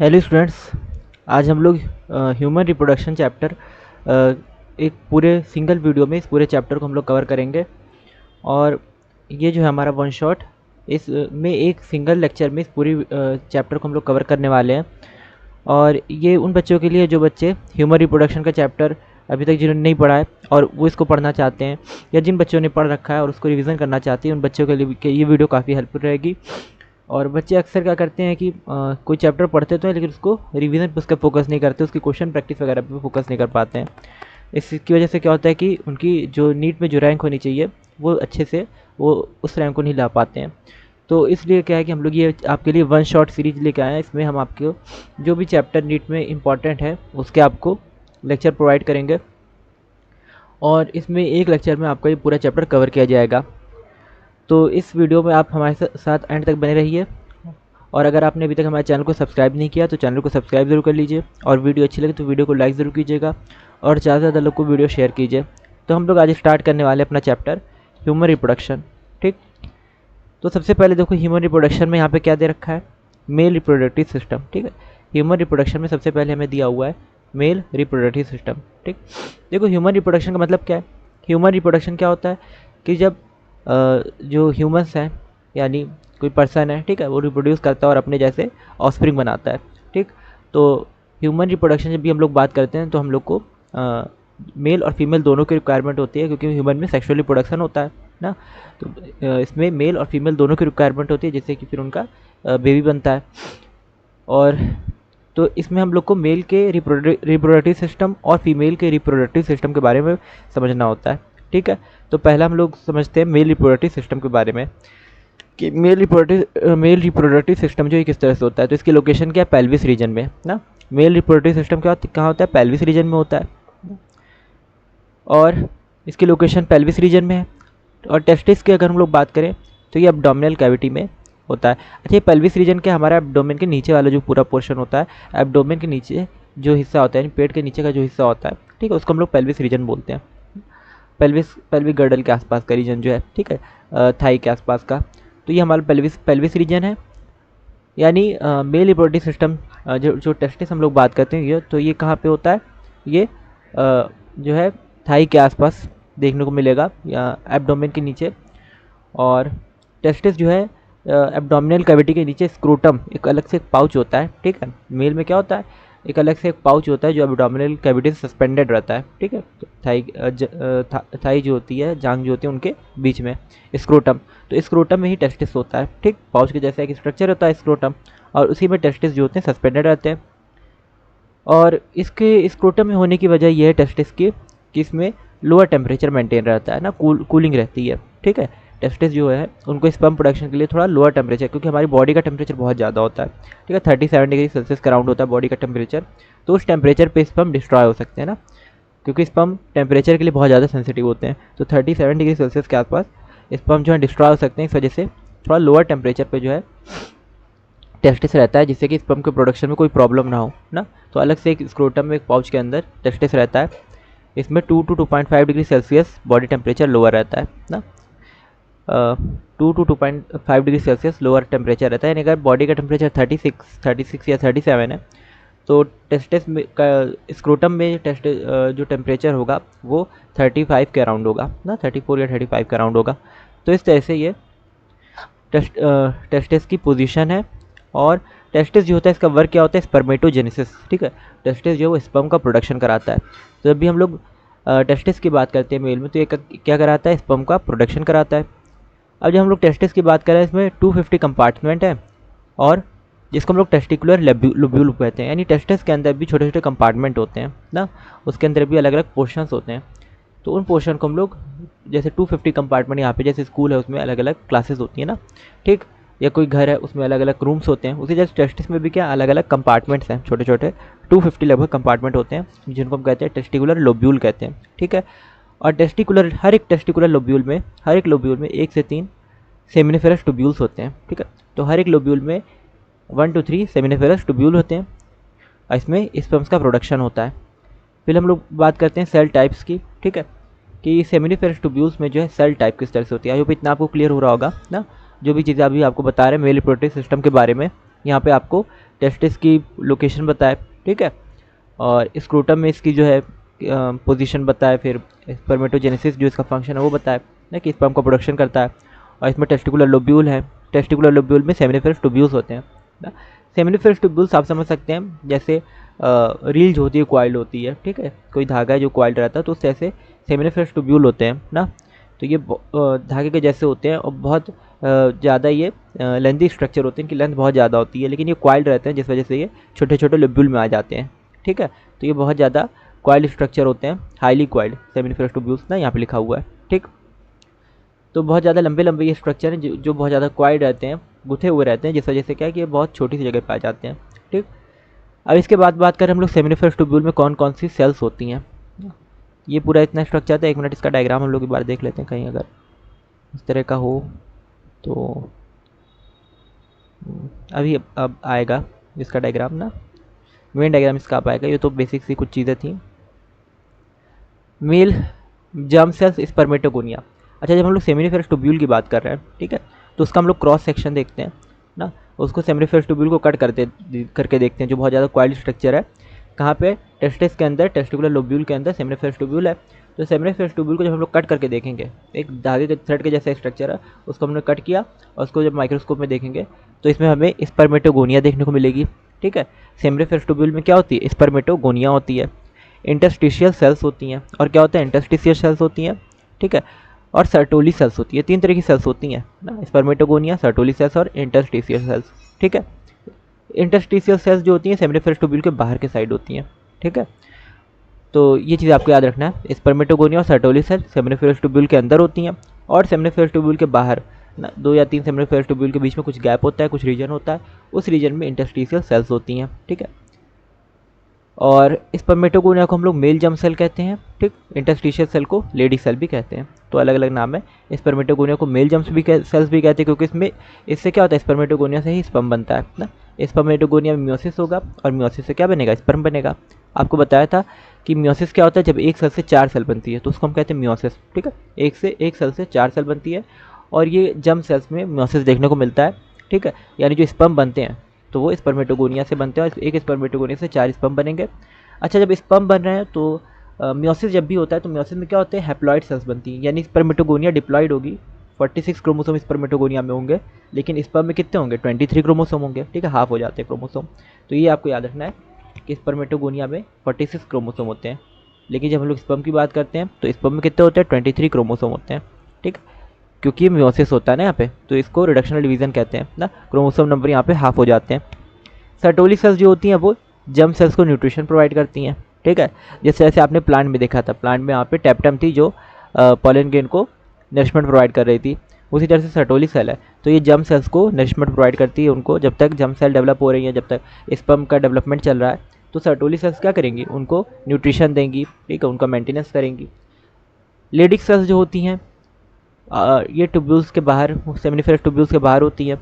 Hello students, आज हम लोग ह्यूमन रिप्रोडक्शन चैप्टर एक पूरे सिंगल वीडियो में इस पूरे चैप्टर को हम लोग कवर करेंगे। और ये जो है हमारा वन शॉट, इस में एक सिंगल लेक्चर में इस पूरी चैप्टर को हम लोग कवर करने वाले हैं। और ये उन बच्चों के लिए जो बच्चे ह्यूमन रिप्रोडक्शन का चैप्टर अभी तक जिन्होंने नहीं पढ़ा है और वो इसको पढ़ना चाहते हैं, या जिन बच्चों ने पढ़ रखा है और उसको रिवीजन करना चाहते हैं, उन बच्चों के लिए ये वीडियो काफ़ी हेल्पफुल रहेगी। और बच्चे अक्सर क्या करते हैं कि कोई चैप्टर पढ़ते तो हैं लेकिन उसको रिवीजन पे उसका फोकस नहीं करते, उसकी क्वेश्चन प्रैक्टिस वगैरह पे फोकस नहीं कर पाते हैं। इसकी वजह से क्या होता है कि उनकी जो नीट में जो रैंक होनी चाहिए वो अच्छे से वो उस रैंक को नहीं ला पाते हैं। तो इसलिए क्या है कि हम लोग ये आपके लिए वन शॉट सीरीज लेके आए हैं। इसमें हम आपको जो भी चैप्टर नीट में इम्पॉर्टेंट है उसके आपको लेक्चर प्रोवाइड करेंगे, और इसमें एक लेक्चर में आपका ये पूरा चैप्टर कवर किया जाएगा। तो इस वीडियो में आप हमारे साथ एंड तक बने रहिए। और अगर आपने अभी तक हमारे चैनल को सब्सक्राइब नहीं किया तो चैनल को सब्सक्राइब ज़रूर कर लीजिए, और वीडियो अच्छी लगे तो वीडियो को लाइक ज़रूर कीजिएगा, और ज़्यादा से ज़्यादा लोग को वीडियो शेयर कीजिए। तो हम लोग आज स्टार्ट करने वाले अपना चैप्टर ह्यूमन रिप्रोडक्शन। ठीक, तो सबसे पहले देखो ह्यूमन रिप्रोडक्शन में यहाँ पे क्या दे रखा है, मेल रिप्रोडक्टिव सिस्टम। ठीक है, ह्यूमन रिप्रोडक्शन में सबसे पहले हमें दिया हुआ है मेल रिप्रोडक्टिव सिस्टम। ठीक, देखो ह्यूमन रिप्रोडक्शन का मतलब क्या है। ह्यूमन रिप्रोडक्शन क्या होता है कि जब जो ह्यूमंस हैं, यानी कोई पर्सन है, ठीक है, वो रिप्रोड्यूस करता है और अपने जैसे ऑफस्प्रिंग बनाता है। ठीक, तो ह्यूमन रिप्रोडक्शन जब भी हम लोग बात करते हैं तो हम लोग को मेल और फीमेल दोनों की रिक्वायरमेंट होती है, क्योंकि ह्यूमन में सेक्सुअल रिप्रोडक्शन होता है ना। तो इसमें मेल और फीमेल दोनों की रिक्वायरमेंट होती है, जिससे कि फिर उनका बेबी बनता है। और तो इसमें हम लोग को मेल के रिप्रोडक्टिव सिस्टम और फीमेल के रिप्रोडक्टिव सिस्टम के बारे में समझना होता है। ठीक है, तो पहला हम लोग समझते हैं मेल रिप्रोडक्टिव सिस्टम के बारे में कि मेल रिप्रोडक्टिव सिस्टम जो है किस तरह से होता है। तो इसकी लोकेशन क्या है, पेल्विस रीजन में ना। मेल रिप्रोडक्टिव सिस्टम कहाँ होता है, पेल्विस रीजन में होता है, और इसकी लोकेशन पेल्विस रीजन में है। और टेस्टिस की अगर हम लोग बात करें तो ये एब्डोमिनल कैविटी में होता है। अच्छा, ये पेल्विस रीजन क्या, हमारा एब्डोमेन के नीचे वाला जो पूरा पोर्शन होता है, एब्डोमेन के नीचे जो हिस्सा होता है, पेट के नीचे का जो हिस्सा होता है, ठीक है, उसको हम लोग पेल्विस रीजन बोलते हैं। पेल्विक गर्डल के आसपास का रीजन जो है, ठीक है, थाई के आसपास का, तो ये हमारा पेल्विस रीजन है। यानी मेल रिप्रोडक्टिव सिस्टम जो टेस्टिस हम लोग बात करते हैं ये, तो ये कहाँ पे होता है, ये जो है थाई के आसपास देखने को मिलेगा, या एब्डोमेन के नीचे। और टेस्टिस जो है एब्डोमिनल कैविटी के नीचे स्क्रोटम, एक अलग से एक पाउच होता है। ठीक है, मेल में क्या होता है, एक अलग से एक पाउच होता है जो एब्डोमिनल कैविटी से सस्पेंडेड रहता है। ठीक है, तो थाई जो होती है, जांग जो होती है, उनके बीच में स्क्रोटम, तो स्क्रोटम में ही टेस्टिस होता है। ठीक, पाउच के जैसा एक स्ट्रक्चर होता है स्क्रोटम, और उसी में टेस्टिस जो होते हैं सस्पेंडेड रहते हैं। और इसके स्क्रोटम में होने की वजह यह है टेस्टिस की कि इसमें लोअर टेम्परेचर मेंटेन रहता है ना, कूलिंग रहती है। ठीक है, टेस्टिस जो है उनको स्पर्म प्रोडक्शन के लिए थोड़ा लोअर टेम्परेचर, क्योंकि हमारी बॉडी का टेम्परेचर बहुत ज़्यादा होता है, ठीक है, 37 डिग्री सेल्सियस का अराउंड होता है बॉडी का टेम्परेचर। तो उस टेम्परेचर पे स्पर्म डिस्ट्रॉय हो सकते हैं ना, क्योंकि स्पर्म टेम्परेचर के लिए बहुत ज़्यादा सेंसिटिव होते हैं। तो 37 डिग्री सेल्सियस के आसपास स्पर्म जो है डिस्ट्रॉय हो सकते हैं। इस वजह से थोड़ा लोअर टेम्परेचर पर जो है टेस्टिस रहता है, जिससे कि स्पर्म के प्रोडक्शन में कोई प्रॉब्लम ना हो ना। तो अलग से एक स्क्रोटम में एक पाउच के अंदर टेस्टिस रहता है, इसमें 2 to 2.5 degree Celsius body temperature lower रहता है ना। 2 to 2.5 degree Celsius lower temperature रहता है। यानी अगर बॉडी का टेम्परेचर 36 या 37 है, तो टेस्टिस में का स्क्रोटम में जो टेम्परेचर होगा वो 35 के अराउंड होगा ना, 34 या 35 के अराउंड होगा। तो इस तरह से ये टेस्टिस की पोजीशन है। और टेस्टिस जो होता है इसका वर्क क्या होता है, स्पर्मेटोजेनेसिस। ठीक है, टेस्टिस जो है वो स्पर्म का प्रोडक्शन कराता है। तो जब भी हम लोग टेस्टिस की बात करते हैं मेल में, तो ये क्या कराता है, स्पर्म का प्रोडक्शन कराता है। अब जब हम लोग टेस्टिस की बात करें, इसमें 250 कंपार्टमेंट है, और जिसको हम लोग टेस्टिकुलर लोब्यूल कहते हैं। यानी टेस्टिस के अंदर भी छोटे छोटे कंपार्टमेंट होते हैं ना, उसके अंदर भी अलग अलग पोर्शंस होते हैं। तो उन पोर्शन को हम लोग, जैसे 250 कंपार्टमेंट यहाँ पे जैसे स्कूल है उसमें अलग अलग क्लासेस होती है ना, ठीक, या कोई घर है उसमें अलग अलग रूम्स होते हैं, उसी जैसे टेस्टिस में भी क्या अलग अलग कंपार्टमेंट्स हैं, छोटे छोटे 250 लगभग कंपार्टमेंट होते हैं, जिनको हम कहते हैं टेस्टिकुलर लोब्यूल कहते हैं। ठीक है, और हर एक टेस्टिकुलर लोब्यूल में, हर एक लोब्यूल में 1 से 3 सेमिनिफेरस ट्यूब्यूल्स होते हैं। ठीक है, तो हर एक लोब्यूल में 1 to 3 सेमिनिफेरस ट्यूब्यूल होते हैं, और इसमें स्पर्म्स का प्रोडक्शन होता है। फिर हम लोग बात करते हैं सेल टाइप्स की। ठीक है, कि सेमिनिफेरस ट्यूब्यूल्स में जो है सेल टाइप किस तरह से होती है। आई होप इतना आपको क्लियर हो रहा होगा ना, जो भी चीज़ें अभी आपको बता रहे हैं मेल रिप्रोडक्टिव सिस्टम के बारे में। यहाँ पे आपको टेस्टिस की लोकेशन बताए, ठीक है, और स्क्रोटम में इसकी जो है पोजीशन बताए, फिर स्पर्मेटोजेनेसिस जो इसका फंक्शन है वो बताए ना कि स्पर्म का प्रोडक्शन करता है, और इसमें टेस्टिकुलर लोब्यूल है, टेस्टिकुलर लोब्यूल में सेमिनिफेरस ट्यूब्यूल्स होते हैं ना। सेमिनिफेरस ट्यूब्यूल्स आप समझ सकते हैं जैसे रील जो होती है क्वाइल्ड होती है, ठीक है, कोई धागा है जो क्वाइल्ड रहता है तो उससे ऐसे सेमिनिफेरस ट्यूब्यूल होते हैं ना। तो ये धागे के जैसे होते हैं और बहुत ज़्यादा ये लेंथी स्ट्रक्चर होते हैं, इनकी लेंथ बहुत ज़्यादा होती है, लेकिन ये क्वाइल्ड रहते हैं जिस वजह से ये छोटे छोटे लोब्यूल में आ जाते हैं, ठीक है। तो ये बहुत ज़्यादा क्वाइल्ड स्ट्रक्चर होते हैं, हाईली क्वाइल्ड सेमिनिफेरस ट्यूब्यूल्स ना यहाँ पे लिखा हुआ है, ठीक। तो बहुत ज़्यादा लंबे लंबे ये स्ट्रक्चर हैं जो बहुत ज़्यादा क्वाइल्ड रहते हैं, गुथे हुए रहते हैं, जिस वजह से क्या है कि ये बहुत छोटी सी जगह पाए जाते हैं, ठीक। अब इसके बाद बात करें हम लोग सेमिनिफेरस ट्यूब्यूल में कौन कौन सी सेल्स होती हैं। ये पूरा इतना स्ट्रक्चर था, 1 मिनट इसका डायग्राम हम लोग एक बार देख लेते हैं, कहीं अगर इस तरह का हो तो अभी अब आएगा इसका डायग्राम ना, मेन डायग्राम इसका आप आएगा। ये तो बेसिक सी कुछ चीज़ें थी। Male germ cells spermatogonia. अच्छा, जब हम लोग सेमिनिफेरस ट्यूब्यूल की बात कर रहे हैं, ठीक है, तो उसका हम लोग क्रॉस सेक्शन देखते हैं ना, उसको सेमिनिफेरस ट्यूब्यूल को कट करके देखते हैं, जो बहुत ज़्यादा क्वाइल्ड स्ट्रक्चर है। कहाँ पे? टेस्टिस के अंदर, टेस्टिकुलर लोब्यूल के अंदर सेमिनिफेरस ट्यूब्यूल है। तो सेमिनिफेरस ट्यूब्यूल को जब हम लोग कट करके देखेंगे, एक धागे के थ्रेड के जैसा स्ट्रक्चर है, उसको हमने कट किया और उसको जब माइक्रोस्कोप में देखेंगे तो इसमें हमें स्पर्मेटोगोनिया देखने को मिलेगी, ठीक है। सेमिनिफेरस ट्यूब्यूल में क्या होती है? स्पर्मेटोगोनिया होती है। इंटरस्टिशियल सेल्स होती हैं, और क्या होता है? इंटरस्टिशियल सेल्स होती हैं, ठीक है, और सर्टोली सेल्स होती है। 3 तरह की सेल्स होती हैं ना, स्पर्मेटोगोनिया, सर्टोली सेल्स और इंटरस्टिशियल सेल्स, ठीक है। इंटरस्टिशियल सेल्स जो होती हैं सेमिनिफेरस ट्यूब्यूल के बाहर के साइड होती हैं, ठीक है। तो ये चीज़ आपको याद रखना है, स्पर्मेटोगोनिया और सर्टोली सेल सेमिनिफेरस ट्यूब्यूल के अंदर होती हैं, और सेमिनिफेरस ट्यूब्यूल के बाहर ना 2 या 3 सेमिनिफेरस ट्यूब्यूल के बीच में कुछ गैप होता है, कुछ रीजन होता है, उस रीजन में इंटरस्टिशियल सेल्स होती हैं, ठीक है। और स्पर्मेटोगोनिया को हम लोग मेल जर्म सेल कहते हैं, ठीक। इंटरस्टिशियल सेल को लेडी सेल भी कहते हैं, तो अलग अलग नाम है। स्पर्मेटोगोनिया को मेल जर्म सेल्स भी कहते हैं, क्योंकि इससे क्या होता है? स्पर्मेटोगोनिया से ही स्पर्म बनता है ना। स्पर्मेटोगोनिया में मियोसिस होगा, और मियोसिस से क्या बनेगा? स्पर्म बनेगा। आपको बताया था कि मियोसिस क्या होता है? जब एक सेल से 4 सेल बनती है तो उसको हम कहते हैं मियोसिस, ठीक है। एक सेल से 4 सेल बनती है, और ये जर्म सेल्स में मियोसिस देखने को मिलता है, ठीक है। यानी जो स्पर्म बनते हैं तो वो स्पर्मेटोगोनिया से बनते हैं, और एक स्पर्मेटोगोनिया से 4 स्पर्म बनेंगे। अच्छा, जब स्पर्म बन रहे हैं तो मियोसिस जब भी होता है तो मियोसिस में क्या होते हैं? हैप्लॉइड सेल्स बनती हैं, यानी स्पर्मेटोगोनिया डिप्लॉइड होगी। 46 क्रोमोसोम स्पर्मेटोगोनिया में होंगे, लेकिन स्पर्म में कितने होंगे? 23 क्रोमोसोम होंगे, ठीक है, हाफ हो जाते हैं क्रोमोसोम। तो ये आपको याद रखना है कि स्पर्मेटोगोनिया में 46 क्रोमोसोम होते हैं, लेकिन जब हम लोग स्पर्म की बात करते हैं तो स्पर्म में कितने होते हैं? 23 क्रोमोसोम होते हैं, ठीक। क्योंकि मियोसिस होता है ना यहाँ पे, तो इसको रिडक्शनल डिवीजन कहते हैं ना, क्रोमोसोम नंबर यहाँ पे हाफ हो जाते हैं। सर्टोली सेल्स जो होती हैं वो जर्म सेल्स को न्यूट्रिशन प्रोवाइड करती हैं, ठीक है। जैसे जैसे आपने प्लांट में देखा था, प्लांट में यहाँ पे टैप्टम थी जो पॉलन ग्रेन को नरिशमेंट प्रोवाइड कर रही थी, उसी तरह से सर्टोली सेल है, तो ये जर्म सेल्स को नरिशमेंट प्रोवाइड करती है उनको। जब तक जर्म सेल डेवलप हो रही है, जब तक स्पर्म का डेवलपमेंट चल रहा है, तो सर्टोली सेल्स क्या करेंगी? उनको न्यूट्रिशन देंगी, ठीक है, उनका मेंटेनेंस करेंगी। लेडिक सेल्स जो होती हैं ये ट्यूब्यूल्स के बाहर, सेमिनिफेरस ट्यूब्यूल्स के बाहर होती हैं,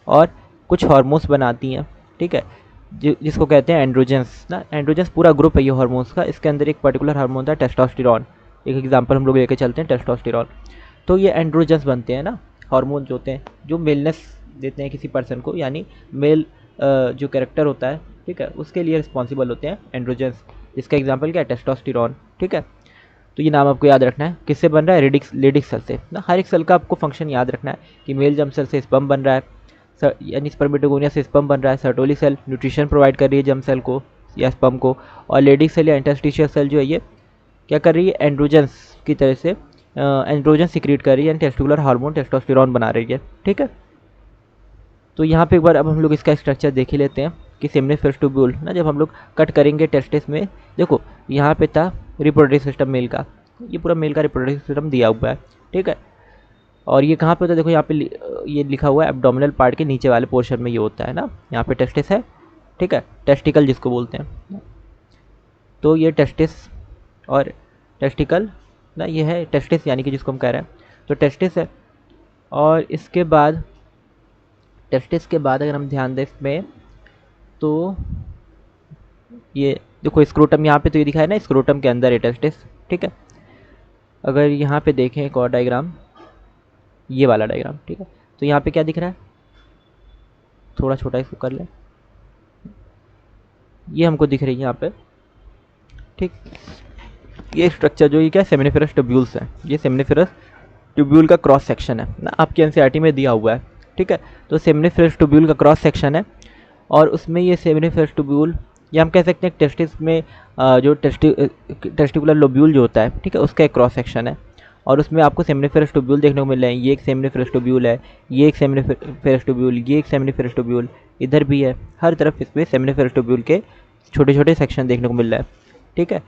और कुछ हार्मोन्स बनाती हैं, ठीक है, जिसको कहते हैं एंड्रोजेंस ना। एंड्रोजेंस पूरा ग्रुप है ये हार्मोन्स का, इसके अंदर एक पर्टिकुलर हार्मोन था टेस्टोस्टेरोन, एक एग्जांपल हम लोग लेके चलते हैं टेस्टोस्टेरोन। तो ये एंड्रोजेंस बनते हैं ना, हार्मोन जो होते हैं जो मेलनेस देते हैं किसी पर्सन को, यानी मेल जो कैरेक्टर होता है, ठीक है, उसके लिए रिस्पॉन्सिबल होते हैं एंड्रोजेंस, जिसका एग्जाम्पल क्या है? टेस्टोस्टेरोन, ठीक है। तो ये नाम आपको याद रखना है, किससे बन रहा है? लेडिक सेल से ना। हर एक सेल का आपको फंक्शन याद रखना है कि मेल जर्म सेल से स्पर्म बन रहा है, यानी स्पर्मेटोगोनिया से स्पर्म बन रहा है, सर्टोली सेल न्यूट्रिशन प्रोवाइड कर रही है जर्म सेल को या स्पर्म को, और लेडिक सेल या इंटरस्टिशियल सेल जो है ये क्या कर रही है? एंड्रोजेंस की तरह से एंड्रोजन सिक्रीट कर रही है, यानी टेस्टिकुलर हार्मोन टेस्टोस्टेरोन बना रही है, ठीक है। तो यहाँ पे एक बार अब हम लोग इसका स्ट्रक्चर देख ही लेते हैं कि सेमिनिफेरस ट्यूब्यूल ना, जब हम लोग कट करेंगे टेस्टिस में, देखो यहाँ पे था रिप्रोडक्टिव सिस्टम मेल का, ये पूरा मेल का रिप्रोडक्टिव सिस्टम दिया हुआ है, ठीक है। और ये कहाँ पे होता है? देखो यहाँ पे ये लिखा हुआ है एब्डोमिनल पार्ट के नीचे वाले पोर्शन में ये होता है ना, यहाँ पे टेस्टिस है, ठीक है, टेस्टिकल जिसको बोलते हैं। तो ये टेस्टिस और टेस्टिकल ना, ये है टेस्टिस यानी कि जिसको हम कह रहे हैं, तो टेस्टिस है। और इसके बाद टेस्टिस के बाद अगर हम ध्यान दें इसमें, तो ये देखो स्क्रोटम यहाँ पे, तो ये दिखा है ना स्क्रोटम के अंदर है टेस्टिस, ठीक है। अगर यहाँ पे देखें एक और डायग्राम, ये वाला डायग्राम, ठीक है, तो यहाँ पे क्या दिख रहा है? थोड़ा छोटा इसको कर लें, ये हमको दिख रही है यहाँ पे, ठीक। ये स्ट्रक्चर जो ये क्या सेमिनिफेरस ट्यूब्यूल्स है, ये सेमिनिफेरस ट्यूब्यूल का क्रॉस सेक्शन है ना, आपकी एनसीईआरटी में दिया हुआ है, ठीक है। तो सेमिनिफेरस ट्यूब्यूल का क्रॉस सेक्शन है, और उसमें ये सेमिनिफेरस ट्यूब्यूल, या हम कह सकते हैं टेस्टिस में जो टेस्टिकुलर लोब्यूल जो होता है, ठीक है, उसका एक क्रॉस सेक्शन है, और उसमें आपको सेमिनिफेरस ट्यूब्यूल देखने को मिल रहे हैं। ये एक सेमिनिफेरस ट्यूब्यूल है, ये एक सेमिनिफेरस ट्यूब्यूल, ये एक सेमिनिफेरस ट्यूब्यूल, इधर भी है, हर तरफ इसमें सेमिनिफेरस ट्यूब्यूल के छोटे छोटे सेक्शन देखने को मिल रहा है, ठीक है।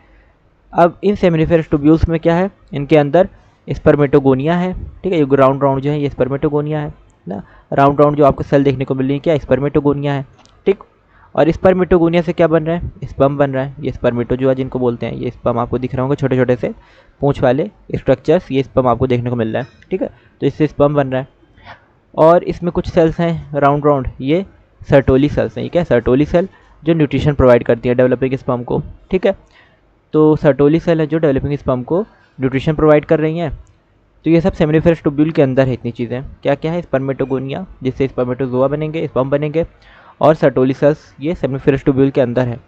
अब इन सेमिनिफेरस ट्यूब्यूल्स में क्या है, इनके अंदर स्पर्मेटोगोनिया है, ठीक है। ये राउंड राउंड जो है ये स्पर्मेटोगोनिया है ना, राउंड राउंड जो आपको सेल देखने को मिल रही है क्या स्पर्मेटोगोनिया है, ठीक। और स्पर्मेटोगोनिया से क्या बन रहा है, स्पर्म बन रहा है। ये स्पर्मेटोजोआ जिनको बोलते हैं, ये स्पर्म आपको दिख रहे होंगे छोटे छोटे से पूंछ वाले स्ट्रक्चर्स, ये स्पर्म आपको देखने को मिल रहा है, ठीक है। तो इससे स्पर्म बन रहा है, और इसमें कुछ सेल्स हैं राउंड राउंड, ये सर्टोली सेल्स हैं। ये क्या है, सर्टोली सेल जो न्यूट्रिशन प्रोवाइड करती है डेवलपिंग स्पर्म को, ठीक है। तो सर्टोली सेल है जो डेवलपिंग स्पर्म को न्यूट्रिशन प्रोवाइड कर रही हैं। तो ये सब सेमिनिफेरस ट्यूब्यूल के अंदर है इतनी चीज़ें। क्या क्या है, स्पर्मेटोगोनिया जिससे स्पर्मेटोजोआ बनेंगे, स्पर्म बनेंगे, और सर्टोली सेल्स ये सेमिनिफेरस ट्यूब्यूल के अंदर है।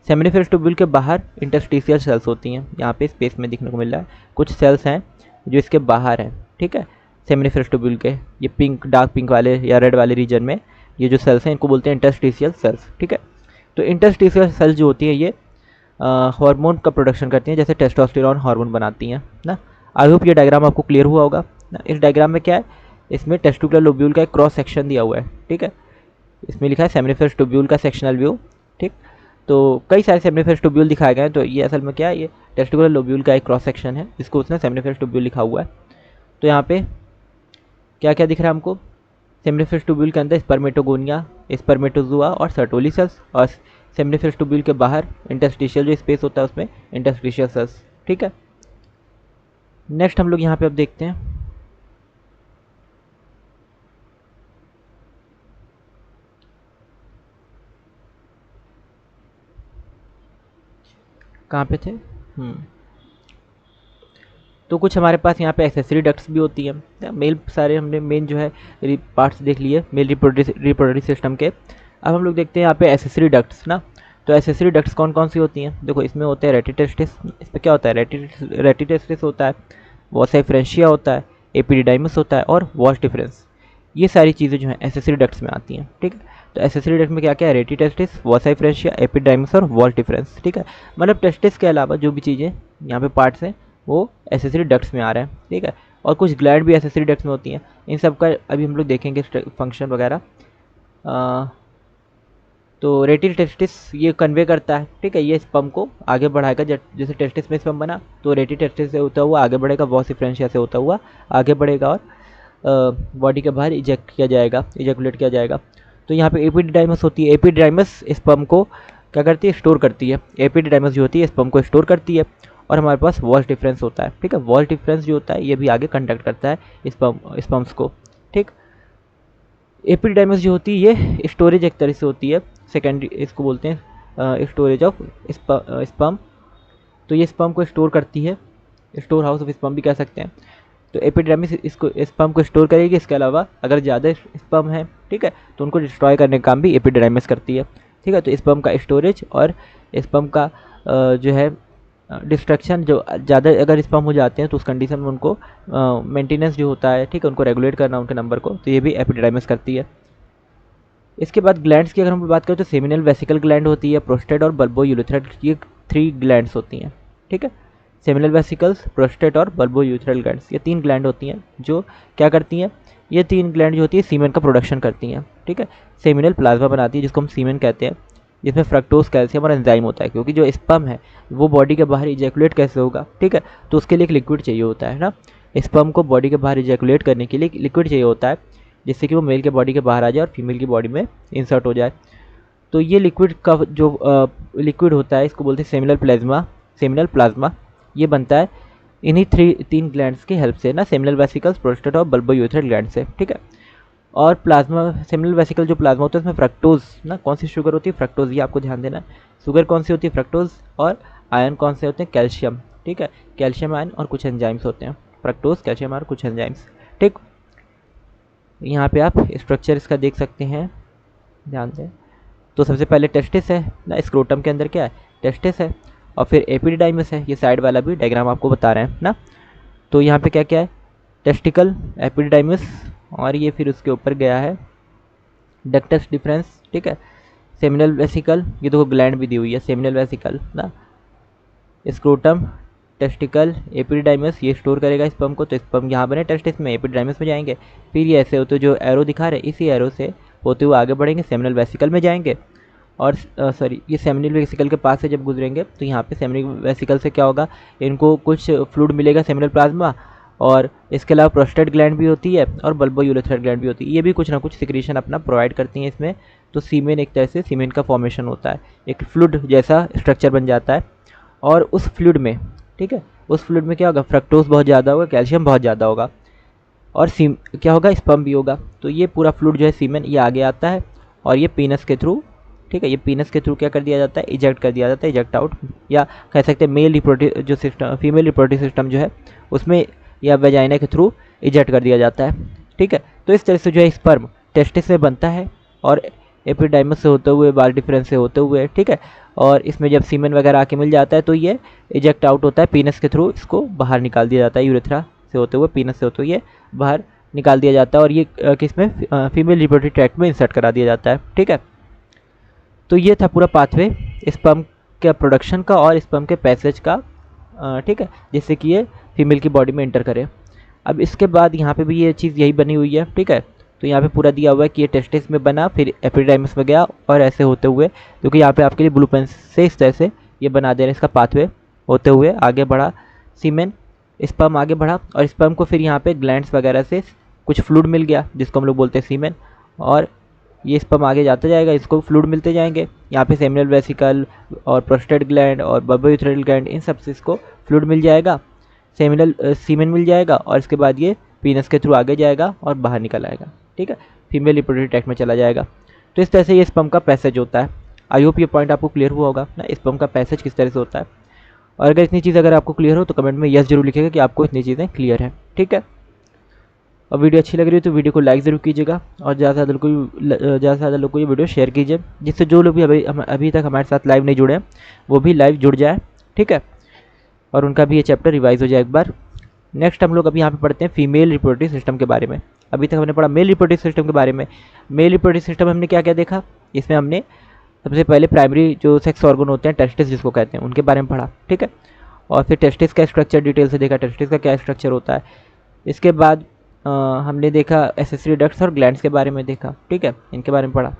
सेमिनिफेरस ट्यूब्यूल के बाहर इंटरस्टिशियल सेल्स होती हैं, यहाँ पे स्पेस में दिखने को मिल रहा है कुछ सेल्स हैं जो इसके बाहर हैं, ठीक है। सेमिनिफेरस ट्यूब्यूल के ये पिंक, डार्क पिंक वाले या रेड वाले रीजन में ये जो सेल्स हैं इनको बोलते हैं इंटरस्टिशियल सेल्स, ठीक है। तो इंटरस्टिशियल सेल्स जो होती है ये हार्मोन का प्रोडक्शन करती हैं, जैसे टेस्टोस्टेरोन हार्मोन बनाती हैं ना। आई होप ये डायग्राम आपको क्लियर हुआ होगा ना। इस डायग्राम में क्या है, इसमें टेस्टिकुलर लोब्यूल का एक क्रॉस सेक्शन दिया हुआ है, ठीक है। इसमें लिखा है सेमिनिफेरस ट्यूब्यूल का सेक्शनल व्यू, ठीक। तो कई सारे सेमिनिफेरस ट्यूब्यूल दिखाए गए हैं, तो ये असल में क्या है, ये टेस्टिकुलर लोब्यूल का एक क्रॉस सेक्शन है जिसको उसने सेमिनिफेरस ट्यूब्यूल लिखा हुआ है। तो यहाँ पे क्या क्या दिख रहा है हमको, सेमिनिफेरस ट्यूब्यूल के अंदर स्पर्मेटोगोनिया, स्पर्मेटोजोआ और सर्टोली सेल्स, और सेमिनिफेरस ट्यूब्यूल के बाहर इंटरस्टिशियल जो स्पेस होता है उसमें इंटरस्टिशियल सेल्स, ठीक है। नेक्स्ट हम लोग यहाँ पे अब देखते हैं, कहाँ पे थे। तो कुछ हमारे पास यहाँ पे एक्सेसरी डक्ट्स भी होती हैं। मेल सारे हमने मेन जो है पार्ट्स देख लिए मेल रिप्रोडक्टिव सिस्टम के। अब हम लोग देखते हैं यहाँ पे एक्सेसरी डक्ट्स ना। तो एक्सेसरी डक्ट्स कौन कौन सी होती हैं, देखो इसमें होते हैं रेटिटेस्टिस, इसमें क्या होता है, रेटिटेस्टिस होता है, वॉसा फ्रेंशिया होता है, एपिडिडाइमस होता है, और वॉश डिफरेंस। ये सारी चीज़ें जो हैं एक्सेसरी डक्ट्स में आती हैं, ठीक है। तो एक्सेसरी डक्ट में क्या क्या है, रेटिटेस्टिस, वॉसा फ्रेंशिया, एपिडाइमस और वॉश डिफरेंस, ठीक है। मतलब टेस्टिस के अलावा जो भी चीज़ें यहाँ पे पार्ट्स हैं वो एक्सेसरी डक्ट्स में आ रहे हैं, ठीक है। और कुछ ग्लैंड भी एक्सेसरी डक्ट्स में होती हैं, इन सब का अभी हम लोग देखेंगे फंक्शन वगैरह। तो रेटिटेस्टिस ये कन्वे करता है, ठीक है, ये स्पर्म को आगे बढ़ाएगा। जैसे टेस्टिस में स्पर्म बना तो रेटिटेस्टिस से होता हुआ आगे बढ़ेगा, वॉस डिफरेंशिया से होता हुआ आगे बढ़ेगा, और बॉडी के बाहर इजेक्ट किया जाएगा, इजेकुलेट किया जाएगा। तो यहाँ पे एपिडिडाइमस होती है, एपिडिडाइमस स्पर्म को क्या करती है, स्टोर करती है। एपिडिडाइमस जो होती है स्पर्म को स्टोर करती है। और हमारे पास वॉश डिफरेंस होता है, ठीक है। वॉश डिफरेंस जो होता है ये भी आगे कंडक्ट करता है स्पर्म्स को, ठीक। एपिडिडाइमस जो होती है ये स्टोरेज एक तरह से होती है, सेकेंडरी इसको बोलते हैं स्टोरेज ऑफ स्पर्म। तो ये स्पर्म को स्टोर करती है, स्टोर हाउस ऑफ स्पर्म भी कह सकते हैं। तो एपिडिडाइमिस इसको स्पर्म को स्टोर करेगी। इसके अलावा अगर ज़्यादा स्पर्म है, ठीक है, तो उनको डिस्ट्रॉय करने का काम भी एपिडिडाइमिस करती है, ठीक है। तो स्पर्म का स्टोरेज और स्पर्म का जो है डिस्ट्रक्शन, जो ज़्यादा अगर स्पर्म हो जाते हैं तो उस कंडीशन में उनको मेंटेनेंस जो होता है, ठीक है, उनको रेगुलेट करना उनके नंबर को, तो ये भी एपिडिडाइमिस करती है। इसके बाद ग्लैंड्स की अगर हम बात करें तो सेमिनल वेसिकल ग्लैंड होती है, प्रोस्टेट और बल्बो यूरेथ्रल, ये 3 ग्लैंड्स होती हैं, ठीक है। सेमिनल वेसिकल्स, प्रोस्टेट और बल्बो यूरेथ्रल ग्लैंड्स, ये 3 ग्लैंड होती हैं जो क्या करती हैं, ये 3 ग्लैंड जो होती है सीमेन का प्रोडक्शन करती हैं, ठीक है। सेमिनल प्लाज्मा बनाती है जिसको हम सीमेन कहते हैं, जिसमें फ्रक्टोज, कैल्शियम और एंजाइम होता है, क्योंकि जो स्पर्म है वो बॉडी के बाहर इजैकुलेट कैसे होगा, ठीक है, तो उसके लिए एक लिक्विड चाहिए होता है ना। स्पर्म को बॉडी के बाहर इजैकुलेट करने के लिए लिक्विड चाहिए होता है, जिससे कि वो मेल के बॉडी के बाहर आ जाए और फीमेल की बॉडी में इंसर्ट हो जाए। तो ये लिक्विड का जो लिक्विड होता है इसको बोलते हैं सेमिनल प्लाज्मा। ये बनता है इन्हीं 3 ग्लैंड्स की हेल्प से ना, सेमिनल वेसिकल्स, प्रोस्टेट और बल्बो यूरेथ्रल ग्लैंड से, ठीक है। और प्लाज्मा, सेमिनल वेसिकल जो प्लाज्मा होता है उसमें फ्रक्टोज ना, कौन सी शुगर होती है, फ्रक्टोज, ये आपको ध्यान देना। शुगर कौन सी होती है, फ्रक्टोज, और आयन कौन से होते हैं, कैल्शियम, ठीक है, कैल्शियम आयन और कुछ एंजाइम्स होते हैं, फ्रक्टोज, कैल्शियम और कुछ एंजाइम्स, ठीक। यहाँ पे आप स्ट्रक्चर इसका देख सकते हैं, ध्यान दें। तो सबसे पहले टेस्टिस है ना, स्क्रोटम के अंदर क्या है, टेस्टिस है, और फिर एपिडिडाइमस है, ये साइड वाला भी डायग्राम आपको बता रहे हैं ना। तो यहाँ पे क्या क्या है, टेस्टिकल, एपिडिडाइमस, और ये फिर उसके ऊपर गया है डक्टस डिफरेंस, ठीक है, सेमिनल वेसिकल, ये देखो ग्लैंड भी दी हुई है, सेमिनल वेसिकल ना, स्क्रोटम, टेस्टिकल, एपिडिडाइमस, ये स्टोर करेगा स्पर्म को, तो स्पर्म यहाँ बने टेस्टिस में, एपिडिडाइमस में जाएंगे, फिर ये ऐसे होते जो एरो दिखा रहे इसी एरो से होते हुए आगे बढ़ेंगे, सेमिनल वेसिकल में जाएंगे, और सॉरी ये सेमिनल वेसिकल के पास से जब गुजरेंगे तो यहाँ पे सेमिनल वेसिकल से क्या होगा, इनको कुछ फ्लूइड मिलेगा, सेमिनल प्लाज्मा, और इसके अलावा प्रोस्टेट ग्लैंड भी होती है और बल्बो यूरेथ्रल ग्लैंड भी होती है, ये भी कुछ ना कुछ सिक्रीशन अपना प्रोवाइड करती हैं इसमें। तो सीमेन एक तरह से सीमेन का फॉर्मेशन होता है, एक फ्लूइड जैसा स्ट्रक्चर बन जाता है, और उस फ्लूइड में, ठीक है, उस फ्लूइड में क्या होगा, फ्रक्टोज बहुत ज़्यादा होगा, कैल्शियम बहुत ज़्यादा होगा, और क्या होगा, स्पर्म भी होगा। तो ये पूरा फ्लूइड जो है सीमेन, ये आगे आता है, और ये पीनस के थ्रू, ठीक है, ये पीनस के थ्रू क्या कर दिया जाता है, इजेक्ट कर दिया जाता है, इजेक्ट आउट, या कह सकते हैं मेल रिप्रोडक्टिव जो सिस्टम, फीमेल रिप्रोडक्टिव सिस्टम जो है उसमें या वेजाइना के थ्रू इजेक्ट कर दिया जाता है, ठीक है। तो इस तरह से जो है स्पर्म टेस्टिस से बनता है, और एपिडाइमस से होते हुए, बाल डिफरेंस से होते हुए, ठीक है, और इसमें जब सीमेन वगैरह आके मिल जाता है तो ये इजेक्ट आउट होता है पीनस के थ्रू, इसको बाहर निकाल दिया जाता है, यूरेथ्रा से होते हुए, पीनस से होते हुए ये बाहर निकाल दिया जाता है, और ये किसमें, फीमेल रिप्रोडक्टिव ट्रैक्ट में इंसर्ट करा दिया जाता है, ठीक है। तो ये था पूरा पाथवे स्पर्म के प्रोडक्शन का और स्पर्म के पैसेज का, ठीक है, जिससे कि ये फीमेल की बॉडी में एंटर करे। अब इसके बाद यहाँ पे भी ये चीज़ यही बनी हुई है, ठीक है। तो यहाँ पे पूरा दिया हुआ है कि ये टेस्टिस में बना, फिर एपिडाइमस में गया, और ऐसे होते हुए, क्योंकि यहाँ पे आपके लिए ब्लू पेन से इस तरह से ये बना दे रहे हैं, इसका पाथवे होते हुए आगे बढ़ा सीमेन, स्पर्म आगे बढ़ा, और स्पर्म को फिर यहाँ पे ग्लैंड्स वगैरह से कुछ फ्लूइड मिल गया जिसको हम लोग बोलते हैं सीमेन, और ये स्पर्म आगे जाता जाएगा, इसको फ्लूइड मिलते जाएंगे, यहाँ पे सेमिनल वेसिकल और प्रोस्टेट ग्लैंड और बल्बो यूरेथ्रल ग्लैंड, इन सब से इसको फ्लूइड मिल जाएगा, सेमिनल सीमेन मिल जाएगा, और इसके बाद ये पीनस के थ्रू आगे जाएगा और बाहर निकल आएगा, ठीक है, फीमेल रिप्रोडक्टिव ट्रैक्ट में चला जाएगा। तो इस तरह से ये स्पर्म का पैसेज होता है। आई होप ये पॉइंट आपको क्लियर हुआ होगा ना, स्पर्म का पैसेज किस तरह से होता है। और अगर इतनी चीज़ अगर आपको क्लियर हो तो कमेंट में यस जरूर लिखिएगा कि आपको इतनी चीज़ें क्लियर है, ठीक है। और वीडियो अच्छी लग रही है तो वीडियो को लाइक ज़रूर कीजिएगा, और ज़्यादा से ज़्यादा लोग को ये वीडियो शेयर कीजिए, जिससे जो लोग भी अभी तक हमारे साथ लाइव नहीं जुड़े हैं वो भी लाइव जुड़ जाए, ठीक है, और उनका भी ये चैप्टर रिवाइज हो जाए एक बार। नेक्स्ट हम लोग अभी यहाँ पे पढ़ते हैं फीमेल रिप्रोडक्टिव सिस्टम के बारे में। अभी तक हमने पढ़ा मेल रिप्रोडक्टिव सिस्टम के बारे में। मेल रिप्रोडक्टिव सिस्टम हमने क्या क्या देखा, इसमें हमने सबसे पहले प्राइमरी जो सेक्स ऑर्गन होते हैं, टेस्टिस जिसको कहते हैं, उनके बारे में पढ़ा, ठीक है, और फिर टेस्टिस का स्ट्रक्चर डिटेल से देखा, टेस्टिस का क्या स्ट्रक्चर होता है। इसके बाद हमने देखा एसेसरी डक्ट्स और ग्लैंड्स के बारे में देखा, ठीक है, इनके बारे में पढ़ा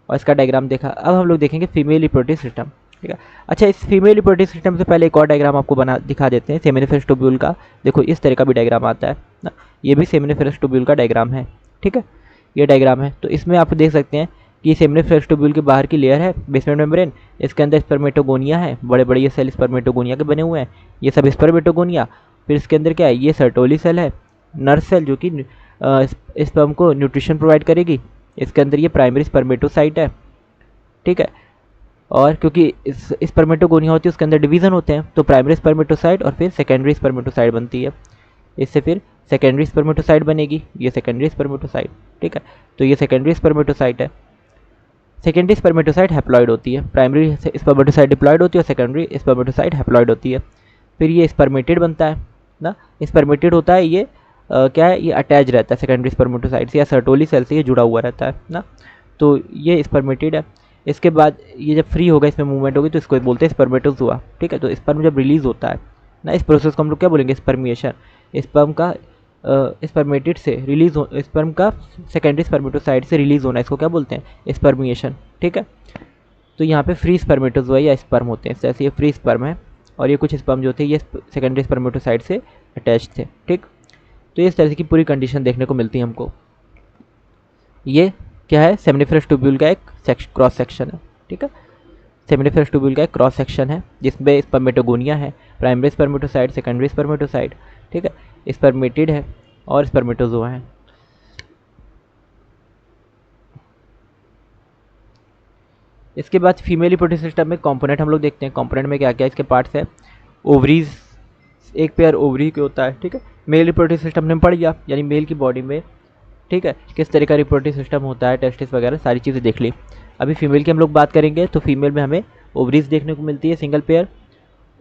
और इसका डायग्राम देखा। अब हम लोग देखेंगे फीमेल रिप्रोडक्टिव सिस्टम, ठीक है। अच्छा, इस फीमेल रिप्रोडक्टिव सिस्टम से पहले एक और डायग्राम आपको दिखा देते हैं सेमिनिफेरस ट्यूब्यूल का। देखो इस तरह का भी डायग्राम आता है ना, ये भी सेमिनिफेरस ट्यूब्यूल का डायग्राम है, ठीक है, ये डायग्राम है। तो इसमें आप देख सकते हैं कि सेमिनिफेरस ट्यूब्यूल के बाहर की लेयर है बेसमेंट मेम्ब्रेन, इसके अंदर स्पर्मेटोगोनिया है, बड़े बड़े ये सेल स्पर्मेटोगोनिया के बने हुए हैं, ये सब स्पर्मेटोगोनिया। फिर इसके अंदर क्या है, ये सर्टोली सेल है, नर्व सेल, जो कि स्पर्म को न्यूट्रिशन प्रोवाइड करेगी। इसके अंदर ये प्राइमरी स्पर्मेटोसाइट है, ठीक है, और क्योंकि स्पर्मेटोगोनिया होती है उसके अंदर डिवीज़न होते हैं, तो प्राइमरी स्पर्मेटोसाइट और फिर सेकेंडरी स्पर्मेटोसाइट बनती है, इससे फिर सेकेंडरी स्पर्मेटोसाइट बनेगी, ये सेकेंडरी स्पर्मेटोसाइट, ठीक है। तो ये सेकेंडरी स्पर्मेटोसाइट है। सेकेंडरी स्पर्मेटोसाइट हैप्लॉइड होती है, प्राइमरी स्पर्मेटोसाइट डिप्लॉइड होती है और सेकेंडरी स्पर्मेटोसाइट हैप्लॉइड होती है। फिर ये स्पर्मेटिड बनता है ना, स्पर्मेटिड होता है, ये क्या है, ये अटैच रहता है सेकेंडरी स्पर्मेटोसाइट से या सर्टोली सेल से ये जुड़ा हुआ रहता है ना, तो ये स्पर्मेटिड है। इसके बाद ये जब फ्री होगा, इसमें मूवमेंट होगी, तो इसको बोलते हैं स्पर्मेटोजोआ, ठीक है। तो स्पर्म जब रिलीज होता है ना, इस प्रोसेस को हम लोग क्या बोलेंगे, स्पर्मिएशन। स्पर्म का स्पर्मेटिड से रिलीज हो, स्पर्म का सेकेंडरी स्पर्मेटोसाइट से रिलीज होना, इसको क्या बोलते हैं, स्पर्मिएशन, ठीक है। तो यहाँ पे फ्री स्पर्मेटोजोआ या स्पर्म होते हैं, जैसे ये फ्री स्पर्म है, और ये कुछ स्पर्म जो थे ये सेकेंडरी स्पर्मेटोसाइट से अटैच थे, ठीक। तो इस तरह की पूरी कंडीशन देखने को मिलती है हमको। ये क्या है, सेमिनिफेरस ट्यूब्यूल का एक क्रॉस सेक्शन है, ठीक है, सेमिनिफेरस ट्यूब्यूल का एक क्रॉस सेक्शन है जिसमें स्पर्मेटोगोनिया है, प्राइमरी स्पर्मेटोसाइट, सेकेंडरी स्पर्मेटोसाइट, ठीक है, स्पर्मेटिड है और स्पर्मेटोजोआ है। इसके बाद फीमेल रिप्रोडक्टिव सिस्टम में कंपोनेंट हम लोग देखते हैं। कंपोनेंट में क्या क्या इसके पार्ट्स है, ओवरीज, एक पेयर ओवरी के होता है, ठीक है। मेल रिप्रोडक्टिव सिस्टम ने पढ़ लिया, यानी मेल की बॉडी में, ठीक है, किस तरह का रिप्रोडक्टिव सिस्टम होता है, टेस्टिस वगैरह सारी चीज़ें देख ली। अभी फीमेल की हम लोग बात करेंगे तो फीमेल में हमें ओवरीज देखने को मिलती है सिंगल पेयर,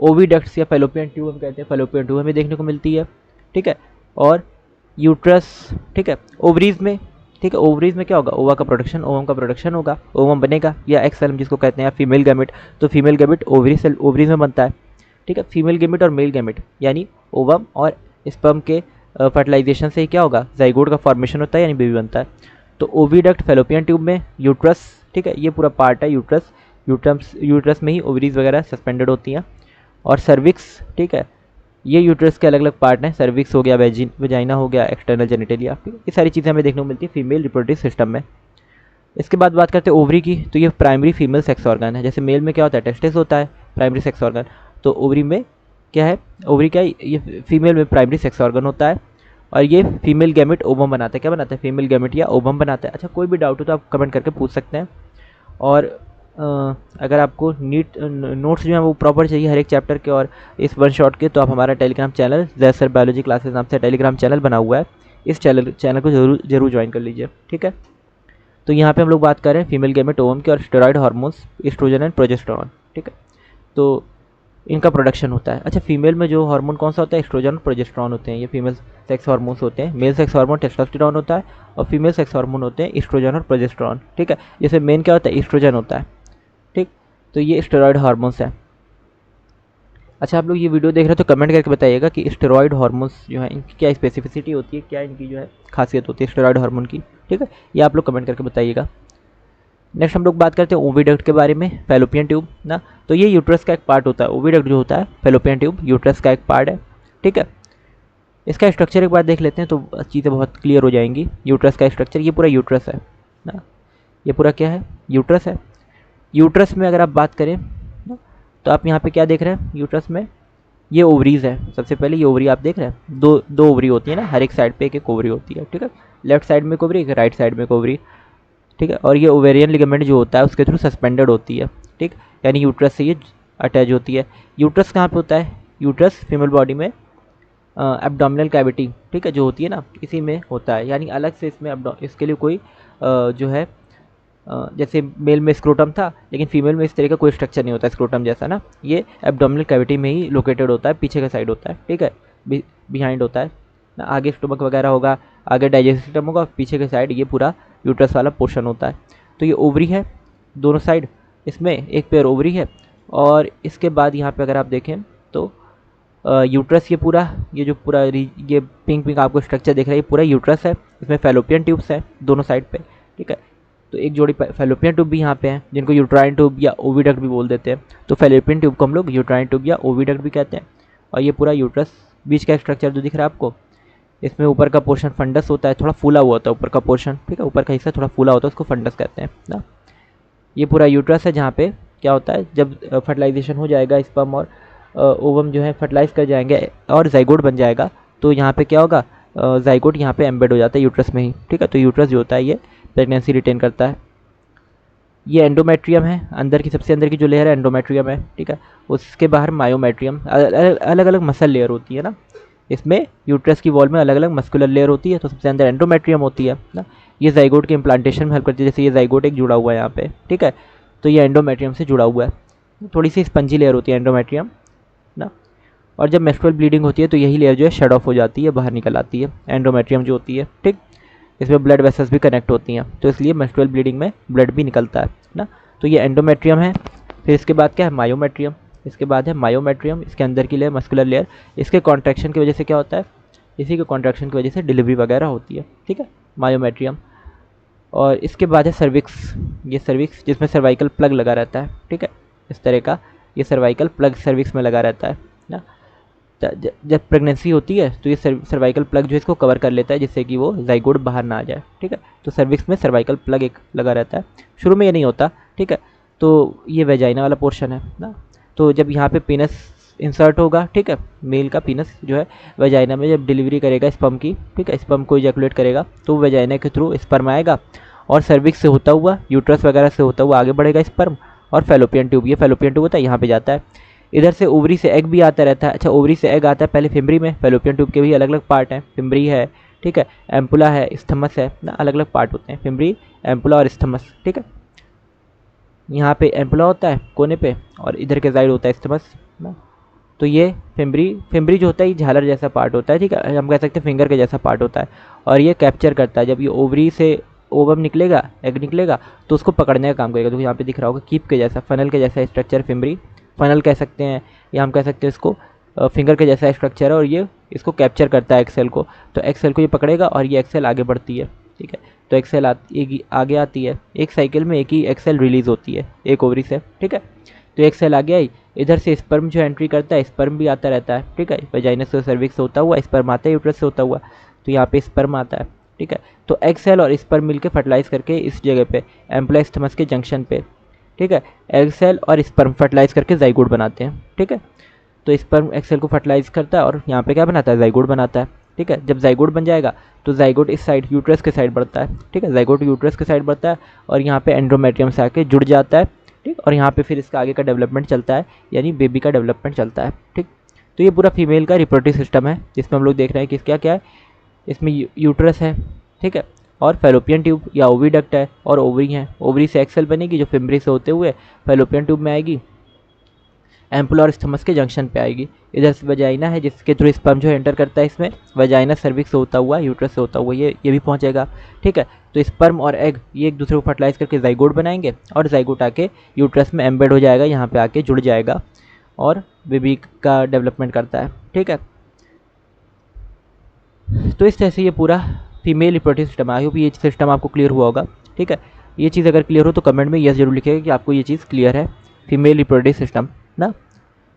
ओविडक्ट्स या फेलोपियन ट्यूब हम कहते हैं, फेलोपियन ट्यूब हमें देखने को मिलती है, ठीक है, और यूट्रस, ठीक है, ओवरीज में, ठीक है, ओवरीज में क्या होगा, ओवा का प्रोडक्शन, ओवम का प्रोडक्शन होगा, ओवम बनेगा या एक्स सेल जिसको कहते हैं, या फीमेल गैमेट, तो फीमेल गैमेट ओवरीज में बनता है, ठीक है, फीमेल गैमेट और मेल गैमेट यानी ओवम और स्पर्म के फर्टिलाइजेशन से ही क्या होगा, जाइगोट का फॉर्मेशन होता है यानी बेबी बनता है। तो ओविडक्ट फेलोपियन ट्यूब में, यूट्रस, ठीक है, ये पूरा पार्ट है यूट्रस, यूट्रस में ही ओवरीज वगैरह सस्पेंडेड होती हैं, और सर्विक्स, ठीक है, ये यूट्रस के अलग अलग पार्ट हैं, सर्विक्स हो गया, वेजाइना हो गया, एक्सटर्नल जेनिटलिया, ठीक है, ये सारी चीज़ें हमें देखने को मिलती है फीमेल रिप्रोडक्टिव सिस्टम में। इसके बाद बात करते हैं ओवरी की, तो ये प्राइमरी फीमेल सेक्स ऑर्गन है। जैसे मेल में क्या होता है, टेस्टिस होता है प्राइमरी सेक्स ऑर्गन, तो ओवरी में क्या है, ओवरी क्या है, ये फीमेल में प्राइमरी सेक्स ऑर्गन होता है, और ये फीमेल गैमेट ओवम बनाता है, क्या बनाता है, फीमेल गैमेट या ओवम बनाता है। अच्छा, कोई भी डाउट हो तो आप कमेंट करके पूछ सकते हैं, और अगर आपको नोट्स जो है वो प्रॉपर चाहिए हर एक चैप्टर के और इस वन शॉट के, तो आप हमारा टेलीग्राम चैनल जय सर बायोलॉजी क्लासेस नाम से टेलीग्राम चैनल बना हुआ है, इस चैनल को जरूर ज्वाइन कर लीजिए, ठीक है। तो यहाँ पे हम लोग बात कर रहे हैं फीमेल गैमेट ओवम की और steroid hormones oestrogen and progesterone, ठीक है, तो इनका प्रोडक्शन होता है। अच्छा, फीमेल में जो हार्मोन कौन सा होता है, एस्ट्रोजन और प्रोजेस्टेरॉन होते हैं, ये फीमेल सेक्स हार्मोन्स होते हैं। मेल सेक्स हार्मोन टेस्टोस्टेरॉन होता है और फीमेल सेक्स हार्मोन होते हैं एस्ट्रोजन और प्रोजेस्टेरॉन, ठीक है। जैसे मेन क्या होता है, एस्ट्रोजन होता है, ठीक, तो ये स्टेरॉयड हार्मोन्स हैं। अच्छा, आप लोग ये वीडियो देख रहे हो तो कमेंट करके बताइएगा कि स्टेरॉयड हार्मोन्स जो है इनकी क्या स्पेसिफिसिटी होती है, क्या इनकी जो है खासियत होती है स्टेरॉयड हार्मोन की, ठीक है, ये आप लोग कमेंट करके बताइएगा। नेक्स्ट हम लोग बात करते हैं ओविडक्ट के बारे में, फेलोपियन ट्यूब ना, तो ये यूट्रस का एक पार्ट होता है, ओविडक्ट जो होता है फेलोपियन ट्यूब यूट्रस का एक पार्ट है, ठीक है। इसका स्ट्रक्चर एक बार देख लेते हैं तो चीज़ें बहुत क्लियर हो जाएंगी। यूट्रस का स्ट्रक्चर, ये पूरा यूट्रस है ना, ये पूरा क्या है, यूट्रस है। यूट्रस में अगर आप बात करें ना, तो आप यहाँ पे क्या देख रहे हैं, यूट्रस में ये ओवरीज है। सबसे पहले ये ओवरी आप देख रहे हैं, दो ओवरी होती है ना, हर एक साइड पे एक एक ओवरी होती है, ठीक है, लेफ्ट साइड में एक ओवरी, राइट साइड में एक ओवरी, ठीक है, और ये ओवेरियन लिगामेंट जो होता है उसके थ्रू सस्पेंडेड होती है, ठीक, यानी यूट्रस से ये अटैच होती है। यूट्रस कहाँ पे होता है, यूट्रस फीमेल बॉडी में एब्डोमिनल कैविटी, ठीक है, जो होती है ना, इसी में होता है, यानी अलग से इसमें इसके लिए कोई जो है जैसे मेल में स्क्रोटम था, लेकिन फीमेल में इस तरह का कोई स्ट्रक्चर नहीं होता स्क्रोटम जैसा ना, ये एब्डोमिनल कैविटी में ही लोकेटेड होता है, पीछे का साइड होता है, ठीक है, बिहाइंड होता है ना, आगे स्टोमक वगैरह होगा, आगे डाइजेस्टिव सिस्टम होगा, पीछे के साइड ये पूरा यूट्रस वाला पोर्शन होता है। तो ये ओवरी है दोनों साइड, इसमें एक पेयर ओवरी है, और इसके बाद यहाँ पे अगर आप देखें तो यूट्रस, ये जो पूरा ये पिंक आपको स्ट्रक्चर दिख रहा है, ये पूरा यूट्रस है, इसमें फेलोपियन ट्यूब्स हैं दोनों साइड पे, ठीक है। तो एक जोड़ी फेलोपियन ट्यूब भी यहाँ पे हैं, जिनको यूट्राइन ट्यूब या ओविडक्ट भी बोल देते हैं। तो फेलोपियन ट्यूब को हम लोग यूट्राइन ट्यूब या ओविडक्ट भी कहते हैं। और ये पूरा यूट्रस बीच का स्ट्रक्चर जो दिख रहा है आपको, इसमें ऊपर का पोर्शन फंडस होता है, थोड़ा फूला हुआ होता है ऊपर का पोर्शन, ठीक है, ऊपर का हिस्सा थोड़ा फूला होता है, उसको फंडस कहते हैं ना। ये पूरा यूट्रस है, जहाँ पे क्या होता है, जब फर्टिलाइजेशन हो जाएगा, स्पर्म और ओवम जो है फर्टिलाइज कर जाएंगे और जाइगोट बन जाएगा, तो यहाँ पे क्या होगा, जाइगोट यहाँ पे एम्बेड हो जाता है यूट्रस में ही, ठीक है। तो यूट्रस जो होता है ये प्रेगनेंसी रिटेन करता है। ये एंडोमेट्रियम है, अंदर की सबसे अंदर की जो लेयर है एंडोमेट्रियम है, ठीक है। उसके बाहर मायोमेट्रियम, अलग अलग मसल लेयर होती है ना, इसमें यूट्रस की वॉल में अलग अलग मस्कुलर लेयर होती है, तो सबसे अंदर एंडोमेट्रियम होती है ना, ये जाइगोट के इम्प्लांटेशन में हेल्प करती है। जैसे ये जाइगोट एक जुड़ा हुआ है यहाँ पे, ठीक है, तो ये एंडोमेट्रियम से जुड़ा हुआ है, थोड़ी सी स्पंजी लेयर होती है एंडोमेट्रियम ना। और जब मेस्ट्रुअल ब्लीडिंग होती है तो यही लेयर जो है शट ऑफ हो जाती है, बाहर निकल आती है, एंडोमेट्रियम जो होती है, ठीक। इसमें ब्लड वेसल्स भी कनेक्ट होती हैं, तो इसलिए मेस्ट्रुअल ब्लीडिंग में ब्लड भी निकलता है ना। तो ये एंडोमेट्रियम है। फिर इसके बाद क्या है, मायोमेट्रियम, इसके बाद है मायोमेट्रियम, इसके अंदर की लेयर मस्कुलर लेयर, इसके कॉन्ट्रैक्शन की वजह से क्या होता है, इसी के कॉन्ट्रैक्शन की वजह से डिलीवरी वगैरह होती है, ठीक है, मायोमेट्रियम। और इसके बाद है सर्विक्स, ये सर्विक्स जिसमें सर्वाइकल प्लग लगा रहता है, ठीक है, इस तरह का ये सर्वाइकल प्लग सर्विक्स में लगा रहता है ना। जब प्रेगनेंसी होती है तो ये सर्वाइकल प्लग जो है इसको कवर कर लेता है, जिससे कि वो जाइगोट बाहर ना आ जाए, ठीक है। तो सर्विक्स में सर्वाइकल प्लग एक लगा रहता है, शुरू में ये नहीं होता, ठीक है। तो ये वेजाइना वाला पोर्शन है ना, तो जब यहाँ पे पीनस इंसर्ट होगा, ठीक है, मेल का पीनस जो है वेजाइना में जब डिलीवरी करेगा स्पर्म की, ठीक है, स्पर्म को इजैकुलेट करेगा तो वेजाइना के थ्रू स्पर्म आएगा और सर्विक्स से होता हुआ यूट्रस वगैरह से होता हुआ आगे बढ़ेगा स्पर्म, और फेलोपियन ट्यूब, ये फेलोपियन ट्यूब होता है यहाँ पे जाता है। इधर से ओवरी से एग भी आता रहता है। अच्छा, ओवरी से एग आता है पहले फिम्बरी में, फेलोपियन ट्यूब के भी अलग अलग पार्ट हैं, फिम्बरी है, ठीक है, एम्पुला है, स्थमस है ना, अलग अलग पार्ट होते हैं, फिम्बरी, एम्पुला और स्थमस, ठीक है। यहाँ पे एम्पुला होता है कोने पे और इधर के साइड होता है स्टमस ना। तो ये फिम्बरी जो होता है ये झालर जैसा पार्ट होता है, ठीक है, हम कह सकते हैं फिंगर के जैसा पार्ट होता है। और ये कैप्चर करता है, जब ये ओवरी से ओवम निकलेगा, एग निकलेगा, तो उसको पकड़ने का काम करेगा। तो यहाँ पे दिख रहा होगा कीप के जैसा, फनल के जैसा स्ट्रक्चर फिम्बरी, फनल कह सकते हैं या हम कह सकते हैं इसको फिंगर के जैसा स्ट्रक्चर है। और ये इसको कैप्चर करता है एक्सेल को, तो एक्सेल को ये पकड़ेगा और ये एक्सेल आगे बढ़ती है, ठीक है। तो एक्सेल आगे आती है, एक साइकिल में एक ही एक्सेल रिलीज़ होती है एक ओवरी से, ठीक है। तो एक सेल आगे आई, इधर से स्पर्म जो एंट्री करता है, स्पर्म भी आता रहता है, ठीक है, वजाइना से सर्विक्स से होता हुआ स्पर्म आता है, यूट्रस से होता हुआ, तो यहाँ पे स्पर्म आता है, ठीक है। तो एग सेल और स्पर्म मिलकर फर्टिलाइज करके इस जगह पे एम्प्लॉय स्टमस के जंक्शन पे, ठीक है, एग सेल और स्पर्म फर्टिलाइज करके जाइगोट बनाते हैं, ठीक है। तो स्पर्म एग सेल को फर्टिलाइज करता है और यहाँ पे क्या बनाता है, जाइगोट बनाता है, ठीक है। जब जाइगोट बन जाएगा तो जाइगोट इस साइड यूट्रस के साइड बढ़ता है, ठीक है, जाइगोट यूट्रस के साइड बढ़ता है और यहाँ पे एंड्रोमेट्रियम से आके जुड़ जाता है, ठीक। और यहाँ पे फिर इसका आगे का डेवलपमेंट चलता है, यानी बेबी का डेवलपमेंट चलता है, ठीक। तो ये पूरा फीमेल का रिप्रोडक्टिव सिस्टम है, जिसमें हम लोग देख रहे हैं कि क्या क्या है। इसमें यूट्रस है, ठीक है, और फैलोपियन ट्यूब या ओविडक्ट है और ओवरी है। ओवरी से एक्सेल बनेगी जो फिम्बरी से होते हुए फैलोपियन ट्यूब में आएगी, एम्पुला और स्टमस के जंक्शन पे आएगी। इधर से वजाइना है जिसके थ्रू स्पर्म जो एंटर करता है इसमें, वजाइना सर्विक्स से होता हुआ यूट्रस से होता हुआ ये भी पहुंचेगा, ठीक है। तो स्पर्म और एग ये एक दूसरे को फर्टिलाइज करके जाइगोट बनाएंगे और जाइगोट आके यूट्रस में एम्बेड हो जाएगा, यहाँ पे आके जुड़ जाएगा और बेबी का डेवलपमेंट करता है, ठीक है। तो इस तरह से ये पूरा फीमेल रिप्रोडक्टिव सिस्टम है। आई होप ये सिस्टम आपको क्लियर हुआ होगा, ठीक है। ये चीज़ अगर क्लियर हो तो कमेंट में यस जरूर लिखिएगा कि आपको ये चीज़ क्लियर है, फीमेल रिप्रोडक्टिव सिस्टम ना।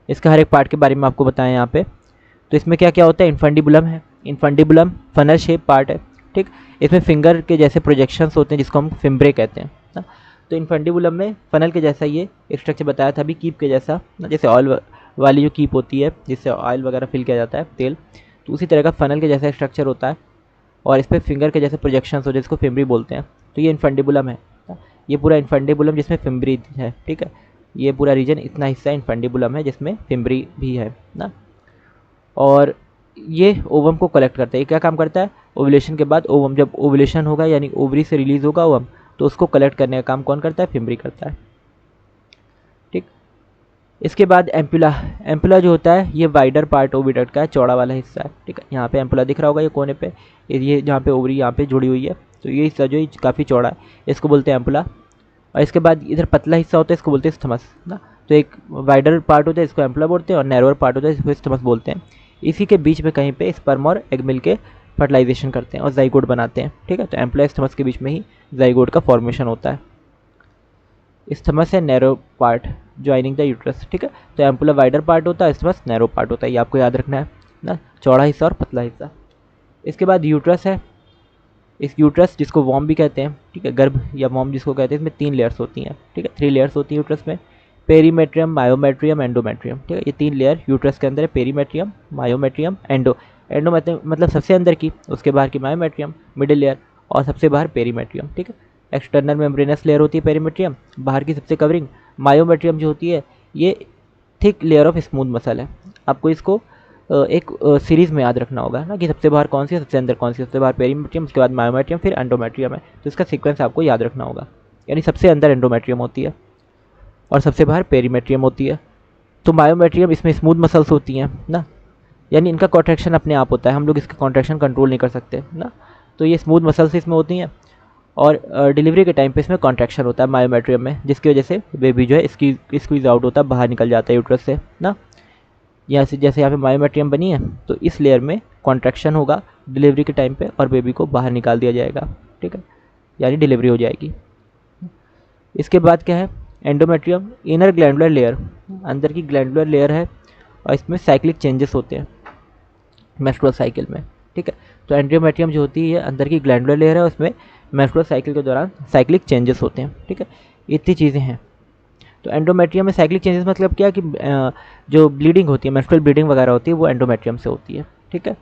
इसका हर एक पार्ट के बारे में आपको बताएं यहाँ पे। तो इसमें क्या क्या होता है, इन्फंडिबुलम है, इन्फंडिबुलम फनल शेप पार्ट है, ठीक। इसमें फिंगर के जैसे प्रोजेक्शंस होते हैं जिसको हम फिम्ब्रे कहते हैं ना। तो इन्फंडिबुलम में फनल के जैसा ये स्ट्रक्चर बताया था अभी, कीप के जैसा ना, जैसे ऑयल वाली जो कीप होती है जिससे ऑयल वगैरह फिल किया जाता है तेल, तो उसी तरह का फनल के जैसा स्ट्रक्चर होता है और इस पर फिंगर के जैसे प्रोजेक्शंस होते हैं जिसको फिम्ब्री बोलते हैं। तो ये इन्फंडिबुलम है, ये पूरा इन्फंडिबुलम जिसमें फिम्ब्री है, ठीक है। ये पूरा रीजन इतना हिस्सा इन्फंडिबुलम है जिसमें फिम्ब्री भी है ना। और ये ओवम को कलेक्ट करता है। ये क्या काम करता है, ओवुलेशन के बाद ओवम, जब ओवुलेशन होगा यानी ओवरी से रिलीज होगा ओवम, तो उसको कलेक्ट करने का काम कौन करता है, फिम्ब्री करता है, ठीक। इसके बाद एम्पुला, एम्पुला जो होता है ये वाइडर पार्ट ओविडक्ट का है, चौड़ा वाला हिस्सा है, ठीक है। यहाँ पे एम्पुला दिख रहा होगा ये कोने पे, ये जहाँ पे ओवरी यहाँ पे जुड़ी हुई है, तो ये हिस्सा जो है काफ़ी चौड़ा है, इसको बोलते हैं एम्पुला। और इसके बाद इधर पतला हिस्सा होता है, इसको बोलते हैं स्टमस ना। तो एक वाइडर पार्ट होता है इसको एम्पुला बोलते हैं और नैरोअर पार्ट होता है इसको स्टमस बोलते हैं। इसी के बीच में कहीं पे स्पर्म और एग मिल के फर्टिलाइजेशन करते हैं और जाइगोट बनाते हैं, ठीक है। तो एम्पुला स्टमस के बीच में ही जाइगोट का फॉर्मेशन होता है। स्टमस है narrow part joining the uterus, ठीक है। तो एम्पुला वाइडर पार्ट होता है, स्टमस नैरो पार्ट होता है, ये आपको याद रखना है ना, चौड़ा हिस्सा और पतला हिस्सा। इसके बाद यूट्रस है, इस यूट्रस जिसको वॉर्म भी कहते हैं, ठीक है, गर्भ या वॉर्म जिसको कहते हैं, इसमें 3 लेयर्स होती हैं, ठीक है, 3 लेयर्स होती हैं यूट्रस में, पेरीमेट्रियम, मायोमेट्रियम, एंडोमेट्रियम, ठीक है। ये 3 लेयर यूट्रस के अंदर है, पेरीमेट्रियम, मायोमेट्रियम, एंडो मतलब सबसे अंदर की, उसके बाहर की मायोमेट्रियम मिडिल लेयर और सबसे बाहर पेरीमेट्रियम, ठीक है। एक्सटर्नल मेम्ब्रेनस लेयर होती है पेरीमेट्रियम, बाहर की सबसे कवरिंग। मायोमेट्रियम जो होती है ये thick layer of smooth muscle है। आपको इसको एक सीरीज़ में याद रखना होगा ना कि सबसे बाहर कौन सी है, सबसे अंदर कौन सी है। सबसे बाहर पेरीमेट्रियम, उसके बाद मायोमेट्रियम, फिर एंडोमेट्रियम है। तो इसका सीक्वेंस आपको याद रखना होगा, यानी सबसे अंदर एंडोमेट्रियम होती है और सबसे बाहर पेरीमेट्रियम होती है। तो मायोमेट्रियम इसमें स्मूथ मसल्स होती हैं ना, यानी इनका कॉन्ट्रैक्शन अपने आप होता है, हम लोग इसका कॉन्ट्रैक्शन कंट्रोल नहीं कर सकते ना। तो ये स्मूथ मसल्स इसमें होती हैं और डिलीवरी के टाइम पे इसमें कॉन्ट्रैक्शन होता है मायोमेट्रियम में, जिसकी वजह से बेबी जो है इसकी स्क्वीज आउट होता है, बाहर निकल जाता है यूट्रस से ना। यहाँ से जैसे यहाँ पे मायोमेट्रियम बनी है तो इस लेयर में कॉन्ट्रैक्शन होगा डिलीवरी के टाइम पे और बेबी को बाहर निकाल दिया जाएगा, ठीक है, यानी डिलीवरी हो जाएगी। इसके बाद क्या है, एंडोमेट्रियम, इनर ग्लैंडुलर लेयर, अंदर की ग्लैंडुलर लेयर है और इसमें साइक्लिक चेंजेस होते हैं मेंस्ट्रुअल साइकिल में, ठीक है। तो एंडोमेट्रियम जो होती है अंदर की ग्लैंडुलर लेयर है, उसमें मेंस्ट्रुअल साइकिल के दौरान साइक्लिक चेंजेस होते हैं, ठीक है। इतनी चीज़ें हैं। तो एंडोमेट्रियम में साइक्लिक चेंजेस मतलब क्या कि जो ब्लीडिंग होती है, मेंस्ट्रुअल ब्लीडिंग वगैरह होती है वो एंडोमेट्रियम से होती है, ठीक है।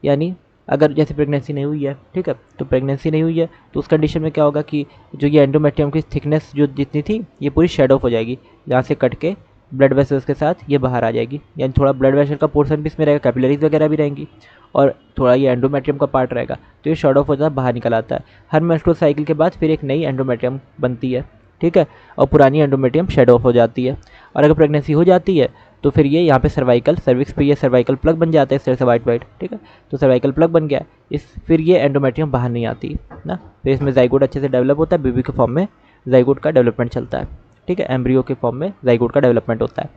यानी अगर जैसे प्रेगनेंसी नहीं हुई है, ठीक है, तो प्रेगनेंसी नहीं हुई है तो उस कंडीशन में क्या होगा कि जो ये एंडोमेट्रियम की थिकनेस जो जितनी थी ये पूरी शेड ऑफ हो जाएगी, यहाँ से कट के ब्लड वेसल्स के साथ ये बाहर आ जाएगी, यानी थोड़ा ब्लड वेसल का पोर्शन भी इसमें रहेगा, कैपिलरीज वगैरह भी रहेंगी और थोड़ा ये एंडोमेट्रियम का पार्ट रहेगा, तो ये शेड ऑफ हो जाता है, बाहर निकल आता है। हर मेंस्ट्रुअल साइकिल के बाद फिर एक नई एंडोमेट्रियम बनती है, ठीक है, और पुरानी एंडोमेट्रियम शेड ऑफ हो जाती है। और अगर प्रेगनेंसी हो जाती है तो फिर ये यहाँ पे सर्वाइकल सर्विक्स पे ये सर्वाइकल प्लग बन जाता है इस तरह से वाइट वाइट, ठीक है। तो सर्वाइकल प्लग बन गया, इस फिर ये एंडोमेट्रियम बाहर नहीं आती ना, फिर इसमें जाइगोट अच्छे से डेवलप होता है, बेबी के फॉर्म में जाइगोट का डेवलपमेंट चलता है, ठीक है, एम्ब्रियो के फॉर्म में जाइगोट का डेवलपमेंट होता है।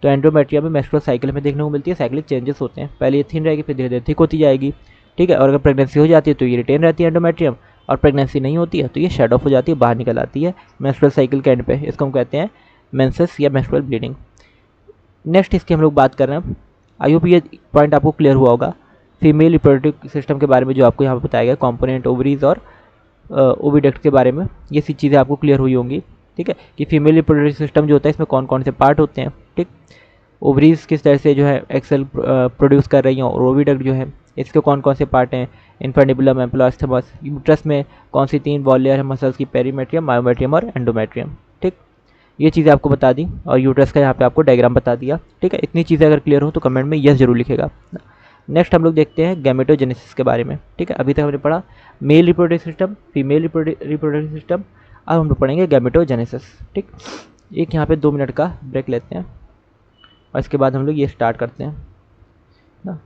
तो एंडोमेट्रियम में मेस्ट्रुअल साइकिल में देखने को मिलती है, साइक्लिक चेंजेस होते हैं, पहले ये थिन रहेगी फिर धीरे धीरे थिक होती जाएगी, ठीक है। और अगर प्रेगनेंसी हो जाती है तो ये रिटेन रहती है एंडोमेट्रियम, और प्रेगनेंसी नहीं होती है तो ये शेड ऑफ हो जाती है, बाहर निकल आती है मेंस्ट्रुअल साइकिल के एंड पे। इसको हम कहते हैं मेंसेस या मेंस्ट्रुअल ब्लीडिंग। नेक्स्ट इसकी हम लोग बात कर रहे हैं, आई होप ये पॉइंट आपको क्लियर हुआ होगा, फीमेल रिप्रोडक्टिव सिस्टम के बारे में जो आपको यहाँ पे बताया गया, कॉम्पोनेंट ओवरीज और ओविडक्ट के बारे में, ये सी चीज़ें आपको क्लियर हुई होंगी, ठीक है, कि फीमेल रिप्रोडक्टिव सिस्टम जो होता है इसमें कौन कौन से पार्ट होते हैं, ठीक। ओवरीज किस तरह से जो है एक्सेल प्रोड्यूस कर रही हैं, और ओविडक्ट जो है इसके कौन कौन से पार्ट हैं, इन्फेंडिबुलम, एम्प्लॉस्थमस, यूट्रस में कौन सी 3 वॉल लेयर है मसल्स की, पेरीमेट्रियम, मायोमेट्रियम और एंडोमेट्रियम, ठीक। ये चीज़ें आपको बता दी, और यूट्रस का यहाँ पे आपको डायग्राम बता दिया, ठीक है। इतनी चीज़ें अगर क्लियर हो तो कमेंट में यस जरूर लिखेगा। नेक्स्ट हम लोग देखते हैं गैमेटोजेनेसिस के बारे में, ठीक है। अभी तक हमने पढ़ा male reproductive system, female reproductive system, अब हम लोग पढ़ेंगे गैमेटोजेनेसिस, ठीक। एक यहाँ पे 2 मिनट का ब्रेक लेते हैं और इसके बाद हम लोग ये स्टार्ट करते हैं ना।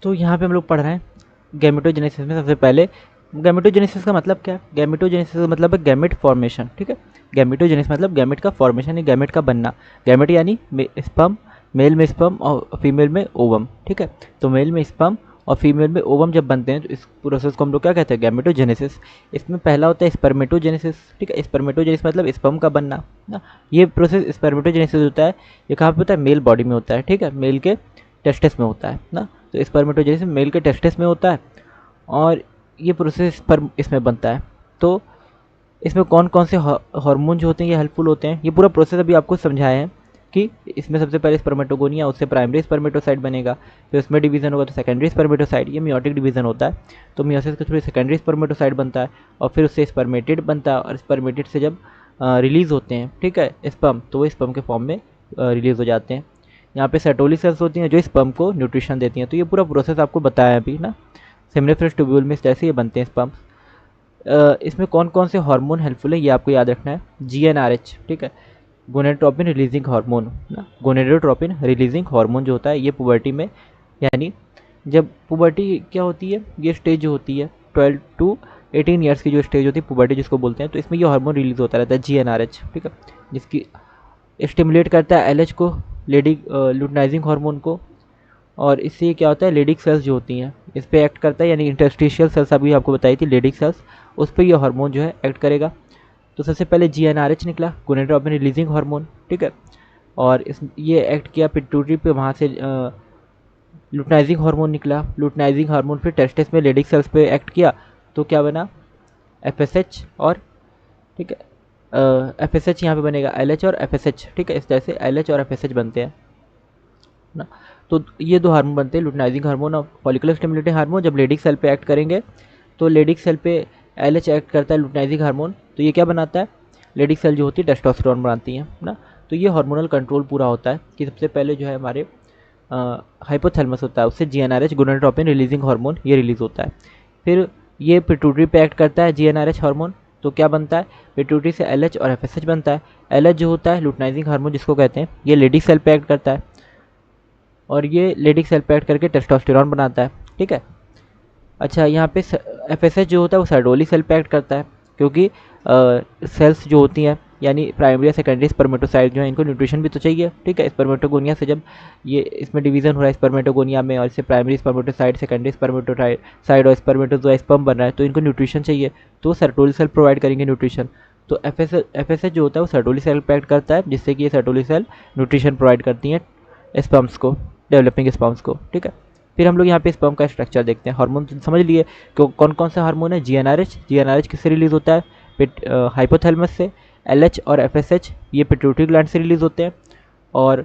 तो यहाँ पे हम लोग पढ़ रहे हैं गैमेटोजेनेसिस में। सबसे पहले गैमेटोजेनेसिस का मतलब क्या है? गैमेटोजेनेसिस का मतलब है गैमेट फॉर्मेशन, ठीक है। गैमेटोजेनेसिस मतलब गैमेट का फॉर्मेशन या गैमेट का बनना। गैमेट यानी स्पर्म, मेल में स्पर्म और फीमेल में ओवम, ठीक है। तो मेल में स्पर्म और फीमेल में ओवम जब बनते हैं तो इस प्रोसेस को हम लोग क्या कहते हैं, गैमेटोजेनेसिस। इसमें पहला होता है स्पर्मेटोजेनेसिस, ठीक है। स्पर्मेटोजेनेसिस मतलब स्पर्म का बनना ना। ये प्रोसेस स्पर्मेटोजेनेसिस होता है, ये कहाँ पे होता है, मेल बॉडी में होता है, ठीक है, मेल के टेस्टिस में होता है ना। तो स्पर्मेटोजेनेसिस मेल के टेस्टिस में होता है और ये प्रोसेस स्पर्म इसमें बनता है। तो इसमें कौन कौन से हार्मोन जो होते हैं ये हेल्पफुल होते हैं, ये पूरा प्रोसेस अभी आपको समझाया है कि इसमें सबसे पहले स्पर्मेटोगोनिया, उससे प्राइमरी स्पर्मेटोसाइट बनेगा, फिर उसमें डिवीजन होगा तो सेकेंडरी स्पर्मेटोसाइट, ये मियोटिक डिवीजन होता है। तो मियोसिस के थ्रू सेकेंडरी स्पर्मेटोसाइट बनता है और फिर उससे स्पर्मेटिड बनता है और स्पर्मेटिड से जब रिलीज़ होते हैं, ठीक है, स्पर्म, तो वो स्पर्म के फॉर्म में रिलीज़ हो जाते हैं। यहाँ पे सेटोली सेल्स होती हैं जो स्पर्म को न्यूट्रिशन देती हैं। तो ये पूरा प्रोसेस आपको बताया अभी ना। सेमिनिफरस ट्यूब्यूल में जैसे ये बनते हैं स्पर्म्स। इसमें कौन कौन से हार्मोन हेल्पफुल है ये आपको याद रखना है। GnRH, ठीक है, गोनेडोट्रोपिन रिलीजिंग हार्मोन ना। गोनेडोट्रोपिन रिलीजिंग हार्मोन जो होता है ये पुबर्टी में, यानी जब पुबर्टी क्या होती है, ये स्टेज जो होती है 12 टू 18 ईयर्स की जो स्टेज होती है पुबर्टी जिसको बोलते हैं, तो इसमें ये हार्मोन रिलीज होता रहता है GnRH, ठीक है, जिसकी स्टिमुलेट करता है LH को, लेडी लुटनाइजिंग हार्मोन को। और इससे क्या होता है, लेडिक सेल्स जो होती हैं इस पर एक्ट करता है, यानी इंटरस्टिशियल सेल्स अभी आपको बताई थी लेडिक सेल्स, उस पर ये हार्मोन जो है एक्ट करेगा। तो सबसे पहले GnRH निकला, गोनेडोट्रोपिन रिलीजिंग हार्मोन, ठीक है, और इस ये एक्ट किया पिट्यूटरी पे, वहाँ से लुटनाइजिंग हार्मोन निकला। लुटनाइजिंग हार्मोन फिर टेस्टिस में लेडिक सेल्स पे एक्ट किया तो क्या बना, FSH और, ठीक है, FSH यहाँ पे बनेगा LH और FSH, ठीक है, इस तरह से LH और FSH बनते हैं ना। तो ये दो हार्मोन बनते हैं, लुटनाइजिंग हार्मोन और फॉलिकुलर स्टिमुलेटिंग हार्मोन। जब लेडिक सेल पे एक्ट करेंगे तो लेडिक सेल पे LH एक्ट करता है लुटनाइजिंग हार्मोन, तो ये क्या बनाता है, लेडिक सेल जो होती है टेस्टोस्टेरोन बनाती है ना। तो ये हार्मोनल कंट्रोल पूरा होता है कि सबसे पहले जो है हमारे हाइपोथैलेमस होता है, उससे GnRH गोनेडोट्रोपिन रिलीजिंग हार्मोन ये रिलीज होता है। फिर ये पिट्यूटरी पे एक्ट करता है GnRH हार्मोन, तो क्या बनता है, पिट्यूटरी से LH और FSH बनता है। LH जो होता है लुटनाइजिंग हार्मोन जिसको कहते हैं, ये लेडिक सेल पे एक्ट करता है और ये लेडिक सेल पे एक्ट करके टेस्टोस्टेरोन बनाता है, ठीक है। अच्छा, यहाँ पे FSH जो होता है वो सर्डोली सेल पे एक्ट करता है, क्योंकि सेल्स जो होती हैं यानी प्राइमरी या सेकेंडरी स्पर्मेटोसाइट जो है इनको न्यूट्रिशन भी तो चाहिए, ठीक है। स्पर्मेटोगोनिया से जब ये इसमें डिवीजन हो रहा है स्पर्मेटोगोनिया में, और इससे प्राइमरी स्पर्मेटोसाइट, सेकेंडरी स्पर्मेटोसाइट और स्पर्मेटोजोआ स्पर्म बन रहा है, तो इनको न्यूट्रिशन चाहिए, तो सर्टोली सेल प्रोवाइड करेंगे न्यूट्रिशन। तो FSH जो होता है वो सर्टोली सेल पे एक्ट करता है, जिससे कि ये सर्टोली सेल न्यूट्रिशन प्रोवाइड करती हैं स्पर्म्स को, डेवलपिंग स्पर्म्स को, ठीक है। फिर हम लोग यहाँ पे स्पर्म का स्ट्रक्चर देखते हैं। हार्मोन समझ लिए कि कौन कौन सा हार्मोन है, GnRH किससे रिलीज होता है, हाइपोथैलेमस से। LH और FSH ये पिट्यूटरी ग्लैंड से रिलीज होते हैं और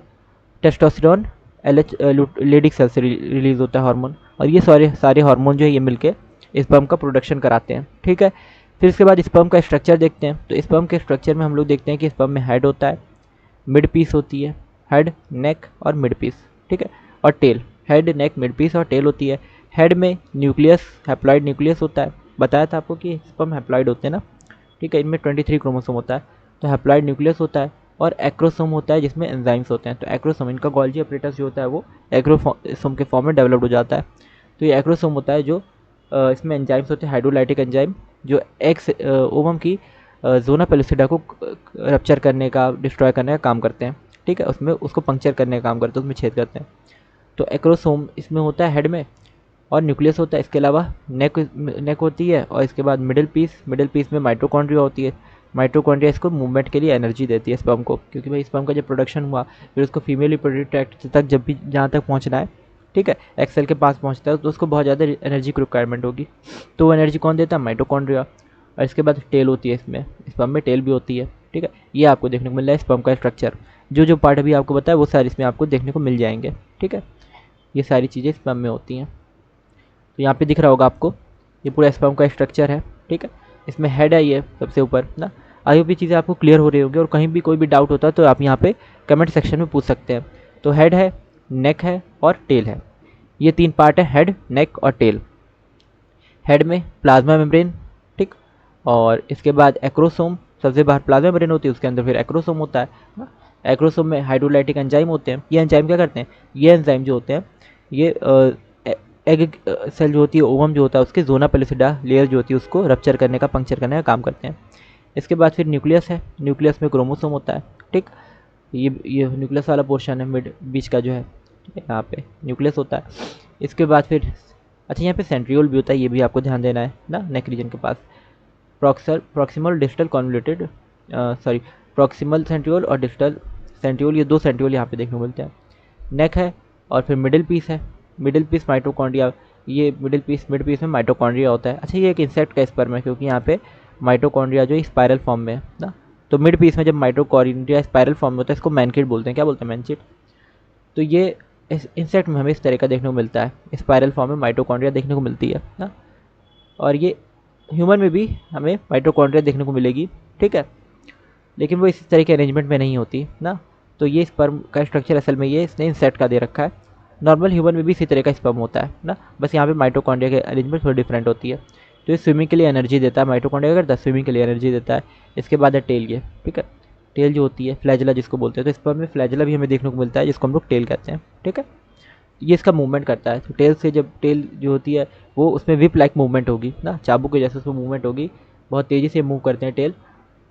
टेस्टोस्टेरोन LH लेडिक सेल से रिलीज होता है हार्मोन। और ये सारे हार्मोन जो है ये मिलके स्पर्म का प्रोडक्शन कराते हैं, ठीक है। फिर इसके बाद स्पर्म का स्ट्रक्चर देखते हैं। तो स्पर्म के स्ट्रक्चर में हम लोग देखते हैं कि स्पर्म में हेड होता है, मिड पीस होती है, हेड, नेक और मिड पीस, ठीक है, और टेल। हेड, नेक, मिड पीस और टेल होती है। हेड में न्यूक्लियस, हैप्लॉइड न्यूक्लियस होता है, बताया था आपको कि स्पर्म हैप्लॉइड होते हैं ना, ठीक है, इनमें 23 क्रोमोसोम होता है, तो हैप्लॉइड न्यूक्लियस होता है। और एक्रोसोम होता है जिसमें एंजाइम्स होते हैं। तो एक्रोसोम, इनका गोल्जी अपरेटस जो होता है वो एक्रोसोम के फॉर्म में डेवलप्ड हो जाता है। तो ये एक्रोसोम होता है जो इसमें एंजाइम्स होते हैं, हाइड्रोलाइटिक एंजाइम, जो एक्स ओवम की जोना पेलुसिडा को रप्चर करने का, डिस्ट्रॉय करने का काम करते हैं, ठीक है, उसमें उसको पंक्चर करने का काम करते हैं, उसमें छेद करते हैं। तो एक्रोसोम इसमें होता है हेड में, और न्यूक्लियस होता है। इसके अलावा नेक होती है, और इसके बाद मिडिल पीस में माइटोकॉन्ड्रिया होती है। माइटोकॉन्ड्रिया इसको मूवमेंट के लिए एनर्जी देती है स्पर्म को, क्योंकि भाई स्पर्म का जब प्रोडक्शन हुआ फिर उसको फीमेल रिप्रोडक्टिव ट्रैक्ट तक जब भी जहाँ तक पहुँचना है, ठीक है, एक्सेल के पास पहुँचता है, तो उसको बहुत ज़्यादा एनर्जी की रिक्वायरमेंट होगी। तो वो एनर्जी कौन देता है, माइटोकॉन्ड्रिया। और इसके बाद टेल होती है, इसमें स्पर्म में टेल भी होती है, ठीक है। ये आपको देखने को मिल रहा है स्पर्म का स्ट्रक्चर। जो पार्ट अभी आपको बताया वो सारे इसमें आपको देखने को मिल जाएंगे, ठीक है। ये सारी चीज़ें स्पर्म में होती हैं। तो यहाँ पे दिख रहा होगा आपको, ये पूरा स्पर्म का स्ट्रक्चर है, ठीक है। इसमें हेड है ये सबसे ऊपर ना। आई होप ये चीज़ें आपको क्लियर हो रही होंगी, और कहीं भी कोई भी डाउट होता है तो आप यहाँ पे कमेंट सेक्शन में पूछ सकते हैं। तो हेड है, नेक है और टेल है, ये 3 पार्ट है, हेड, नेक और टेल। हेड में प्लाज्मा मेम्ब्रेन, ठीक, और इसके बाद एक्रोसोम, सबसे बाहर प्लाज्मा मेम्ब्रेन होती है, उसके अंदर फिर एक्रोसोम होता है ना। एक्रोसोम में हाइड्रोलाइटिक एंजाइम होते हैं। ये एंजाइम क्या करते हैं, ये एंजाइम जो होते हैं ये एग सेल जो होती है, ओवम जो होता है, उसके जोना पेलुसिडा लेयर जो होती है उसको रप्चर करने का, पंक्चर करने का काम करते हैं। इसके बाद फिर न्यूक्लियस है, न्यूक्लियस में क्रोमोसोम होता है, ठीक, ये न्यूक्लियस वाला पोर्शन है, मिड बीच का जो है, ठीक है, यहाँ पे न्यूक्लियस होता है। इसके बाद फिर अच्छा यहाँ पे सेंट्रियोल भी होता है, ये भी आपको ध्यान देना है ना, नेक रीजन के पास। Proximal distal convoluted sorry proximal centriole और डिस्टल सेंट्रियोल, ये दो सेंट्रियोल यहाँ पे देखने को मिलते हैं। नेक है और फिर मिडिल पीस है, मिडिल पीस माइटोकॉन्ड्रिया, ये मिड पीस में माइटोकॉन्ड्रिया होता है। अच्छा ये एक इंसेक्ट का स्पर्म है, क्योंकि यहाँ पे माइटोकॉन्ड्रिया जो स्पायरल फॉर्म में है ना, तो मिड पीस में जब माइटोकॉन्ड्रिया स्पायरल फॉर्म में होता है, इसको मैनकिड बोलते हैं। क्या बोलते हैं? मैनकिड। तो ये इस इंसेक्ट में हमें इस तरह का देखने को मिलता है, स्पायरल फॉर्म में माइटोकॉन्ड्रिया देखने को मिलती है ना। और ये ह्यूमन में भी हमें माइटोकॉन्ड्रिया देखने को मिलेगी, ठीक है, लेकिन वो इस तरह के अरेंजमेंट में नहीं होती ना। तो ये स्पर्म का स्ट्रक्चर असल में ये इसने इंसेक्ट का दे रखा है। नॉर्मल ह्यूमन में भी इसी तरह का स्पर्म होता है ना, बस यहाँ पे माइटोकॉन्ड्रिया के अरेंजमेंट थोड़ी डिफरेंट होती है। तो ये स्विमिंग के लिए एनर्जी देता है, माइटोकॉन्ड्रिया करता है स्विमिंग के लिए एनर्जी देता है। इसके बाद है टेल, ये ठीक है, टेल जो होती है फ्लैजला जिसको बोलते हैं, तो स्पर्म में फ्लैजला भी हमें देखने को मिलता है, जिसको हम लोग टेल कहते हैं, ठीक है। ये इसका मूवमेंट करता है, तो टेल से जब टेल जो होती है वो उसमें विप लाइक मूवमेंट होगी ना, चाबुक के जैसे उसमें मूवमेंट होगी, बहुत तेज़ी से मूव करते हैं टेल।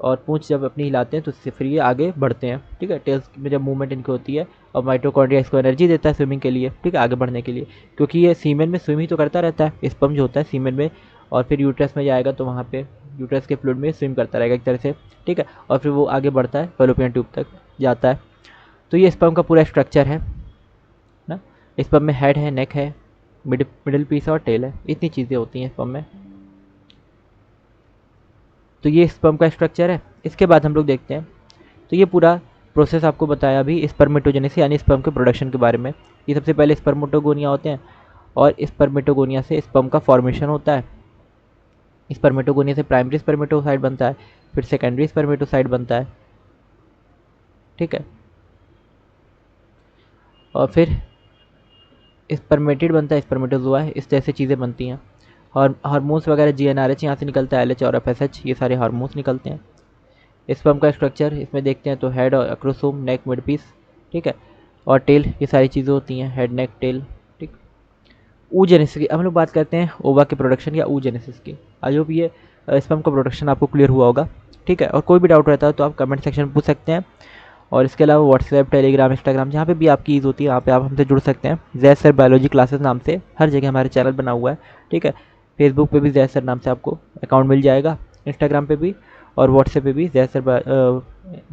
और पूंछ जब अपनी हिलाते हैं तो इससे फिर ये आगे बढ़ते हैं, ठीक है। टेल्स में जब मूवमेंट इनकी होती है और माइटोकॉन्ड्रिया इसको एनर्जी देता है स्विमिंग के लिए, ठीक है, आगे बढ़ने के लिए, क्योंकि ये सीमेन में स्विम ही तो करता रहता है, स्पर्म जो होता है सीमेन में, और फिर यूट्रस में जाएगा तो वहाँ पे यूट्रस के फ्लूइड में स्विम करता रहेगा एक तरह से, ठीक है, और फिर वो आगे बढ़ता है फैलोपियन ट्यूब तक जाता है। तो ये स्पर्म का पूरा स्ट्रक्चर है ना। स्पर्म में हेड है, नेक है, मिडिल पीस और टेल है, इतनी चीज़ें होती हैं स्पर्म में। तो ये स्पर्म का स्ट्रक्चर है। इसके बाद हम लोग देखते हैं, तो ये पूरा प्रोसेस आपको बताया अभी स्पर्मेटोजेनेसिस यानी स्पर्म के प्रोडक्शन के बारे में। ये सबसे पहले स्पर्मेटोगोनिया होते हैं, और स्पर्मेटोगोनिया से स्पर्म का फॉर्मेशन होता है। स्पर्मेटोगोनिया से प्राइमरी स्पर्मेटोसाइट बनता है, फिर सेकेंडरी स्पर्मेटोसाइट बनता है, ठीक है, और फिर स्पर्मेटिड बनता है, स्पर्मेटोजोआ है, इस तरह से चीज़ें बनती हैं। और हार्मोन्स वगैरह GnRH यहाँ से निकलता है, LH और FSH, ये सारे हार्मोन्स निकलते हैं। स्पर्म का स्ट्रक्चर इसमें देखते हैं, तो हेड और एक्रोसोम, नेक, मिड पीस, ठीक है, और टेल, ये सारी चीज़ें होती हैं, हेड, नेक, टेल, ठीक। oogenesis की हम लोग बात करते हैं, ओवा के प्रोडक्शन या oogenesis की। आई होप ये स्पर्म का प्रोडक्शन आपको क्लियर हुआ होगा, ठीक है। और कोई भी डाउट रहता है तो आप कमेंट सेक्शन में पूछ सकते हैं। और इसके अलावा व्हाट्सएप, टेलीग्राम, इंस्टाग्राम, जहाँ पे भी आपकी यूज़ होती है वहाँ पे आप हमसे जुड़ सकते हैं। जैद सर बायोलॉजी क्लासेस नाम से हर जगह हमारे चैनल बना हुआ है, ठीक है। फेसबुक पे भी जैद सर नाम से आपको अकाउंट मिल जाएगा, इंस्टाग्राम पे भी, और व्हाट्सएप पे भी जैद सर,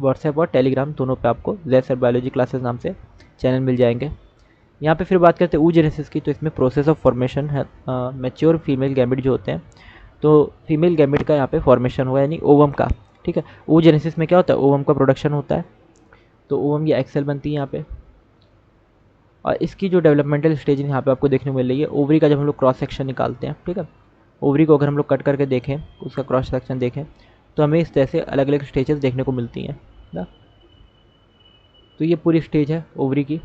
व्हाट्सएप और टेलीग्राम दोनों पे आपको जैद सर बायोलॉजी क्लासेस नाम से चैनल मिल जाएंगे। यहाँ पे फिर बात करते हैं oogenesis की, तो इसमें प्रोसेस ऑफ फॉर्मेशन है, मैच्योर फीमेल गैमेट जो होते हैं, तो फीमेल गैमेट का यहाँ पे फॉर्मेशन हुआ यानी ओवम का, ठीक है। oogenesis में क्या होता है, ओवम का प्रोडक्शन होता है, तो ओवम या एक्सेल बनती है यहाँ पे। और इसकी जो डेवलपमेंटल स्टेज यहाँ पे आपको देखने को मिल रही है, ओवरी का जब हम लोग क्रॉस सेक्शन निकालते हैं, ठीक है, ओवरी को अगर हम लोग कट करके देखें, उसका क्रॉस सेक्शन देखें, तो हमें इस तरह से अलग अलग स्टेजेस देखने को मिलती हैं ना। तो ये पूरी स्टेज है ओवरी की।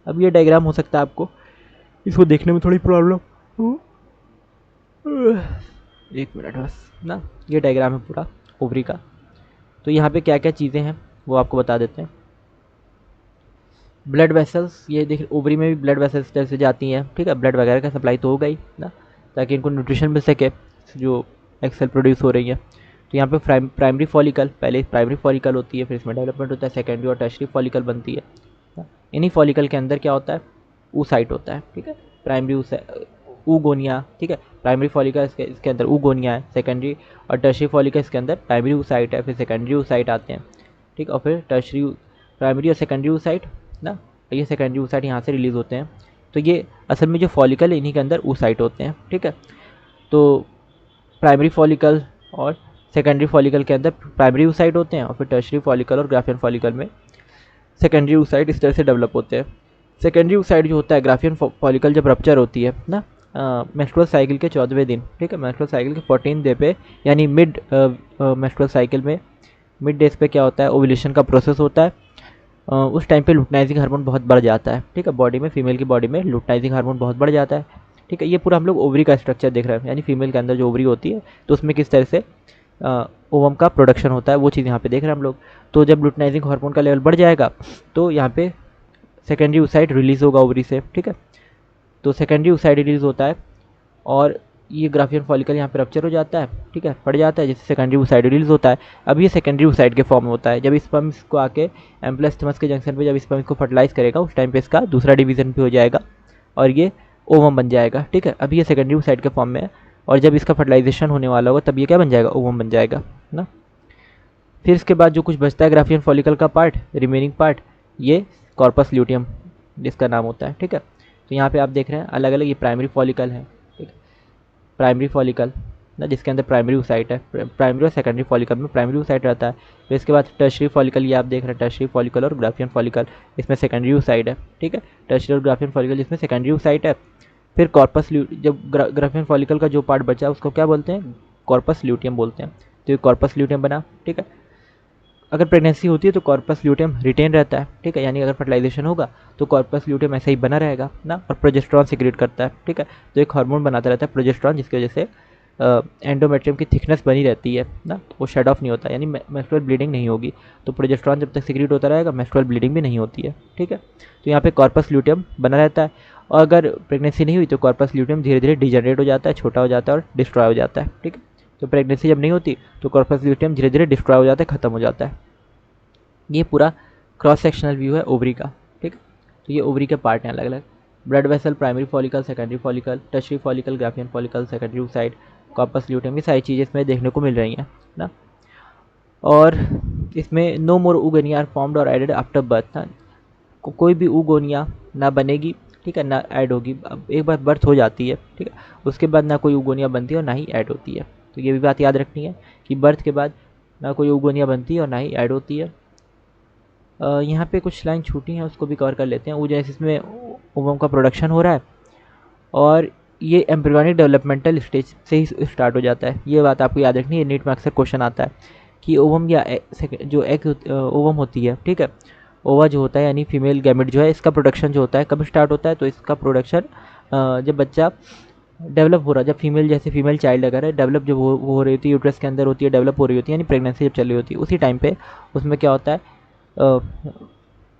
अब ये डायग्राम हो सकता है आपको इसको देखने में थोड़ी प्रॉब्लम, एक मिनट बस ना, ये डायग्राम है पूरा ओवरी का। तो यहाँ पे क्या क्या चीज़ें हैं वो आपको बता देते हैं। ब्लड वेसल्स, ये देख ओवरी में भी ब्लड वेसल्स तरह से जाती हैं, ठीक है, ब्लड वगैरह का सप्लाई तो हो गई ना, ताकि इनको न्यूट्रिशन मिल सके जो एक्सेल प्रोड्यूस हो रही है। तो यहाँ पे प्राइमरी फॉलिकल, पहले प्राइमरी फॉलिकल होती है, फिर इसमें डेवलपमेंट होता है, सेकेंडरी और टर्शरी फॉलिकल बनती है ना। इन्हीं फॉलिकल के अंदर क्या होता है, oocyte होता है, ठीक है, प्राइमरी oogonia, ठीक है, प्राइमरी फॉलिकल इसके अंदर oogonia है, सेकेंडरी और टर्शरी फॉलिकल इसके अंदर प्राइमरी oocyte है, फिर सेकेंडरी oocyte आते हैं, ठीक, और फिर टर्शरी, प्राइमरी और सेकेंडरी oocyte ना, ये सेकेंडरी oocyte यहाँ से रिलीज़ होते हैं। तो ये असल में जो फॉलिकल है इन्हीं के अंदर oocyte होते हैं, ठीक है। तो प्राइमरी फॉलिकल और सेकेंडरी फॉलिकल के अंदर प्राइमरी oocyte होते हैं, और फिर टर्शरी फॉलिकल और ग्राफियन फॉलिकल में सेकेंडरी oocyte इस तरह से डेवलप होते हैं। सेकेंडरी oocyte जो होता है, ग्राफियन फॉलिकल जब रप्चर होती है ना मेंस्ट्रुअल साइकिल के 14वें दिन, ठीक है, मेंस्ट्रुअल साइकिल के 14 डे पे, यानी मिड मेंस्ट्रुअल साइकिल में मिड डेज पे क्या होता है, ओव्यूलेशन का प्रोसेस होता है। उस टाइम पे लुटनाइजिंग हार्मोन बहुत बढ़ जाता है, ठीक है, बॉडी में, फीमेल की बॉडी में लुटनाइजिंग हार्मोन बहुत बढ़ जाता है, ठीक है। ये पूरा हम लोग ओवरी का स्ट्रक्चर देख रहे हैं, यानी फीमेल के अंदर जो ओवरी होती है तो उसमें किस तरह से ओवम का प्रोडक्शन होता है, वो चीज़ यहाँ पे देख रहे हैं हम लोग। तो जब लुटनाइजिंग हार्मोन का लेवल बढ़ जाएगा तो यहाँ पे सेकेंडरी oocyte रिलीज़ होगा ओवरी से, ठीक है। तो सेकेंडरी oocyte रिलीज़ होता है, और ये ग्राफियन फॉलिकल यहाँ पे रप्चर हो जाता है, ठीक है, फट जाता है, जिससे सेकेंडरी oocyte रिलीज होता है। अब ये सेकेंडरी oocyte के फॉर्म में होता है। जब स्पर्म को आके एम्ब्लियस थमस के जंक्शन पे जब स्पर्म को फर्टिलाइज करेगा, उस टाइम पे इसका दूसरा डिवीजन भी हो जाएगा और ये ओवम बन जाएगा, ठीक है। अभी ये सेकेंडरी oocyte के फॉर्म में है, और जब इसका फर्टिलाइजेशन होने वाला होगा तब ये क्या बन जाएगा, ओवम बन जाएगा ना। फिर इसके बाद जो कुछ बचता है ग्राफियन फॉलिकल का पार्ट, रिमेनिंग पार्ट, ये कॉर्पस ल्यूटियम जिसका नाम होता है, ठीक है। तो यहाँ पे आप देख रहे हैं अलग अलग ये प्राइमरी फॉलिकल है, ठीक है, प्राइमरी फॉलिकल ना, जिसके अंदर प्राइमरी oocyte है। प्राइमरी और सेकेंडरी फॉलिकल में प्राइमरी oocyte रहता है। फिर इसके बाद टर्शरी फॉलिकल, ये आप देख रहे हैं टर्शरी फॉलिकल और ग्राफियन फॉलिकल, इसमें सेकेंडरी oocyte है, ठीक है। टर्शरी और ग्राफियन फॉलिकल जिसमें सेकेंडरी oocyte है। फिर कॉर्पस, जब ग्राफियन फॉलिकल का जो पार्ट बचा उसको क्या बोलते हैं, कॉर्पस ल्यूटियम बोलते हैं। तो ये कॉर्पस ल्यूटियम बना, ठीक है। अगर प्रेगनेंसी होती है तो कॉर्पस ल्यूटियम रिटेन रहता है, ठीक है, यानी अगर फर्टिलाइजेशन होगा तो कॉर्पस ल्यूटियम ऐसे ही बना रहेगा ना, और प्रोजेस्टेरॉन सिक्रेट करता है, ठीक है। तो एक हार्मोन बनाता रहता है प्रोजेस्टेरॉन, जिसकी वजह से एंडोमेट्रियम की थिकनेस बनी रहती है ना, वो शेड ऑफ नहीं होता, यानी मेंस्ट्रुअल ब्लीडिंग नहीं होगी। तो प्रोजेस्टेरॉन जब तक सिक्रेट होता रहेगा मेंस्ट्रुअल ब्लीडिंग भी नहीं होती है, ठीक है। तो यहाँ पे कॉर्पस ल्यूटियम बना रहता है, और अगर प्रेगनेंसी नहीं हुई तो कॉर्पस ल्यूटियम धीरे धीरे डिजनरेट हो जाता है, छोटा हो जाता है और डिस्ट्रॉय हो जाता है, ठीक है। तो प्रेगनेंसी जब नहीं होती तो कॉर्पस ल्यूटियम धीरे धीरे डिस्ट्रॉय हो जाता है, खत्म हो जाता है। ये पूरा क्रॉस सेक्शनल व्यू है ओवरी का, ठीक है। तो ये ओवरी के पार्ट हैं अलग अलग, blood vessel, primary follicle, secondary follicle, tertiary follicle, Graafian follicle, secondary oocyte, corpus luteum, ये सारी चीज़ें इसमें देखने को मिल रही हैं ना। और इसमें no more oogonia are formed और एडेड आफ्टर बर्थ ना, कोई भी oogonia ना बनेगी, ठीक है, ना ऐड होगी। अब एक बार बर्थ हो जाती है, ठीक है, उसके बाद ना कोई oogonia बनती है और ना ही ऐड होती है। तो ये भी बात याद रखनी है कि बर्थ के बाद ना कोई oogonia बनती है और ना ही ऐड होती है। यहाँ पे कुछ लाइन छूटी हैं, उसको भी कवर कर लेते हैं। oogenesis में ओवम का प्रोडक्शन हो रहा है, और ये एम्ब्रियोनिक डेवलपमेंटल स्टेज से ही स्टार्ट हो जाता है। ये बात आपको याद रखनी है, नीट में अक्सर क्वेश्चन आता है कि ओवम या जो एग ओवम होती है, ठीक है, ओवा जो होता है यानी फीमेल गैमेट जो है, इसका प्रोडक्शन जो होता है कब स्टार्ट होता है, तो इसका प्रोडक्शन जब बच्चा डेवलप हो रहा है, जब फीमेल जैसे फीमेल चाइल्ड अगर है डेवलप जब हो रही होती है, यूट्रस के अंदर होती है, डेवलप हो रही होती है, यानी प्रेगनेंसी जब चल रही होती है, उसी टाइम पे उसमें क्या होता है,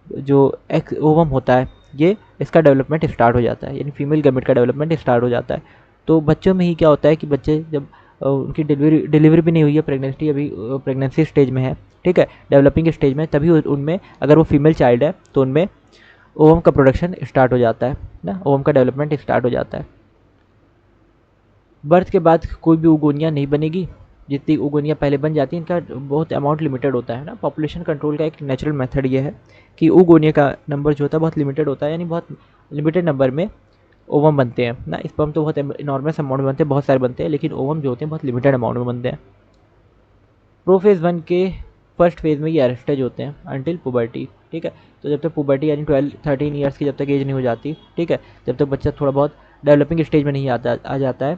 जो एक्स ओवम होता है ये इसका डेवलपमेंट स्टार्ट हो जाता है, यानी फीमेल गैमेट का डेवलपमेंट स्टार्ट हो जाता है। तो बच्चों में ही क्या होता है कि बच्चे जब उनकी डिलीवरी भी नहीं हुई है, प्रेगनेंसी अभी प्रेगनेंसी स्टेज में है, ठीक है, डेवलपिंग स्टेज में, तभी उनमें अगर वो फीमेल चाइल्ड है तो उनमें ओवम का प्रोडक्शन स्टार्ट हो जाता है ना, ओवम का डेवलपमेंट स्टार्ट हो जाता है। बर्थ के बाद कोई भी oogonia नहीं बनेगी, जितनी oogonia पहले बन जाती है इनका बहुत अमाउंट लिमिटेड होता है ना। पॉपुलेशन कंट्रोल का एक नेचुरल मेथड ये है कि oogonia का नंबर जो होता है बहुत लिमिटेड होता है, यानी बहुत लिमिटेड नंबर में ओवम बनते हैं ना। स्पर्म तो बहुत इनॉर्मस अमाउंट में बनते हैं, बहुत सारे बनते हैं, लेकिन ओवम जो होते हैं बहुत लिमिटेड अमाउंट में बनते हैं। प्रोफेज 1 के फर्स्ट फेज में ये अरेस्टेज होते हैं अंटिल पुबर्टी, ठीक है। तो जब तक पुबर्टी यानी 12-13 ईयर्स की जब तक एज नहीं हो जाती, ठीक है, जब तक बच्चा थोड़ा बहुत डेवलपिंग स्टेज में नहीं आ जाता है,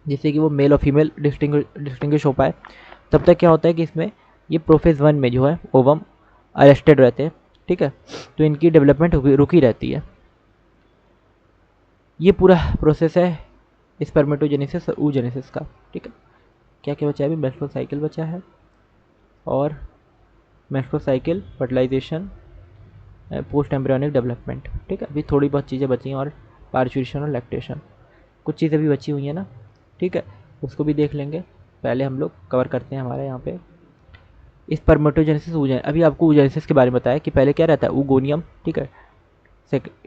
जिससे कि वो मेल और फीमेल डिस्टिंग्विश हो पाए, तब तक क्या होता है कि इसमें ये प्रोफेज 1 में जो है ओवम अरेस्टेड रहते हैं, ठीक है। तो इनकी डेवलपमेंट रुकी रहती है। ये पूरा प्रोसेस है स्पर्मेटोजेनेसिस और oogenesis का, ठीक है। क्या क्या बचा है, अभी मेंस्ट्रुअल साइकिल बचा है, और menstrual cycle, fertilisation, post embryonic development, ठीक है। अभी थोड़ी बहुत चीज़ें बची हैं, और पार्चुरेशन और लैक्टेशन, कुछ चीज़ें भी बची हुई हैं ना, ठीक है, उसको भी देख लेंगे। पहले हम लोग कवर करते हैं हमारे यहाँ पे स्पर्मेटोजेनेसिस oogenesis। अभी आपको oogenesis के बारे में बताया कि पहले क्या रहता है, oogonia, ठीक है,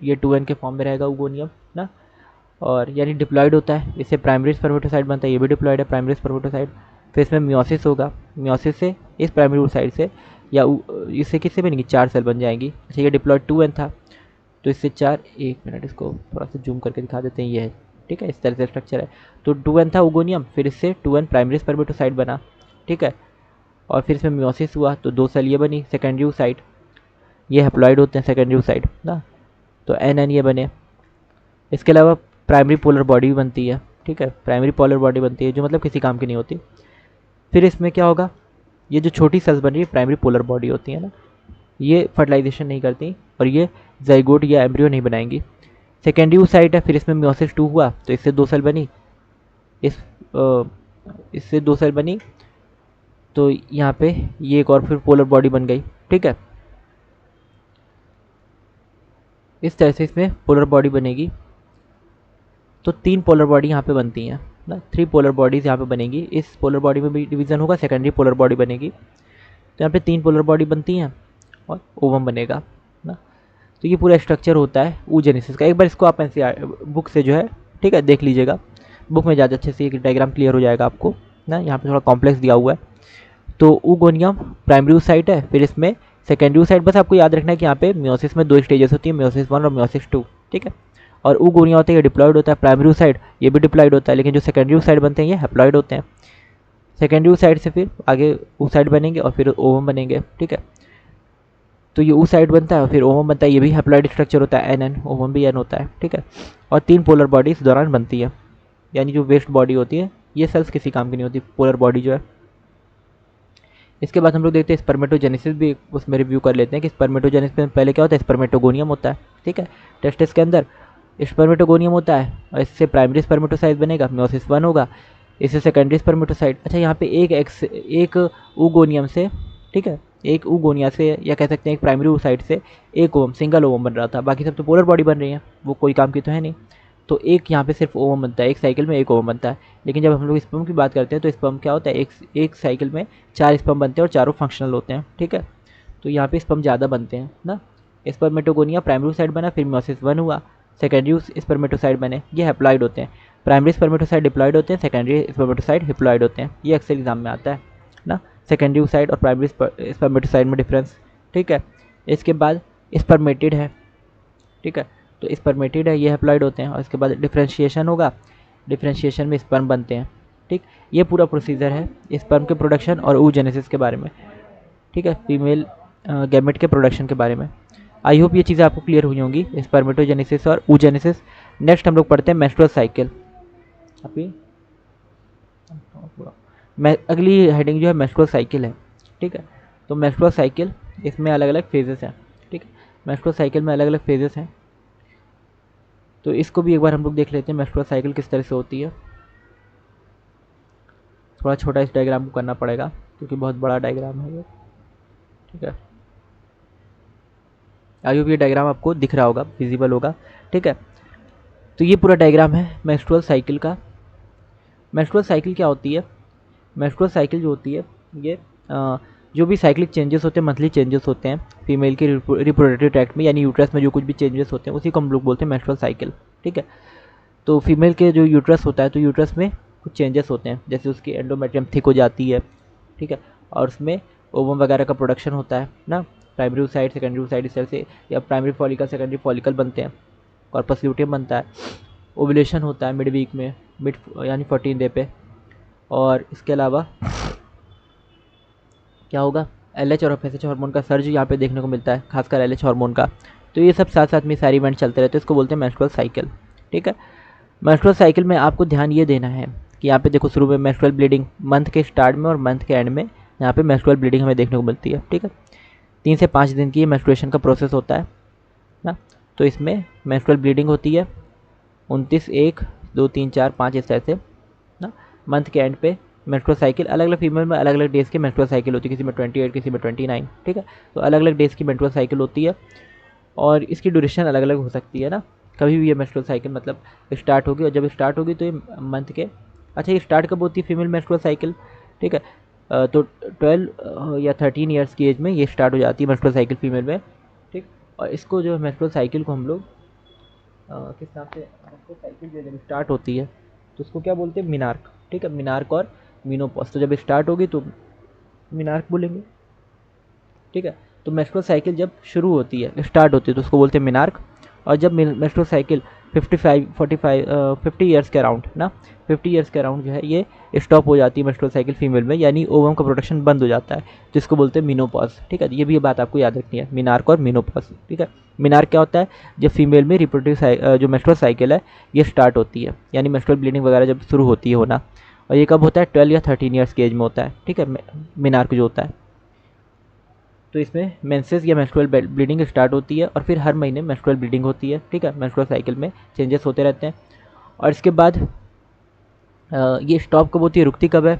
ये 2n के फॉर्म में रहेगा oogonia ना, और यानी डिप्लॉयड होता है, इससे प्राइमरी स्पर्मेटोसाइट बनता है, ये भी डिप्लॉयड है प्राइमरी स्पर्मेटोसाइट। फिर इसमें मियोसिस होगा, मियोसिस से इस प्राइमरी oocyte से या इससे किससे बनेगी, 4 सेल बन जाएंगी। अच्छा, ये डिप्लॉयड 2n था, तो इससे 4, 1 मिनट इसको थोड़ा सा जूम करके दिखा देते हैं, ये है, ठीक है, इस तरह से स्ट्रक्चर है। तो 2n था oogonia, फिर इससे 2n प्राइमरी स्पर्मेटोसाइट बना, ठीक है, और फिर इसमें मियोसिस हुआ तो 2 सेल ये बनी सेकेंडरी oocyte, ये हैप्लॉइड होते हैं सेकेंडरी oocyte ना, तो nn ये बने। इसके अलावा प्राइमरी पोलर बॉडी भी बनती है, ठीक है, प्राइमरी पोलर बॉडी बनती है जो मतलब किसी काम की नहीं होती। फिर इसमें क्या होगा, ये जो छोटी सेल्स बन रही है प्राइमरी पोलर बॉडी होती है ना, ये फर्टिलाइजेशन नहीं करती और ये जाइगोट या एम्ब्रियो नहीं बनाएंगी। सेकेंडरी oocyte है, फिर इसमें मियोसिस 2 हुआ तो इससे 2 सेल बनी, इससे 2 सेल बनी, तो यहाँ पे ये एक और फिर पोलर बॉडी बन गई, ठीक है। इस तरह से इसमें पोलर बॉडी बनेगी। तो 3 पोलर बॉडी यहाँ पे बनती हैं ना, 3 पोलर बॉडीज़ यहाँ पे बनेगी। इस पोलर बॉडी में भी डिवीज़न होगा, सेकेंडरी पोलर बॉडी बनेगी। तो यहाँ पे 3 पोलर बॉडी बनती हैं और ओवम बनेगा ना। तो ये पूरा स्ट्रक्चर होता है oogenesis का। एक बार इसको आप ऐसे बुक से जो है ठीक है देख लीजिएगा, बुक में ज़्यादा अच्छे से एक डायग्राम क्लियर हो जाएगा आपको ना। यहाँ पे थोड़ा कॉम्प्लेक्स दिया हुआ है। तो oogonia प्राइमरी साइट है, फिर इसमें सेकेंडरी साइट। बस आपको याद रखना है कि यहाँ पे म्योसिस में 2 स्टेजेस होती है, म्योसिस 1 और म्योसिस 2, ठीक है। और oogonia होता है ये डिप्लॉयड होता है, प्राइमरी साइड ये भी डिप्लॉयड होता है, लेकिन जो सेकेंडरी साइड बनते हैं ये हैप्लॉयड होते हैं। सेकेंडरी साइड से फिर आगे oocyte बनेंगे और फिर ओवम बनेंगे, ठीक है। तो ये oocyte बनता है और फिर ओवम बनता है, ये भी हैप्लॉयड स्ट्रक्चर होता है, एन ओवम भी एन होता है, ठीक है। और 3 पोलर बॉडी इस दौरान बनती है, यानी जो वेस्ट बॉडी होती है ये सेल्स किसी काम की नहीं होती, पोलर बॉडी जो है। इसके बाद हम लोग देखते हैं स्पर्मेटोजेनेसिस भी उसमें रिव्यू कर लेते हैं कि स्पर्मेटोजेनेसिस में पहले क्या होता है, स्पर्मेटोगोनियम होता है, ठीक है। टेस्टिस के अंदर स्पर्मेटोगोनियम होता है और इससे प्राइमरी स्पर्मेटोसाइट बनेगा, म्योसिस 1 होगा, इससे सेकेंडरी स्पर्मेटोसाइट। अच्छा, यहाँ पे एक oogonia से, ठीक है, एक oogonia से या कह सकते हैं एक प्राइमरी oocyte से एक ओवम, सिंगल ओवम बन रहा था, बाकी सब तो पोलर बॉडी बन रही है, वो कोई काम की तो है नहीं। तो एक यहाँ पे सिर्फ ओवम बनता है, एक साइकिल में एक ओवम बनता है। लेकिन जब हम लोग स्पर्म की बात करते हैं तो स्पर्म क्या होता है, एक साइकिल में 4 स्पर्म बनते हैं और चारों फंक्शनल होते हैं, ठीक है। तो यहाँ पे स्पर्म ज़्यादा बनते हैं ना। स्पर्मेटोगोनिया प्राइमरी साइड बना, फिर म्योसिस 1 हुआ, सेकेंडरी स्पर्मेटोसाइट बने, ये हैप्लॉयड होते हैं। प्राइमरी स्पर्मेटोसाइट डिप्लॉयड होते हैं, सेकेंडरी स्पर्मेटोसाइट हैप्लॉयड होते हैं। ये अक्सर एग्जाम में आता है ना, सेकेंडरी साइड और प्राइमरी स्पर्मेटोसाइट में डिफरेंस, ठीक है। इसके बाद स्पर्मेटिड है, ठीक है, तो स्पर्मेटिड है, ये हैप्लॉयड होते हैं। और इसके बाद डिफ्रेंशिएशन होगा, डिफ्रेंशिएशन में स्पर्म बनते हैं, ठीक। ये पूरा प्रोसीजर है स्पर्म के प्रोडक्शन और oogenesis के बारे में, ठीक है, फीमेल गैमेट के प्रोडक्शन के बारे में। आई होप ये चीज़ें आपको क्लियर हुई होंगी, स्पर्मेटोजेनेसिस और oogenesis। नेक्स्ट हम लोग पढ़ते हैं मेंस्ट्रुअल साइकिल। अभी अगली हेडिंग जो है मेंस्ट्रुअल साइकिल है, ठीक है। तो मेंस्ट्रुअल साइकिल, इसमें अलग अलग फेजेस हैं, ठीक है। मेंस्ट्रुअल साइकिल में अलग अलग फेजेस हैं, तो इसको भी एक बार हम लोग देख लेते हैं मेंस्ट्रुअल साइकिल किस तरह से होती है। थोड़ा छोटा इस डायग्राम को करना पड़ेगा क्योंकि बहुत बड़ा डायग्राम है ये, ठीक है। आई होप ये डायग्राम आपको दिख रहा होगा, विजिबल होगा, ठीक है। तो ये पूरा डायग्राम है मेंस्ट्रुअल साइकिल का। मेंस्ट्रुअल साइकिल क्या होती है, मेंस्ट्रुअल साइकिल जो होती है ये जो भी साइक्लिक चेंजेस होते हैं, मंथली चेंजेस होते हैं फीमेल के रिप्रोडक्टिव ट्रैक्ट में, यानी यूट्रस में जो कुछ भी चेंजेस होते हैं उसी को हम लोग बोलते हैं मेंस्ट्रुअल साइकिल, ठीक है। तो फीमेल के जो यूट्रस होता है, तो यूट्रस में कुछ चेंजेस होते हैं, जैसे उसकी एंडोमेट्रियम थिक हो जाती है, ठीक है, और उसमें ओवम वगैरह का प्रोडक्शन होता है ना। प्राइमरी साइड सेकेंडरी oocyte इस तरह से, या प्राइमरी फॉलिकल सेकेंडरी फॉलिकल बनते हैं, कॉर्पस ल्यूटियम बनता है, ओवुलेशन होता है मिड वीक में, मिड यानी 14 डे पे। और इसके अलावा क्या होगा, LH और FSH हार्मोन का सर्ज यहाँ पे देखने को मिलता है, खासकर LH हार्मोन का। तो ये सब साथ साथ में सारे इवेंट चलते रहते हैं, इसको बोलते हैं मेंस्ट्रुअल साइकिल, ठीक है। मेंस्ट्रुअल साइकिल में आपको ध्यान ये देना है कि यहाँ पे देखो शुरू में मेंस्ट्रुअल ब्लीडिंग मंथ के स्टार्ट में और मंथ के एंड में यहाँ पे मेंस्ट्रुअल ब्लीडिंग हमें देखने को मिलती है, ठीक है। 3 से 5 दिन की ये मेंस्ट्रुएशन का प्रोसेस होता है ना। तो इसमें मेंस्ट्रुअल ब्लीडिंग होती है 29, 1, 2, 3, 4, 5 इस तरह से ना। मंथ के एंड पे मेंस्ट्रुअल साइकिल, अलग अलग फीमेल में अलग अलग डेज़ की मेंस्ट्रुअल साइकिल होती है, किसी में 28, किसी में 29, ठीक है। तो अलग अलग डेज़ की मेंस्ट्रुअल साइकिल होती है और इसकी ड्यूरेशन अलग अलग हो सकती है ना। कभी भी ये मेंस्ट्रुअल साइकिल मतलब स्टार्ट होगी, और जब स्टार्ट होगी तो ये मंथ के, अच्छा ये स्टार्ट कब होती है फीमेल मेंस्ट्रुअल साइकिल, ठीक है। तो 12 या 13 ईयर्स की एज में ये स्टार्ट हो जाती है मेंस्ट्रुअल साइकिल फीमेल में, ठीक। और इसको जो मेंस्ट्रुअल साइकिल को हम लोग किस नाम से, मेंस्ट्रुअल साइकिल जब स्टार्ट होती है तो उसको क्या बोलते हैं, मिनार्क, ठीक है, मिनार्क और मीनोपॉज। तो जब स्टार्ट होगी तो मिनार्क बोलेंगे, ठीक है। तो मेंस्ट्रुअल साइकिल जब शुरू होती है, स्टार्ट होती है, तो उसको बोलते हैं मिनार्क। और जब मेंस्ट्रुअल साइकिल 50 ईयर्स के अराउंड ना, 50 ईयर्स के अराउंड जो है ये स्टॉप हो जाती है मेंस्ट्रुअल साइकिल फीमेल में, यानी ओवम का प्रोडक्शन बंद हो जाता है, जिसको बोलते हैं मीनोपॉज, ठीक है। ये भी ये बात आपको याद रखनी है, मिनार्क और मीनोपॉज, ठीक है। मिनार्क क्या होता है, जब फीमेल में रिप्रोडक्टिव जो मेंस्ट्रुअल साइकिल है ये स्टार्ट होती है, यानी मेंस्ट्रुअल ब्लीडिंग वगैरह जब शुरू होती है होना, और ये कब होता है, 12 या 13 ईयर्स की एज में होता है, ठीक है, मिनार्क जो होता है। तो इसमें मेंसेस या मेंस्ट्रुअल ब्लीडिंग स्टार्ट होती है और फिर हर महीने मेंस्ट्रुअल ब्लीडिंग होती है, ठीक है। मेंस्ट्रुअल साइकिल में चेंजेस होते रहते हैं। और इसके बाद ये स्टॉप कब होती है, रुकती कब है,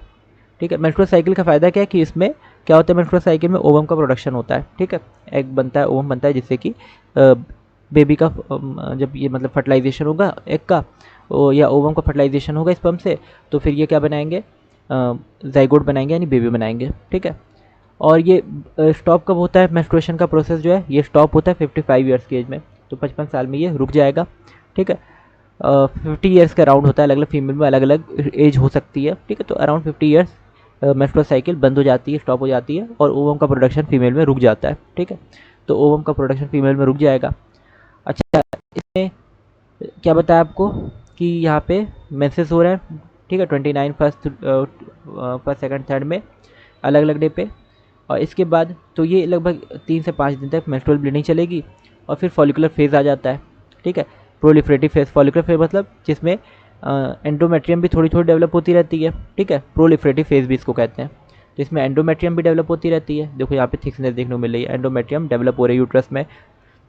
ठीक है। मेंस्ट्रुअल साइकिल का फ़ायदा क्या है कि इसमें क्या होता है, मेंस्ट्रुअल साइकिल में ओवम का प्रोडक्शन होता है, ठीक है, एग बनता है, ओवम बनता है, जिससे कि बेबी का जब ये मतलब फर्टिलाइजेशन होगा एग का, या ओवम का फर्टिलाइजेशन होगा स्पर्म से, तो फिर ये क्या बनाएंगे, जाइगोट बनाएंगे यानी बेबी बनाएंगे। ठीक है, और ये स्टॉप कब होता है, मेंस्ट्रुएशन का प्रोसेस जो है ये स्टॉप होता है 55 ईयर्स की एज में, तो 55 साल में ये रुक जाएगा। ठीक है, 50 ईयर्स का अराउंड होता है, अलग अलग फीमेल में अलग अलग एज हो सकती है। ठीक है, तो अराउंड 50 ईयर्स मेंस्ट्रुअल साइकिल बंद हो जाती है, स्टॉप हो जाती है, और ओवम का प्रोडक्शन फीमेल में रुक जाता है। ठीक है, तो ओवम का प्रोडक्शन फीमेल में रुक जाएगा। अच्छा, इसमें क्या बताया आपको कि यहाँ पे मेंसेस हो रहे हैं। ठीक है, 29 फर्स्ट सेकंड थर्ड में अलग अलग डे पे, और इसके बाद तो ये लगभग 3 से 5 दिन तक मेंस्ट्रुअल ब्लीडिंग चलेगी, और फिर फॉलिकुलर फेज़ आ जाता है। ठीक है, प्रोलिफरेटिव फेज़, फॉलिकुलर फेज़ मतलब जिसमें एंडोमेट्रियम भी थोड़ी थोड़ी डेवलप होती रहती है। ठीक है, प्रोलिफरेटिव फेज़ भी इसको कहते हैं। तो इसमें एंडोमेट्रियम भी डेवलप होती रहती है। देखो यहाँ पे थिकनेस देखने को मिल रही है, एंडोमेट्रियम डेवलप हो रही है यूट्रस में,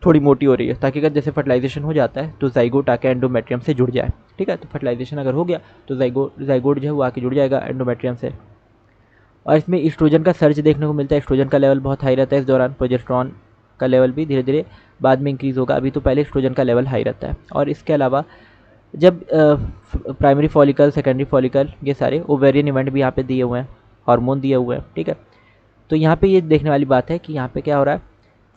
थोड़ी मोटी हो रही है, ताकि अगर जैसे फर्टिलाइजेशन हो जाता है तो जाइगोट आके एंडोमेट्रियम से जुड़ जाए। ठीक है, तो फर्टिलाइजेशन अगर हो गया तो जाइगोट जो है वो आके जुड़ जाएगा एंडोमेट्रियम से। और इसमें ईस्ट्रोजन का सर्ज देखने को मिलता है, ईस्ट्रोजन का लेवल बहुत हाई रहता है इस दौरान। प्रोजेस्टेरॉन का लेवल भी धीरे धीरे बाद में इंक्रीज़ होगा, अभी तो पहले ईस्ट्रोजन का लेवल हाई रहता है। और इसके अलावा जब प्राइमरी फॉलिकल, सेकेंडरी फॉलिकल, ये सारे ओवेरियन इवेंट भी यहाँ पे दिए हुए हैं, हार्मोन दिए हुए हैं। ठीक है, तो यहाँ पे ये देखने वाली बात है कि यहाँ पे क्या हो रहा है,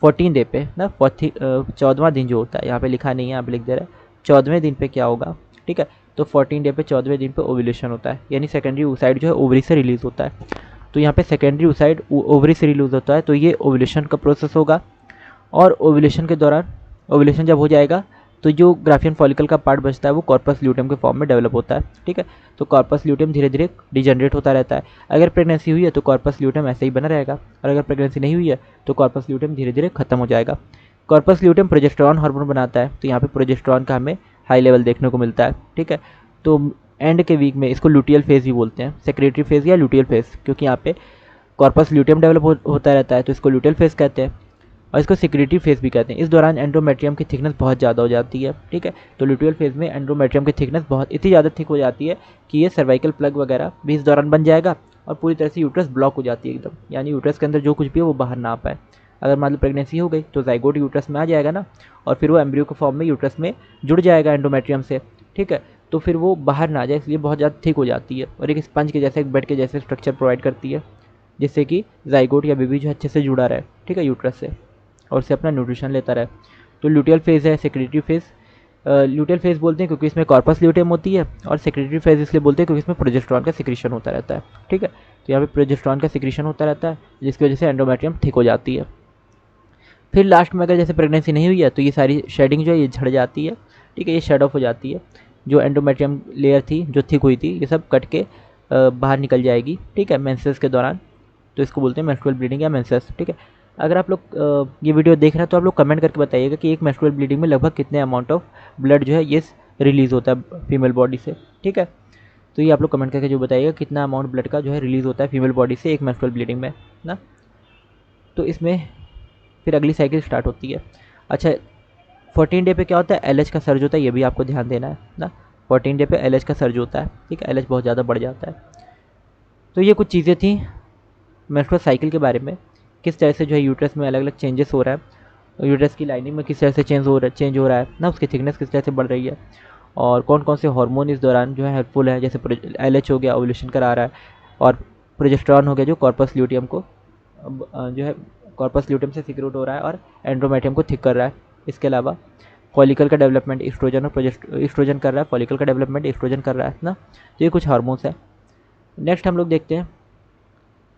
14 डे पे ना, 14वां दिन जो होता है, यहाँ पे लिखा नहीं है, यहाँ पे लिख दे रहा है 14वें दिन पे क्या होगा। ठीक है, तो 14 डे पे 14वें दिन पे ओव्यूलेशन होता है, यानी सेकेंडरी oocyte जो है ओवरी से रिलीज होता है। तो यहाँ पे सेकेंडरी oocyte ओवरी से रिलीज होता है, तो ये ओव्यूलेशन का प्रोसेस होगा। और ओव्यूलेशन के दौरान, ओव्यूलेशन जब हो जाएगा तो जो ग्राफियन फॉलिकल का पार्ट बचता है वो कॉर्पस ल्यूटियम के फॉर्म में डेवलप होता है। ठीक है, तो कॉर्पस ल्यूटियम धीरे धीरे डिजनरेट होता रहता है। अगर प्रेगनेंसी हुई है तो कॉर्पस ल्यूटियम ऐसे ही बना रहेगा, और अगर प्रेगनेंसी नहीं हुई है तो कॉर्पस ल्यूटियम धीरे धीरे खत्म हो जाएगा। कॉर्पस ल्यूटियम प्रोजेस्टेरॉन हार्मोन बनाता है, तो यहाँ पे प्रोजेस्टेरॉन का हमें हाई लेवल देखने को मिलता है। ठीक है, तो एंड के वीक में इसको लुटियल फेज भी बोलते हैं, सेक्रेटरी फेज या लुटियल फेज, क्योंकि यहाँ पे कॉर्पस ल्यूटियम डेवलप होता रहता है, तो इसको लुटियल फेज कहते हैं, और इसको सिक्रेटरी फेज भी कहते हैं। इस दौरान एंडोमेट्रियम की थिकनेस बहुत ज़्यादा हो जाती है। ठीक है, तो लुटियल फेज में एंडोमेट्रियम की थिकनेस बहुत इतनी ज़्यादा थिक हो जाती है कि ये सर्वाइकल प्लग वगैरह भी इस दौरान बन जाएगा, और पूरी तरह से यूट्रस ब्लॉक हो जाती है एकदम, यानी यूट्रस के अंदर जो कुछ भी है वो बाहर ना आ पाए। अगर मान लो प्रेगनेंसी हो गई तो जाइगोट यूट्रस में आ जाएगा ना, और फिर वो एम्ब्रियो के फॉर्म में यूट्रस में जुड़ जाएगा एंडोमेट्रियम से। ठीक है, तो फिर वो बाहर ना आ जाए, इसलिए बहुत ज़्यादा थिक हो जाती है, और एक स्पंज के जैसे, एक बेड के जैसे स्ट्रक्चर प्रोवाइड करती है, जिससे कि जाइगोट या बेबी जो अच्छे से जुड़ा रहे। ठीक है, यूट्रस से, और उससे अपना न्यूट्रिशन लेता रहे। तो ल्यूटियल फेज़ है, सेक्रेटरी फेज़। ल्यूटियल फेज़ बोलते हैं क्योंकि इसमें कॉर्पस ल्यूटियम होती है, और सेक्रेटरी फेज़ इसलिए बोलते हैं क्योंकि इसमें प्रोजेस्टेरॉन का सिक्रीशन होता रहता है। ठीक है, तो यहाँ पे प्रोजेस्टेरॉन का सिक्रीशन होता रहता है, जिसकी वजह से एंडोमेट्रियम थिक हो जाती है। फिर लास्ट में अगर जैसे प्रेगनेंसी नहीं हुई है तो ये सारी शेडिंग जो है ये झड़ जाती है। ठीक है, ये शेड ऑफ हो जाती है, जो एंडोमेट्रियम लेयर थी जो थिक हुई थी, ये सब कट के बाहर निकल जाएगी। ठीक है, मेंसेस के दौरान, तो इसको बोलते हैं मेंस्ट्रुअल ब्लीडिंग या मेंसेस। ठीक है, अगर आप लोग ये वीडियो देख रहे हैं तो आप लोग कमेंट करके बताइएगा कि एक मेंस्ट्रुअल ब्लीडिंग में लगभग कितने अमाउंट ऑफ ब्लड जो है ये रिलीज़ होता है फीमेल बॉडी से। ठीक है, तो ये आप लोग कमेंट करके जो बताइएगा कितना अमाउंट ब्लड का जो है रिलीज़ होता है फीमेल बॉडी से एक मेंस्ट्रुअल ब्लीडिंग में ना। तो इसमें फिर अगली साइकिल स्टार्ट होती है। अच्छा, 14 डे पे क्या होता है, एलएच का सर्ज होता है, ये भी आपको ध्यान देना है ना। 14 डे पे एलएच का सर्ज होता है। ठीक है, एलएच बहुत ज़्यादा बढ़ जाता है। तो ये कुछ चीज़ें थी मेंस्ट्रुअल साइकिल के बारे में, किस तरह से जो है यूट्रस में अलग अलग चेंजेस हो रहा है, यूट्रस की लाइनिंग में किस तरह से चेंज हो रहा है ना, उसकी थिकनेस किस तरह से बढ़ रही है, और कौन कौन से हार्मोन इस दौरान जो है हेल्पफुल है। जैसे एलएच हो गया, ओव्यूलेशन करा रहा है, और प्रोजेस्टेरॉन हो गया जो कॉर्पस ल्यूटियम को जो है कॉर्पस ल्यूटियम से सिक्रेट हो रहा है और एंड्रोमेटियम को थिक कर रहा है। इसके अलावा फॉलिकल का डेवलपमेंट ईस्ट्रोजन और ईस्ट्रोजन कर रहा है, फॉलिकल का डेवलपमेंट ईस्ट्रोजन कर रहा है ना। तो ये कुछ हार्मोन्स हैं। नेक्स्ट हम लोग देखते हैं,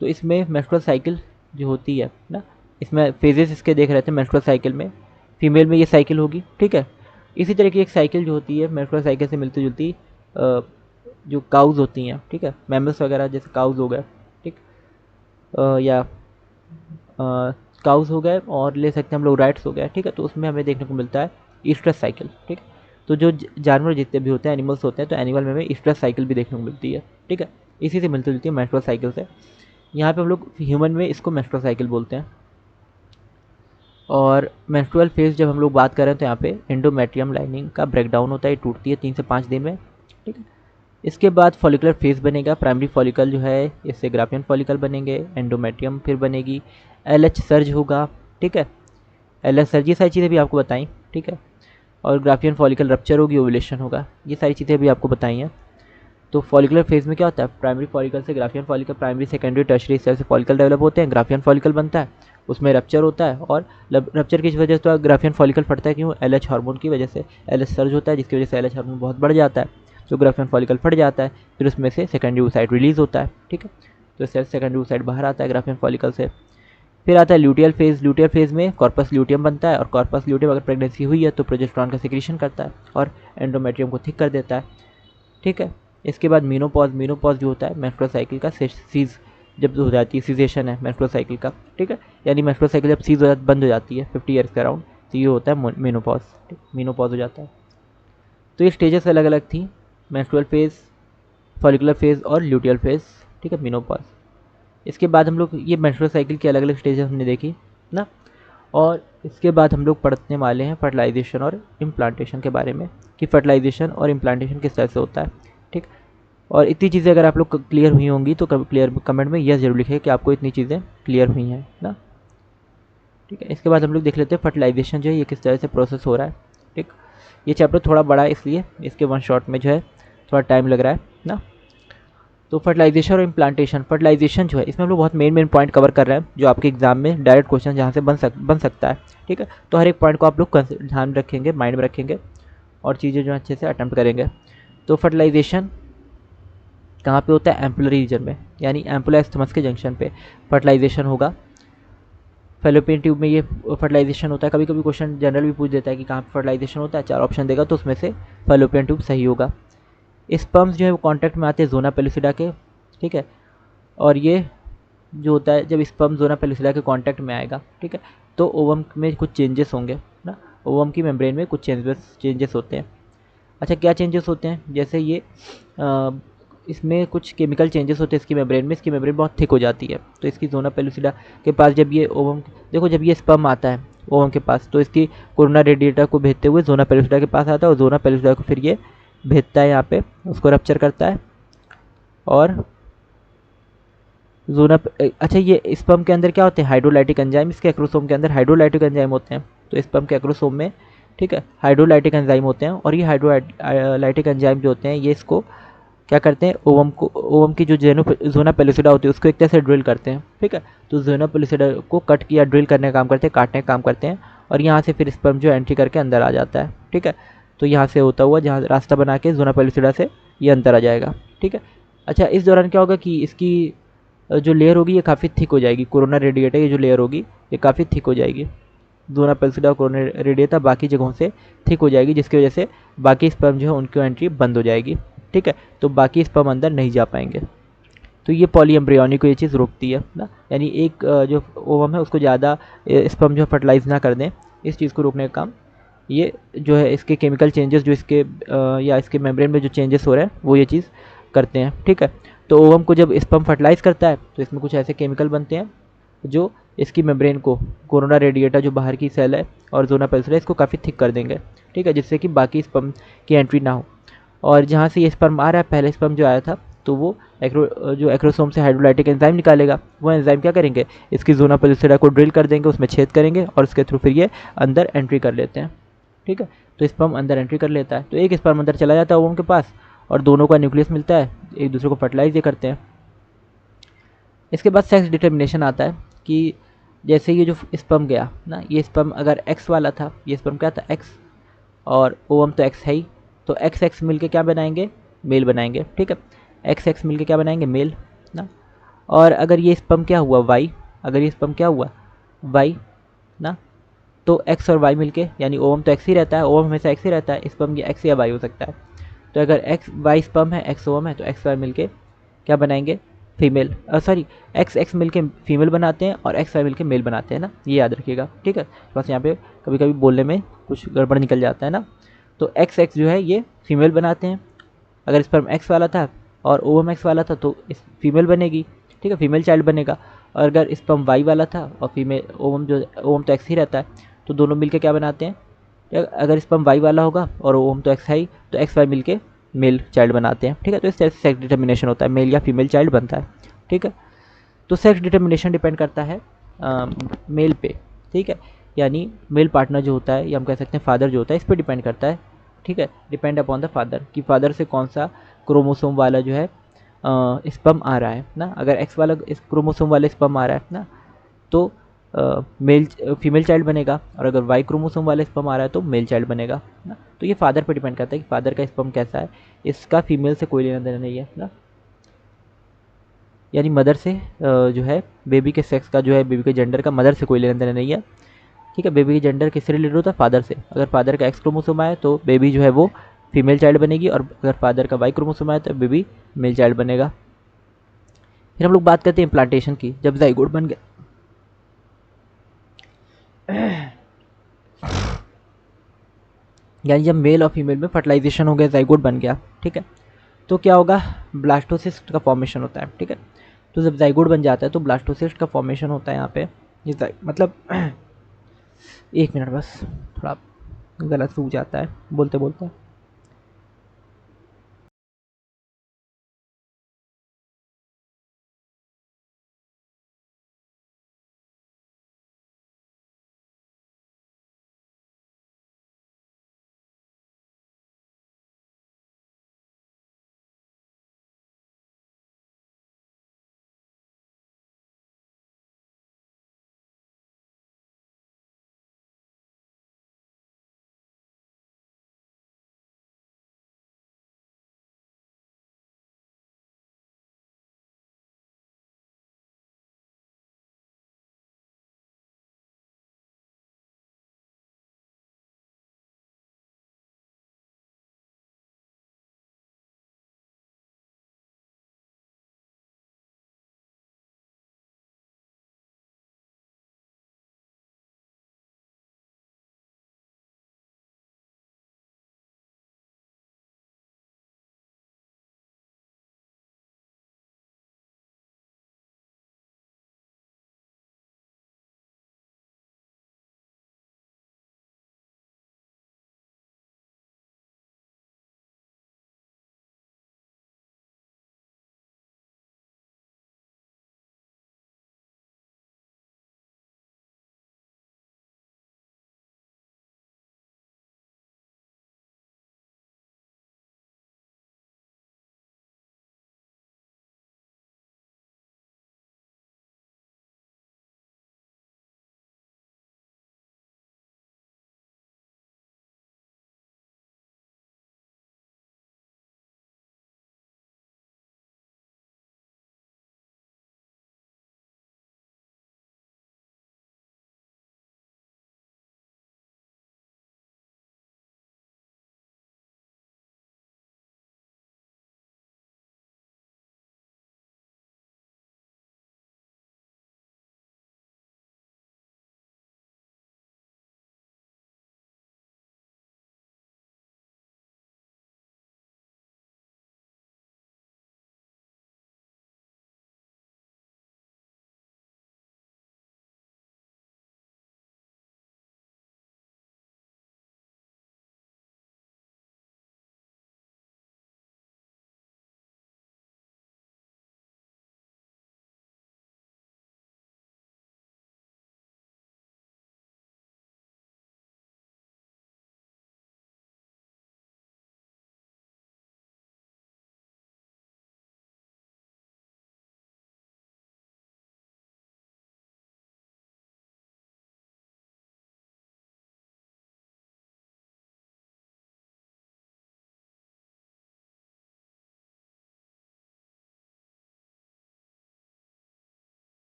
तो इसमें मेंस्ट्रुअल साइकिल जो होती है ना, इसमें फेजेस इसके देख रहे थे मेंस्ट्रुअल साइकिल में। फीमेल में ये साइकिल होगी। ठीक है, इसी तरह की एक साइकिल जो होती है मेंस्ट्रुअल साइकिल से मिलती जुलती जो काउज होती हैं। ठीक है, मैमल्स वगैरह जैसे काउज हो गए, ठीक, या काउज हो गए, और ले सकते हैं हम लोग राइट्स हो गया। ठीक है, तो उसमें हमें देखने को मिलता है ईस्ट्रस साइकिल। ठीक है, तो जो जानवर जितने भी होते हैं, एनिमल्स होते हैं, तो एनिमल में हमें ईस्ट्रस साइकिल भी देखने को मिलती है। ठीक है, इसी से मिलती जुलती है मेंस्ट्रुअल साइकिल से। यहाँ पे हम लोग ह्यूमन में इसको मेंस्ट्रुअल साइकिल बोलते हैं। और मेंस्ट्रुअल फेज जब हम लोग बात कर रहे हैं तो यहाँ पे एंडोमेट्रियम लाइनिंग का ब्रेकडाउन होता है, टूटती है 3 से 5 दिन में। ठीक है, इसके बाद फॉलिकुलर फेज बनेगा, प्राइमरी फॉलिकल जो है इससे ग्राफियन फॉलिकल बनेंगे, एंडोमेट्रियम फिर बनेगी, एलएच सर्ज होगा। ठीक है, एलएच सर्ज, ये सारी चीज़ें भी आपको बताई। ठीक है, और ग्राफियन फॉलिकल रप्चर होगी, ओव्यूलेशन होगा। ये सारी चीज़ें अभी आपको बताई हैं। तो फॉलिकुलर फेज में क्या होता है, प्राइमरी फॉलिकल से Graafian follicle, primary secondary tertiary इस तरह से फॉलिकल डेवलप होते हैं, ग्राफियन फॉलिकल बनता है, उसमें रप्चर होता है और रप्चर की वजह से तो ग्राफियन फॉलिकल फटता है। क्यों? LH हार्मोन की वजह से LH सर्ज होता है, जिसकी वजह से LH हार्मोन बहुत बढ़ जाता है, तो ग्राफियन फॉलिकल फट जाता है, फिर उसमें से सेकेंडरी oocyte रिलीज होता है। ठीक है, तो इससे सेकेंडरी oocyte बाहर आता है ग्राफियन फॉलिकल से। फिर आता है ल्यूटियल फेज। ल्यूटियल फेज में कॉर्पस ल्यूटियम बनता है और कॉर्पस ल्यूटियम अगर प्रेगनेंसी हुई है तो प्रोजेस्टेरॉन का सिक्रीशन करता है और एंडोमेट्रियम को थिक कर देता है। ठीक है, इसके बाद मीनोपॉज। मीनोपॉज जो होता है मेंस्ट्रुअल साइकिल का सीज जब हो जाती है, सीजेशन है मेंस्ट्रुअल साइकिल का। ठीक है, यानी मेंस्ट्रुअल साइकिल जब सीज बंद हो जाती है 50 ईयर्स के अराउंड, तो ये होता है मीनोपॉज। मीनोपॉज हो जाता है। तो ये स्टेजेस अलग अलग थी, मेंस्ट्रुअल फेज, फॉलिकुलर फेज और ल्यूटियल फेज। ठीक है, मीनोपॉज। इसके बाद हम लोग ये मेंस्ट्रुअल साइकिल की अलग अलग स्टेजेस हमने देखी ना, और इसके बाद हम लोग पढ़ने वाले हैं फर्टिलाइजेशन और इम्प्लांटेशन के बारे में, कि फर्टिलाइजेशन और इम्प्लांटेशन किस तरह से होता है। ठीक, और इतनी चीज़ें अगर आप लोग क्लियर हुई होंगी तो क्लियर कमेंट में यह जरूर लिखें कि आपको इतनी चीज़ें क्लियर हुई हैं ना। ठीक है, इसके बाद हम लोग देख लेते हैं फर्टिलाइजेशन जो है ये किस तरह से प्रोसेस हो रहा है। ठीक, ये चैप्टर थोड़ा बड़ा है इसलिए इसके वन शॉट में जो है थोड़ा टाइम लग रहा है ना। तो फर्टिलाइजेशन और इम्प्लांटेशन। फर्टिलाइजेशन जो है इसमें हम लोग बहुत मेन पॉइंट कवर कर रहे हैं जो आपके एग्जाम में डायरेक्ट क्वेश्चन जहाँ से बन सकता है। ठीक है, तो हर एक पॉइंट को आप लोग ध्यान में रखेंगे, माइंड में रखेंगे और चीज़ें जो अच्छे से अटेम्प्ट करेंगे। तो फर्टिलाइजेशन कहाँ पे होता है? एम्पुलरी रीजन में, यानी एम्पुला एस्थमस के जंक्शन पे फर्टिलाइजेशन होगा। फेलोपियन ट्यूब में ये फर्टिलाइजेशन होता है। कभी कभी क्वेश्चन जनरल भी पूछ देता है कि कहाँ पे फर्टिलाइजेशन होता है, 4 ऑप्शन देगा तो उसमें से फेलोपियन ट्यूब सही होगा। स्पर्म्स जो है वो कॉन्टैक्ट में आते हैं जोना पेलुसिडा के। ठीक है, और ये जो होता है जब स्पर्म जोना पेलुसिडा के कांटेक्ट में आएगा, ठीक है, तो ओवम में कुछ चेंजेस होंगे ना, ओवम की मेम्ब्रेन में कुछ चेंजेस होते हैं। अच्छा, क्या चेंजेस होते हैं? जैसे ये इसमें कुछ केमिकल चेंजेस होते हैं इसकी मेम्ब्रेन में, इसकी मेम्ब्रेन बहुत थिक हो जाती है, तो इसकी जोना पेलुसिडा के पास जब ये ओवम, देखो जब ये स्पर्म आता है ओवम के पास तो इसकी कोरोना रेडिएटा को भेजते हुए जोना पेलुसिडा के पास आता है और जोना पेलुसिडा को फिर ये भेजता है यहाँ पे, उसको रप्चर करता है और जोना। अच्छा, ये स्पर्म के अंदर क्या होते हैं? Hydrolytic enzyme. इसके एक्रोसोम के अंदर हाइड्रोलाइटिक एंजाइम होते हैं, तो स्पर्म के एक्रोसोम में, ठीक है, हाइड्रोलाइटिक एंजाइम होते हैं और ये हाइड्रोलाइटिक एंजाइम जो होते हैं ये इसको क्या करते हैं, ओवम की जो जोना पेलुसिडा होती है उसको एक तरह से ड्रिल करते हैं। ठीक है, तो जोना पेलुसिडा को कट किया, ड्रिल करने का काम करते हैं, काटने का काम करते हैं और यहाँ से फिर स्पर्म जो एंट्री करके अंदर आ जाता है। ठीक है, तो यहाँ से होता हुआ जहाँ रास्ता बना के जोना पेलुसिडा से ये अंदर आ जाएगा। ठीक है, अच्छा, इस दौरान क्या होगा कि इसकी जो लेयर होगी ये काफ़ी थिक हो जाएगी। कोरोना रेडिएटा की जो लेयर होगी ये काफ़ी थिक हो जाएगी। जोना पेलुसिडा कोरोना रेडिएटा बाकी जगहों से थिक हो जाएगी, जिसकी वजह से बाकी स्पर्म जो है उनकी एंट्री बंद हो जाएगी। ठीक है, तो बाकी स्पर्म अंदर नहीं जा पाएंगे। तो ये पॉलीएम्ब्रियोनी को ये चीज़ रोकती है ना, यानी एक जो ओवम है उसको ज़्यादा स्पर्म जो फर्टिलाइज ना कर दें, इस चीज़ को रोकने का काम ये जो है इसके केमिकल चेंजेस जो इसके या इसके मेम्ब्रेन में जो चेंजेस हो रहे हैं वो ये चीज़ करते हैं। ठीक है, तो ओवम को जब स्पर्म फर्टिलाइज करता है तो इसमें कुछ ऐसे केमिकल बनते हैं जो इसकी मेम्ब्रेन को, कोरोना रेडिएटा जो बाहर की सेल है और जोना पेलुसिडा इसको काफ़ी थिक कर देंगे। ठीक है, जिससे कि बाकी स्पर्म की एंट्री ना हो। और जहाँ से ये स्पर्म आ रहा है, पहले स्पर्म जो आया था तो वो जो एक्रोसोम से हाइड्रोलाइटिक एंजाइम निकालेगा, वो एंजाइम क्या करेंगे, इसकी जोना पेलुसिडा को ड्रिल कर देंगे, उसमें छेद करेंगे और उसके थ्रू फिर ये अंदर एंट्री कर लेते हैं। ठीक है, तो स्पर्म अंदर एंट्री कर लेता है, तो एक स्पर्म अंदर चला जाता है ओवम के पास और दोनों का न्यूक्लियस मिलता है, एक दूसरे को फर्टिलाइज ये करते हैं। इसके बाद सेक्स डिटर्मिनेशन आता है कि जैसे ये जो स्पर्म गया ना, ये स्पर्म अगर एक्स वाला था, ये स्पर्म क्या था, एक्स, और ओवम तो एक्स है ही, तो एक्स एक्स मिलके क्या बनाएंगे, मेल बनाएंगे। ठीक है, एक्स एक्स मिलके क्या बनाएंगे, मेल ना। और अगर ये स्पर्म क्या हुआ, वाई, अगर ये स्पर्म क्या हुआ, वाई ना, तो एक्स और वाई मिलके, यानी ओवम तो एक्स ही रहता है, ओवम हमेशा एक्स ही रहता है, स्पर्म ये एक्स या वाई हो सकता है। तो अगर एक्स वाई स्पर्म है, एक्स ओवम है, तो एक्स वाई मिलके क्या बनाएंगे, फीमेल, सॉरी, एक्स एक्स मिलके फीमेल बनाते हैं और एक्स वाई मिलके मेल बनाते हैं ना, ये याद रखिएगा। ठीक है, बस यहाँ पे कभी कभी बोलने में कुछ गड़बड़ निकल जाता है ना। तो एक्स एक्स जो है ये फीमेल बनाते हैं, अगर स्पर्म एक्स वाला था और ओवम एक्स वाला था तो इस फीमेल बनेगी। ठीक है, फीमेल चाइल्ड बनेगा। और अगर स्पर्म वाई वाला था और फीमेल ओवम, जो ओवम तो एक्स ही रहता है, तो दोनों मिलके क्या बनाते हैं, अगर स्पर्म वाई वाला होगा और ओवम तो एक्स है ही, तो एक्स वाई मिलके मेल चाइल्ड बनाते हैं। ठीक है, तो इस तरह से सेक्स डिटर्मिनेशन होता है, मेल या फीमेल चाइल्ड बनता है। ठीक है, तो सेक्स डिटर्मिनेशन डिपेंड करता है मेल पे। ठीक है, यानी मेल पार्टनर जो होता है, या हम कह सकते हैं फादर जो होता है, इस पर डिपेंड करता है, ठीक है, डिपेंड अपॉन द फादर, कि फादर से कौन सा क्रोमोसोम वाला जो है स्पर्म आ रहा है ना। अगर एक्स वाला इस क्रोमोसोम वाला स्पर्म आ रहा है ना, तो मेल फीमेल चाइल्ड बनेगा, और अगर वाई क्रोमोसोम वाला स्पर्म आ रहा है तो मेल चाइल्ड बनेगा ना। तो ये फादर पर डिपेंड करता है कि फादर का स्पर्म कैसा है, इसका फीमेल से कोई लेना देना नहीं है ना। यानी मदर से जो है बेबी के सेक्स का, जो है बेबी के जेंडर का मदर से कोई लेना देना नहीं है, ठीक है। बेबी के जेंडर किससे रिलेटेड होता है, फादर से। अगर फादर का एक्स क्रोमोसोम आए तो बेबी जो है वो फीमेल चाइल्ड बनेगी, और अगर फादर का वाई क्रोमोसोम आए तो बेबी मेल चाइल्ड बनेगा। फिर हम लोग बात करते हैं इम्प्लांटेशन की। जब जाइगोट बन गया यानी जब मेल और फीमेल में फर्टिलाइजेशन हो गया, जाइगोट बन गया, ठीक है, तो क्या होगा, ब्लास्टोसिस्ट का फॉर्मेशन होता है, ठीक है। तो जब जाइगोट बन जाता है तो ब्लास्टोसिस्ट का फॉर्मेशन होता है यहाँ पे। ये मतलब एक मिनट बस, थोड़ा गलत सूख जाता है बोलते बोलते।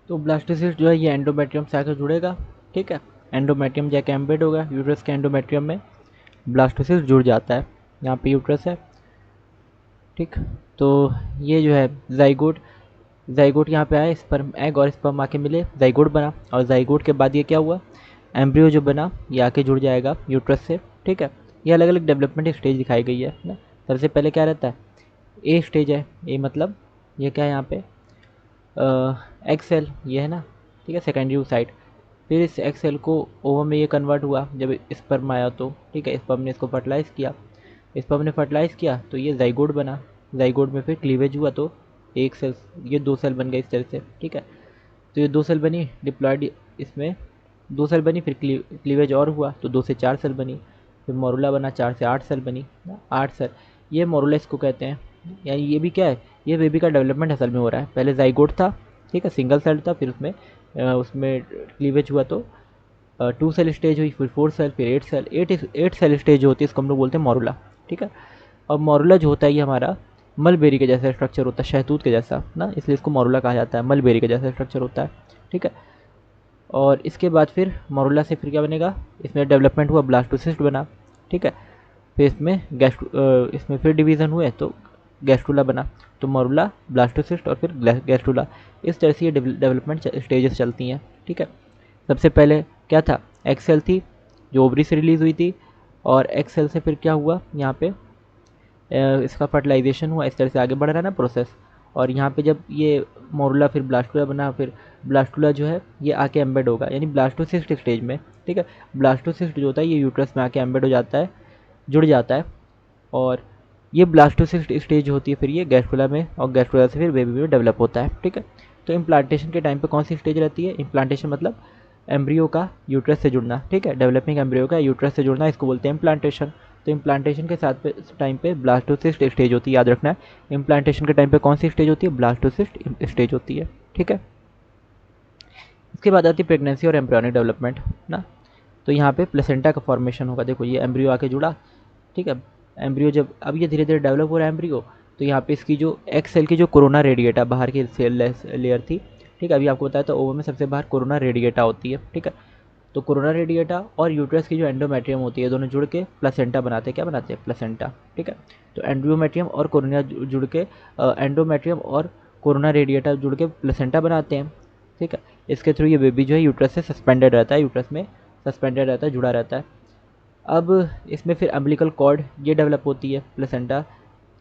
तो ब्लास्टोसिस्ट जो है ये एंडोमेट्रियम से आकर जुड़ेगा, ठीक है। एंडोमेट्रियम जाके एम्बेड होगा यूट्रस के एंडोमेट्रियम में, ब्लास्टोसिस्ट जुड़ जाता है। यहाँ पे यूट्रस है, ठीक। तो ये जो है जाइगोट, जाइगोट यहाँ पे आया, स्पर्म एग और स्पर्म आके मिले, जाइगोट बना, और जाइगोट के बाद ये क्या हुआ, एम्ब्रियो जो बना ये आके जुड़ जाएगा यूट्रस से। ठीक है, ये अलग अलग डेवलपमेंट स्टेज दिखाई गई है ना। सबसे पहले क्या रहता है, ए स्टेज है, ए मतलब ये क्या है यहाँ पे एग सेल ये है ना, ठीक है, सेकेंडरी साइड। फिर इस एग सेल को ओवम में ये कन्वर्ट हुआ जब स्पर्म आया तो, ठीक है, स्पर्म ने इसको फर्टिलाइज़ किया, स्पर्म ने फर्टिलाइज़ किया तो ये जाइगोट बना, जाइगोट में फिर क्लीवेज हुआ तो एक सेल, ये दो सेल बन गए इस तरह से। ठीक है, तो ये दो सेल बनी डिप्लॉयड, इसमें दो सेल बनी, फिर क्लीवेज और हुआ तो 2 से 4 सेल बनी, फिर मोरुला बना, 4 से 8 सेल बनी, 8 सेल, ये मोरुला इसको कहते हैं। यानी ये भी क्या है, ये बेबी का डेवलपमेंट असल में हो रहा है। पहले जाइगोट था, ठीक है, सिंगल सेल था, फिर उसमें क्लीवेज हुआ तो 2 सेल स्टेज हुई, फिर 4 सेल, फिर 8 सेल, 8 सेल स्टेज जो होती है इसको हम लोग बोलते हैं मोरुला। ठीक है, और मोरुला जो होता है ये हमारा मलबेरी के जैसा स्ट्रक्चर होता है, शहतूत के जैसा ना, इसलिए इसको मोरुला कहा जाता है, मलबेरी के जैसा स्ट्रक्चर होता है। ठीक है, और इसके बाद फिर मोरुला से फिर क्या बनेगा, इसमें डेवलपमेंट हुआ, ब्लास्टोसिस्ट बना। ठीक है, फिर इसमें फिर डिवीज़न हुए तो गैस्ट्रुला बना, तो मोरुला, ब्लास्टोसिस्ट और फिर गैस्ट्रुला, इस तरह से ये डेवलपमेंट स्टेजेस चलती हैं। ठीक है, सबसे पहले क्या था, एक्सेल थी जो ओवरी से रिलीज़ हुई थी, और एक्सेल से फिर क्या हुआ यहाँ पे इसका फर्टिलाइजेशन हुआ, इस तरह से आगे बढ़ रहा है ना प्रोसेस। और यहाँ पे जब ये मोरुला फिर ब्लास्टुला बना, फिर ब्लास्टुला जो है ये आके एम्बेड होगा, यानी ब्लास्टोसिस्ट स्टेज में। ठीक है, ब्लास्टोसिस्ट जो होता है ये यूट्रस में आके एम्बेड हो जाता है, जुड़ जाता है, और ये ब्लास्टोसिस्ट स्टेज होती है फिर ये गैस्ट्रुला में, और गैस्ट्रुला से फिर बेबी में डेवलप होता है। ठीक है, तो इम्प्लांटेशन के टाइम पे कौन सी स्टेज रहती है, इम्प्लांटेशन मतलब एम्ब्रियो का यूट्रस से जुड़ना। ठीक है, डेवलपिंग एम्ब्रियो का यूट्रस से जुड़ना, इसको बोलते हैं इम्प्लांटेशन। तो इम्प्लांटेशन के साथ पे टाइम पे ब्लास्टोसिस्ट स्टेज होती है, याद रखना है। इम्प्लांटेशन के टाइम पे कौन सी स्टेज होती है, ब्लास्टोसिस्ट स्टेज होती है। ठीक है, इसके बाद आती है प्रेगनेंसी और एम्ब्रियोनिक डेवलपमेंट ना। तो यहाँ पे प्लेसेंटा का फॉर्मेशन होगा, देखो ये एम्ब्रियो आके जुड़ा। ठीक है, एम्ब्रियो जब अब ये धीरे धीरे डेवलप हो रहा है एम्ब्रियो, तो यहाँ पे इसकी जो एक्स सेल की जो कोरोना रेडिएटा बाहर की सेल लेयर थी, ठीक है, अभी आपको बताया था ओवम में सबसे बाहर कोरोना रेडिएटा होती है। ठीक है, तो कोरोना रेडिएटा और यूट्रस की जो एंडोमेट्रियम होती है दोनों जुड़ के प्लेसेंटा बनाते हैं, क्या बनाते हैं, प्लेसेंटा। ठीक है, तो एंडोमेट्रियम और कोरोना जुड़ के एंडोमेट्रियम और कोरोना रेडिएटा जुड़ के प्लेसेंटा बनाते हैं। ठीक है, इसके थ्रू ये बेबी जो है यूट्रस से सस्पेंडेड रहता है, यूट्रस में सस्पेंडेड रहता है, जुड़ा रहता है। अब इसमें फिर अम्बिलिकल कॉर्ड ये डेवलप होती है प्लेसेंटा।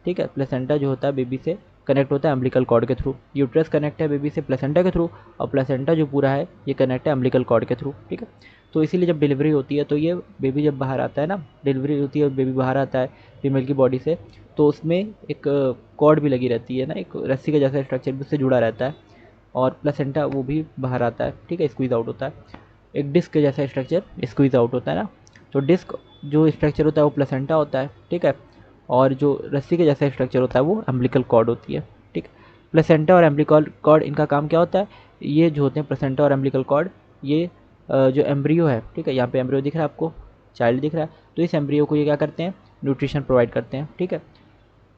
ठीक है, प्लेसेंटा जो होता है बेबी से कनेक्ट होता है अम्बिलिकल कॉर्ड के थ्रू, यूट्रस कनेक्ट है बेबी से प्लेसेंटा के थ्रू, और प्लेसेंटा जो पूरा है ये कनेक्ट है अम्बिलिकल कॉर्ड के थ्रू। ठीक है, तो इसीलिए जब डिलीवरी होती है तो ये बेबी जब बाहर आता है ना, डिलीवरी होती है बेबी बाहर आता है फीमेल की बॉडी से, तो उसमें एक कॉर्ड भी लगी रहती है ना, एक रस्सी का जैसा स्ट्रक्चर भी उससे जुड़ा रहता है, और प्लेसेंटा वो भी बाहर आता है। ठीक है, स्क्वीज आउट होता है, एक डिस्क जैसा स्ट्रक्चर स्क्वीज आउट होता है ना, तो डिस्क जो स्ट्रक्चर होता है वो प्लेसेंटा होता है। ठीक है, और जो रस्सी के जैसा स्ट्रक्चर होता है वो अम्बिलिकल कॉर्ड होती है। ठीक, प्लेसेंटा और अम्बिलिकल कॉर्ड इनका काम क्या होता है, ये जो होते हैं प्लेसेंटा और अम्बिलिकल कॉर्ड, ये जो एम्ब्रियो है, ठीक है, यहाँ पे एम्ब्रियो दिख रहा है आपको, चाइल्ड दिख रहा है, तो इस एम्ब्रियो को ये क्या करते हैं, न्यूट्रिशन प्रोवाइड करते हैं। ठीक है,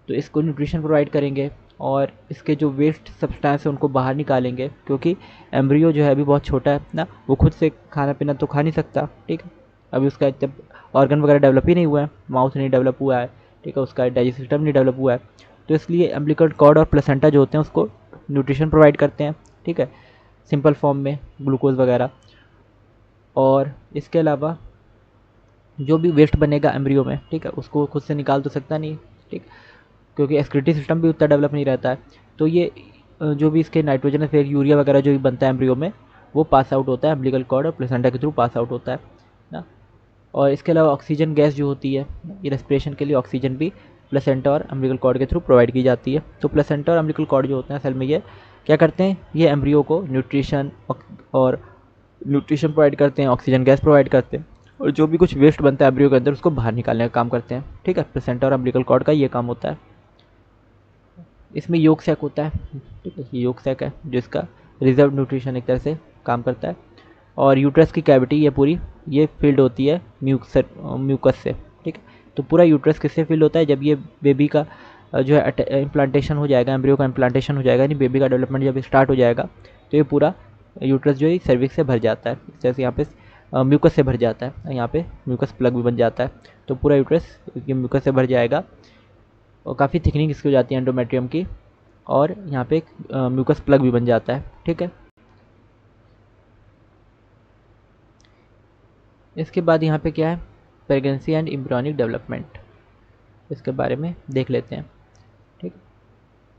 तो इसको न्यूट्रिशन प्रोवाइड करेंगे, और इसके जो वेस्ट सब्सटेंस है उनको बाहर निकालेंगे, क्योंकि एम्ब्रियो जो है अभी बहुत छोटा है ना, वो खुद से खाना पीना तो खा नहीं सकता। ठीक है, अभी उसका जब ऑर्गन वगैरह डेवलप ही नहीं हुआ है, माउथ नहीं डेवलप हुआ है, ठीक है, उसका डाइजेस्ट सिस्टम नहीं डेवलप हुआ है, तो इसलिए अम्बिलिकल कॉर्ड और प्लेसेंटा जो होते हैं उसको न्यूट्रिशन प्रोवाइड करते हैं। ठीक है, सिंपल फॉर्म में ग्लूकोज वगैरह, और इसके अलावा जो भी वेस्ट बनेगा एम्ब्रियो में, ठीक है, उसको खुद से निकाल तो सकता नहीं। ठीक, क्योंकि एक्सक्रीटरी सिस्टम भी उतना डेवलप नहीं रहता है, तो ये जो भी इसके नाइट्रोजन फिर यूरिया वगैरह जो भी बनता है एम्ब्रियो में, वो पास आउट होता है अम्बिलिकल कॉर्ड और प्लेसेंटा के थ्रू पास आउट होता है ना। और इसके अलावा ऑक्सीजन गैस जो होती है, ये रेस्पिरेशन के लिए ऑक्सीजन भी प्लेसेंटा और अम्बिलिकल कॉर्ड के थ्रू प्रोवाइड की जाती है। तो प्लेसेंटा और अम्बिलिकल कॉर्ड जो होते हैं असल में ये क्या करते हैं, ये एम्ब्रियो को न्यूट्रिशन प्रोवाइड करते हैं, ऑक्सीजन गैस प्रोवाइड करते हैं, और जो भी कुछ वेस्ट बनता है एम्ब्रियो के अंदर उसको बाहर निकालने का काम करते हैं। ठीक है, प्लेसेंटा और अम्बिलिकल कॉर्ड का ये काम होता है। इसमें योग सैक होता है, ठीक है, ये योग सैक है जो इसका रिजर्व न्यूट्रिशन एक तरह से काम करता है, और यूट्रस की कैविटी ये पूरी ये फिल्ड होती है म्यूकस से। ठीक है, तो पूरा यूट्रस किससे फिल होता है, जब ये बेबी का जो है इम्प्लांटेशन हो जाएगा, एम्ब्रियो का इम्प्लांटेशन हो जाएगा, यानी बेबी का डेवलपमेंट जब स्टार्ट हो जाएगा, तो ये पूरा यूट्रस जो है सर्विक्स से भर जाता है, जैसे यहाँ पे म्यूकस से भर जाता है, यहाँ पे म्यूकस प्लग भी बन जाता है, तो पूरा यूट्रस ये म्यूकस से भर जाएगा। और काफ़ी थिकनिंग इसकी हो जाती है एंडोमेट्रियम की, और यहाँ पे एक म्यूकस प्लग भी बन जाता है। ठीक है, इसके बाद यहाँ पे क्या है, प्रेगनेंसी एंड एम्ब्रियोनिक डेवलपमेंट, इसके बारे में देख लेते हैं। ठीक,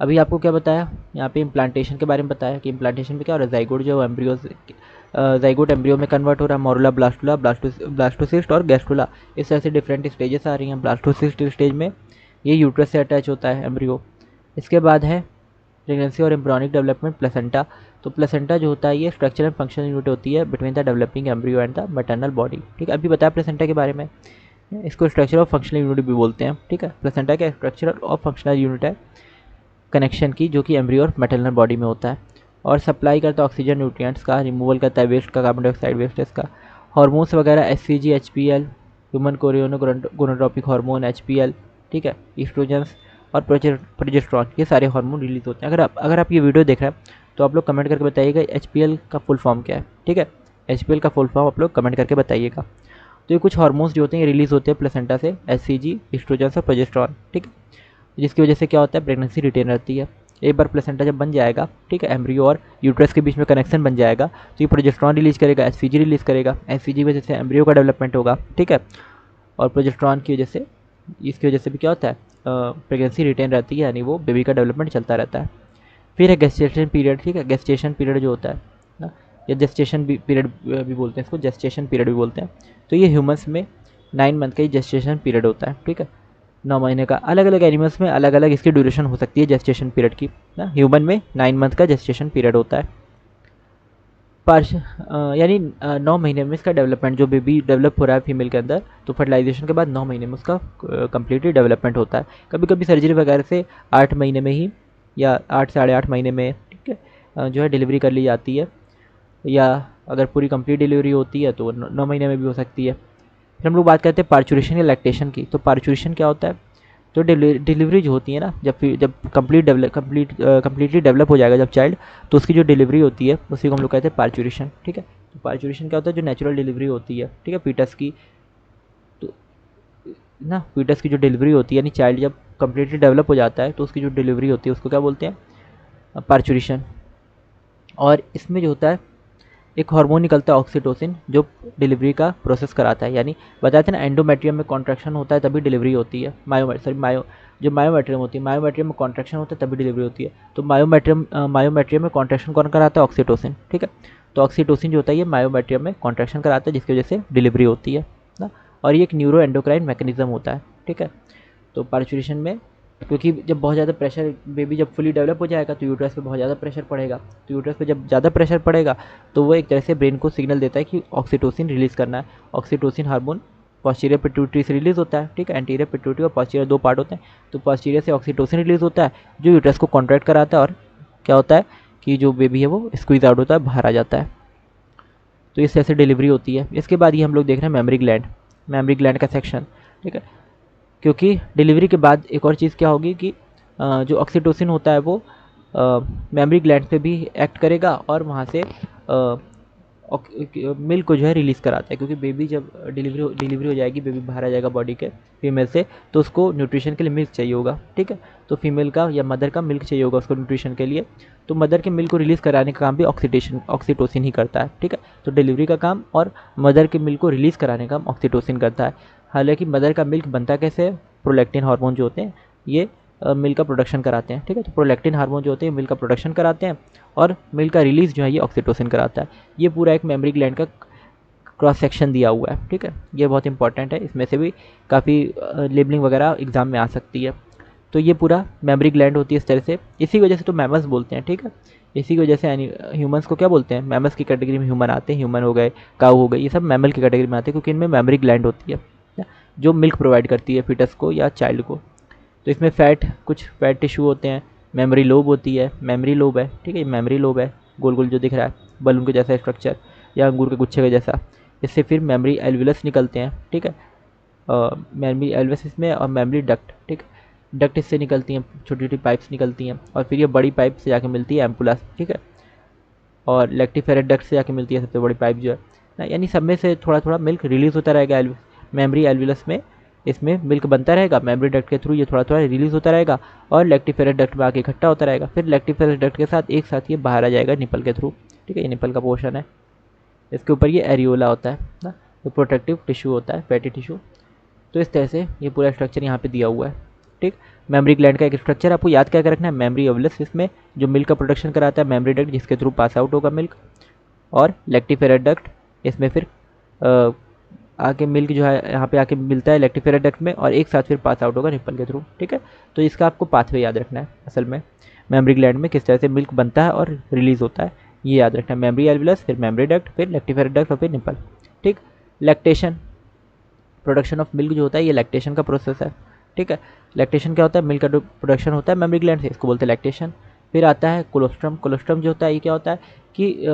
अभी आपको क्या बताया, यहाँ पे इम्प्लांटेशन के बारे में बताया कि इम्प्लांटेशन में क्या हो रहा है, जाइगोट जो एम्ब्रियो जाइगोट एम्ब्रियो में कन्वर्ट हो रहा है, मोरुला, ब्लास्टुला, ब्लास्टोसिस्ट और गैस्ट्रुला, इस तरह से डिफरेंट स्टेजेस आ रही हैं। ब्लास्टोसिस्ट स्टेज में ये यूट्रस से अटैच होता है एम्ब्रियो। इसके बाद है प्रेगनेंसी और एम्ब्रियोनिक डेवलपमेंट, प्लेसेंटा। तो प्लेसेंटा जो होता है ये स्ट्रक्चर एंड फंक्शनल यूनिट होती है between the developing embryo and the maternal body. ठीक है, अभी बताया प्लेसेंटा के बारे में, इसको स्ट्रक्चर ऑफ फंक्शनल यूनिट भी बोलते हैं। ठीक है, प्लेसेंटा का स्ट्रक्चर ऑफ फंक्शनल यूनिट है कनेक्शन की, जो कि एम्ब्रियो और मैटरनल बॉडी में होता है, और सप्लाई करता है ऑक्सीजन, न्यूट्रिएंट्स का, रिमूवल करता है वेस्ट का, कार्बन डाइऑक्साइड वेस्टेज का, हार्मोन्स वगैरह, HCG, HPL, human chorionic gonadotropic hormone, HPL, ठीक है, ईस्ट्रोजन्स और प्रोजेस्टेरॉन, ये सारे हार्मोन रिलीज होते हैं। अगर आप ये वीडियो देख रहे हैं तो आप लोग कमेंट करके बताइएगा एचपीएल का फुल फॉर्म क्या है। ठीक है, एचपीएल का फुल फॉर्म आप लोग कमेंट करके बताइएगा। तो ये कुछ हार्मोन्स जो होते हैं रिलीज होते हैं प्लेसेंटा से, एचसीजी, ईस्ट्रोजन्स और प्रोजेस्टेरॉन। ठीक है, जिसकी वजह से क्या होता है, प्रेगनेंसी रिटेन रहती है। एक बार प्लेसेंटा जब बन जाएगा, ठीक है, एम्ब्रियो और यूट्रस के बीच में कनेक्शन बन जाएगा, तो ये प्रोजेस्टेरॉन रिलीज करेगा, एचसीजी रिलीज करेगा, एचसीजी की वजह से एम्ब्रियो का डेवलपमेंट होगा। ठीक है, और प्रोजेस्टेरॉन की वजह से, इसकी वजह से भी क्या होता है, प्रेगनेंसी रिटेन रहती है, यानी वो बेबी का डेवलपमेंट चलता रहता है। फिर है गेस्टेशन पीरियड। ठीक है, गेस्टेशन पीरियड जो होता है ना, या जेस्टेशन पीरियड भी बोलते हैं इसको, जेस्टेशन पीरियड भी बोलते हैं। तो ये ह्यूमंस में 9 मंथ का ही जेस्टेशन पीरियड होता है। ठीक है, 9 महीने का। अलग अलग एनिमल्स में अलग अलग इसकी ड्यूरेशन हो सकती है जेस्टेशन पीरियड की ना। ह्यूमन में 9 मंथ का जेस्टेशन पीरियड होता है। यानी 9 महीने में इसका डेवलपमेंट, जो बेबी डेवलप हो रहा है फीमेल के अंदर, तो फर्टिलाइजेशन के बाद 9 महीने में उसका कम्प्लीटली डेवलपमेंट होता है। कभी कभी सर्जरी वगैरह से 8 महीने में ही, या 8 साढ़े 8 महीने में, ठीक है, जो है डिलीवरी कर ली जाती है, या अगर पूरी कंप्लीट डिलीवरी होती है तो 9 महीने में भी हो सकती है। फिर हम लोग बात करते हैं पार्चुरेशन या लैक्टेशन की। तो पार्चुरेशन क्या होता है, तो डिलीवरी जो होती है ना, जब कम्प्लीटली डेवलप हो जाएगा जब चाइल्ड, तो उसकी जो डिलीवरी होती है उसी को हम लोग कहते हैं पार्चुरेशन। ठीक है, तो पार्चुरेशन क्या होता है, जो नेचुरल डिलीवरी होती है, ठीक है, पीटस की, तो ना पीटस की जो डिलीवरी होती है, यानी चाइल्ड जब कम्प्लीटली डेवलप हो जाता है तो उसकी जो डिलीवरी होती है उसको क्या बोलते हैं, पार्चुरेशन। और इसमें जो होता है, एक हार्मोन निकलता है ऑक्सीटोसिन, जो डिलीवरी का प्रोसेस कराता है। यानी बताते हैं ना, एंडोमेट्रियम में कॉन्ट्रैक्शन होता है तभी डिलीवरी होती है। जो मायोमेट्रियम होती है, मायोमेट्रियम में कॉन्ट्रैक्शन होता है तभी डिलीवरी होती है। तो मायोमेट्रियम में कॉन्ट्रैक्शन कौन कराता है, ऑक्सीटोसिन। ठीक है, तो ऑक्सीटोसिन जो होता है ये मायोमेट्रियम में कॉन्ट्रैक्शन कराता है, जिसकी वजह से डिलीवरी होती है ना। और ये एक न्यूरो एंडोक्राइन मैकेनिज्म होता है। ठीक है, तो पार्चुरेशन में, क्योंकि जब बहुत ज़्यादा प्रेशर, बेबी जब फुली डेवलप हो जाएगा तो यूट्रस पे बहुत ज़्यादा प्रेशर पड़ेगा, तो यूट्रस पे जब ज़्यादा प्रेशर पड़ेगा तो वो एक तरह से ब्रेन को सिग्नल देता है कि ऑक्सीटोसिन रिलीज़ करना है। ऑक्सीटोसिन हार्मोन पोस्टीरियर पिट्यूटरी से रिलीज़ होता है। ठीक है, एंटीरियर पिट्यूटरी और पोस्टीरियर 2 पार्ट होते हैं। तो पोस्टीरियर से ऑक्सीटोसिन रिलीज़ होता है, जो यूट्रस को कॉन्ट्रैक्ट कराता है, और क्या होता है कि जो बेबी है वो स्क्वीज आउट होता है, बाहर आ जाता है। तो इस तरह से डिलीवरी होती है। इसके बाद ये हम लोग देख रहे हैं मेमोरी ग्लैंड का सेक्शन। ठीक है, क्योंकि डिलीवरी के बाद एक और चीज़ क्या होगी कि जो ऑक्सीटोसिन होता है वो मेमोरी ग्लैंड पे भी एक्ट करेगा, और वहाँ से मिल्क को जो है रिलीज़ कराता है। क्योंकि बेबी जब डिलीवरी हो जाएगी, बेबी बाहर आ जाएगा बॉडी के फीमेल से, तो उसको न्यूट्रिशन के लिए मिल्क चाहिए होगा। ठीक है, तो फीमेल का या मदर का मिल्क चाहिए होगा उसको न्यूट्रिशन के लिए। तो मदर के मिल्क को रिलीज़ कराने का काम भी ऑक्सीटोसिन ही करता है। ठीक है, तो डिलीवरी का काम और मदर के मिल्क को रिलीज़ कराने का काम ऑक्सीटोसिन करता है। हालांकि मदर का मिल्क बनता कैसे, प्रोलैक्टिन हार्मोन जो होते हैं ये मिल्क का प्रोडक्शन कराते हैं। ठीक है, तो प्रोलैक्टिन हार्मोन जो होते हैं मिल्क का प्रोडक्शन कराते हैं, और मिल्क का रिलीज़ जो है ये ऑक्सीटोसिन कराता है। ये पूरा एक मेमोरी ग्लैंड का क्रॉस सेक्शन दिया हुआ है। ठीक है, ये बहुत इंपॉर्टेंट है, इसमें से भी काफ़ी लेबलिंग वगैरह एग्जाम में आ सकती है। तो ये पूरा मेमोरी ग्लैंड होती है इस तरह से। इसी वजह से तो मैमल्स बोलते हैं। ठीक है, इसी की वजह से ह्यूमंस को क्या बोलते हैं, मैमल्स की कैटेगरी में ह्यूमन आते हैं। ह्यूमन हो गए, काऊ हो गए, ये सब मैमल की कैटेगरी में आते हैं, क्योंकि इनमें मेमोरी ग्लैंड होती है जो मिल्क प्रोवाइड करती है फीटस को या चाइल्ड को। तो इसमें कुछ फैट टिश्यू होते हैं, मेमोरी लोब होती है, मेमोरी लोब है। ठीक है, मेमोरी लोब है, गोल गोल जो दिख रहा है बलून के जैसा स्ट्रक्चर, या अंगूर के गुच्छे के जैसा। इससे फिर मेमोरी एल्वियस निकलते हैं। ठीक है, मेमोरी एल्वियस इसमें, और मेमोरी डक्ट। ठीक है, डक्ट इससे निकलती हैं, छोटी छोटी पाइप्स निकलती हैं, और फिर ये बड़ी पाइप से जाके मिलती है एम्पुलस। ठीक है, और लेक्टिफेरेट डक्ट से जाके मिलती है सबसे बड़ी पाइप जो है ना। यानी सब में से थोड़ा थोड़ा मिल्क रिलीज होता रहेगा मेमोरी एल्वियस में, इसमें मिल्क बनता रहेगा, मेमरी डक्ट के थ्रू ये थोड़ा थोड़ा रिलीज होता रहेगा और लैक्टिफेरस डक्ट में आके इकट्ठा होता रहेगा। फिर लैक्टिफेरस डक्ट के साथ एक साथ ये बाहर आ जाएगा निपल के थ्रू। ठीक है, ये निपल का पोर्शन है, इसके ऊपर ये एरियोला होता है ना, तो प्रोटेक्टिव टिश्यू होता है, फैटी टिश्यू। तो इस तरह से ये पूरा स्ट्रक्चर यहाँ पे दिया हुआ है। ठीक, मेमरी ग्लैंड का एक स्ट्रक्चर आपको याद क्या रखना है, मेमरी ओवलस, इसमें जो मिल्क का प्रोडक्शन कराता है, मेमरी डक्ट जिसके थ्रू पास आउट होगा मिल्क, और लैक्टिफेरस डक्ट, इसमें फिर आके मिल्क जो है यहाँ पे आके मिलता है लैक्टिफेरस डक्ट में और एक साथ फिर पास आउट होगा निपल के थ्रू। ठीक है, तो इसका आपको पाथवे याद रखना है। असल में मेमरी ग्लैंड में किस तरह से मिल्क बनता है और रिलीज होता है ये याद रखना है, मेमरी एल्वियस, फिर मेमरी डक्ट, फिर लैक्टिफेरस डक्ट और फिर निपल। ठीक, लैक्टेशन, प्रोडक्शन ऑफ मिल्क जो होता है ये लैक्टेशन का प्रोसेस है। ठीक है, लैक्टेशन क्या होता है, मिल्क का जो प्रोडक्शन होता है मेमरी ग्लैंड से, इसको बोलते हैं लैक्टेशन। फिर आता है कोलोस्ट्रम। कोलोस्ट्रम जो होता है ये क्या होता है कि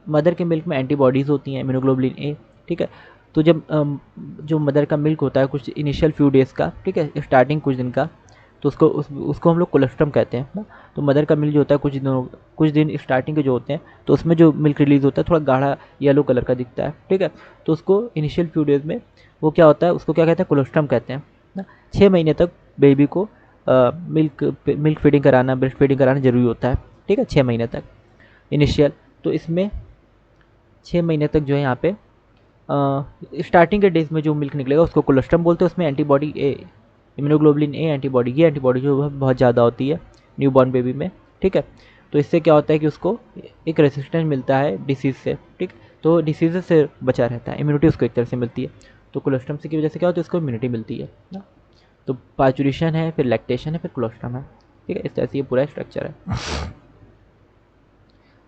मदर के मिल्क में एंटीबॉडीज़ होती हैं, इम्यूनोग्लोबुलिन ए। ठीक है, तो जब जो मदर का मिल्क होता है कुछ इनिशियल फ्यू डेज़ का, ठीक है, स्टार्टिंग कुछ दिन का, तो उसको हम लोग कोलोस्ट्रम कहते हैं ना। तो मदर का मिल्क जो होता है कुछ दिन स्टार्टिंग के जो होते हैं, तो उसमें जो मिल्क रिलीज़ होता है थोड़ा गाढ़ा येलो कलर का दिखता है। ठीक है, तो उसको इनिशियल फ्यू डेज़ में वो क्या होता है, उसको क्या कहते हैं, कोलोस्ट्रम कहते हैं ना। 6 महीने तक बेबी को मिल्क फीडिंग कराना, ब्रेस्ट फीडिंग कराना जरूरी होता है। ठीक है, 6 महीने तक इनिशियल। तो इसमें 6 महीने तक जो है यहाँ पे स्टार्टिंग के डेज में जो मिल्क निकलेगा उसको कोलोस्ट्रम बोलते हैं। उसमें antibody A, immunoglobulin A antibody, ये एंटीबॉडी जो है बहुत ज़्यादा होती है न्यूबॉर्न बेबी में। ठीक है, तो इससे क्या होता है कि उसको एक रेसिस्टेंस मिलता है डिसीज़ से। ठीक, तो डिसीज़ से बचा रहता है, इम्यूनिटी उसको एक तरह से मिलती है। तो कोलोस्ट्रम से की वजह से क्या होता है, उसको इम्यूनिटी मिलती है ना। तो पार्चुरेशन है, फिर लैक्टेशन है, फिर कोलोस्ट्रम है। ठीक है, इस तरह से ये पूरा स्ट्रक्चर है।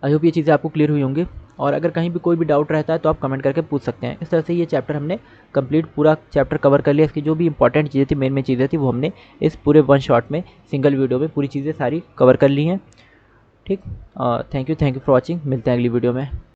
आई होप ये चीज़ें आपको क्लियर हुई होंगी, और अगर कहीं भी कोई भी डाउट रहता है तो आप कमेंट करके पूछ सकते हैं। इस तरह से ये चैप्टर हमने कंप्लीट पूरा चैप्टर कवर कर लिया। इसकी जो भी इंपॉर्टेंट चीज़ें थी, मेन चीज़ें थी, वो हमने इस पूरे वन शॉट में सिंगल वीडियो में पूरी चीज़ें सारी कवर कर ली हैं। ठीक, थैंक यू फॉर वॉचिंग। मिलते हैं अगली वीडियो में।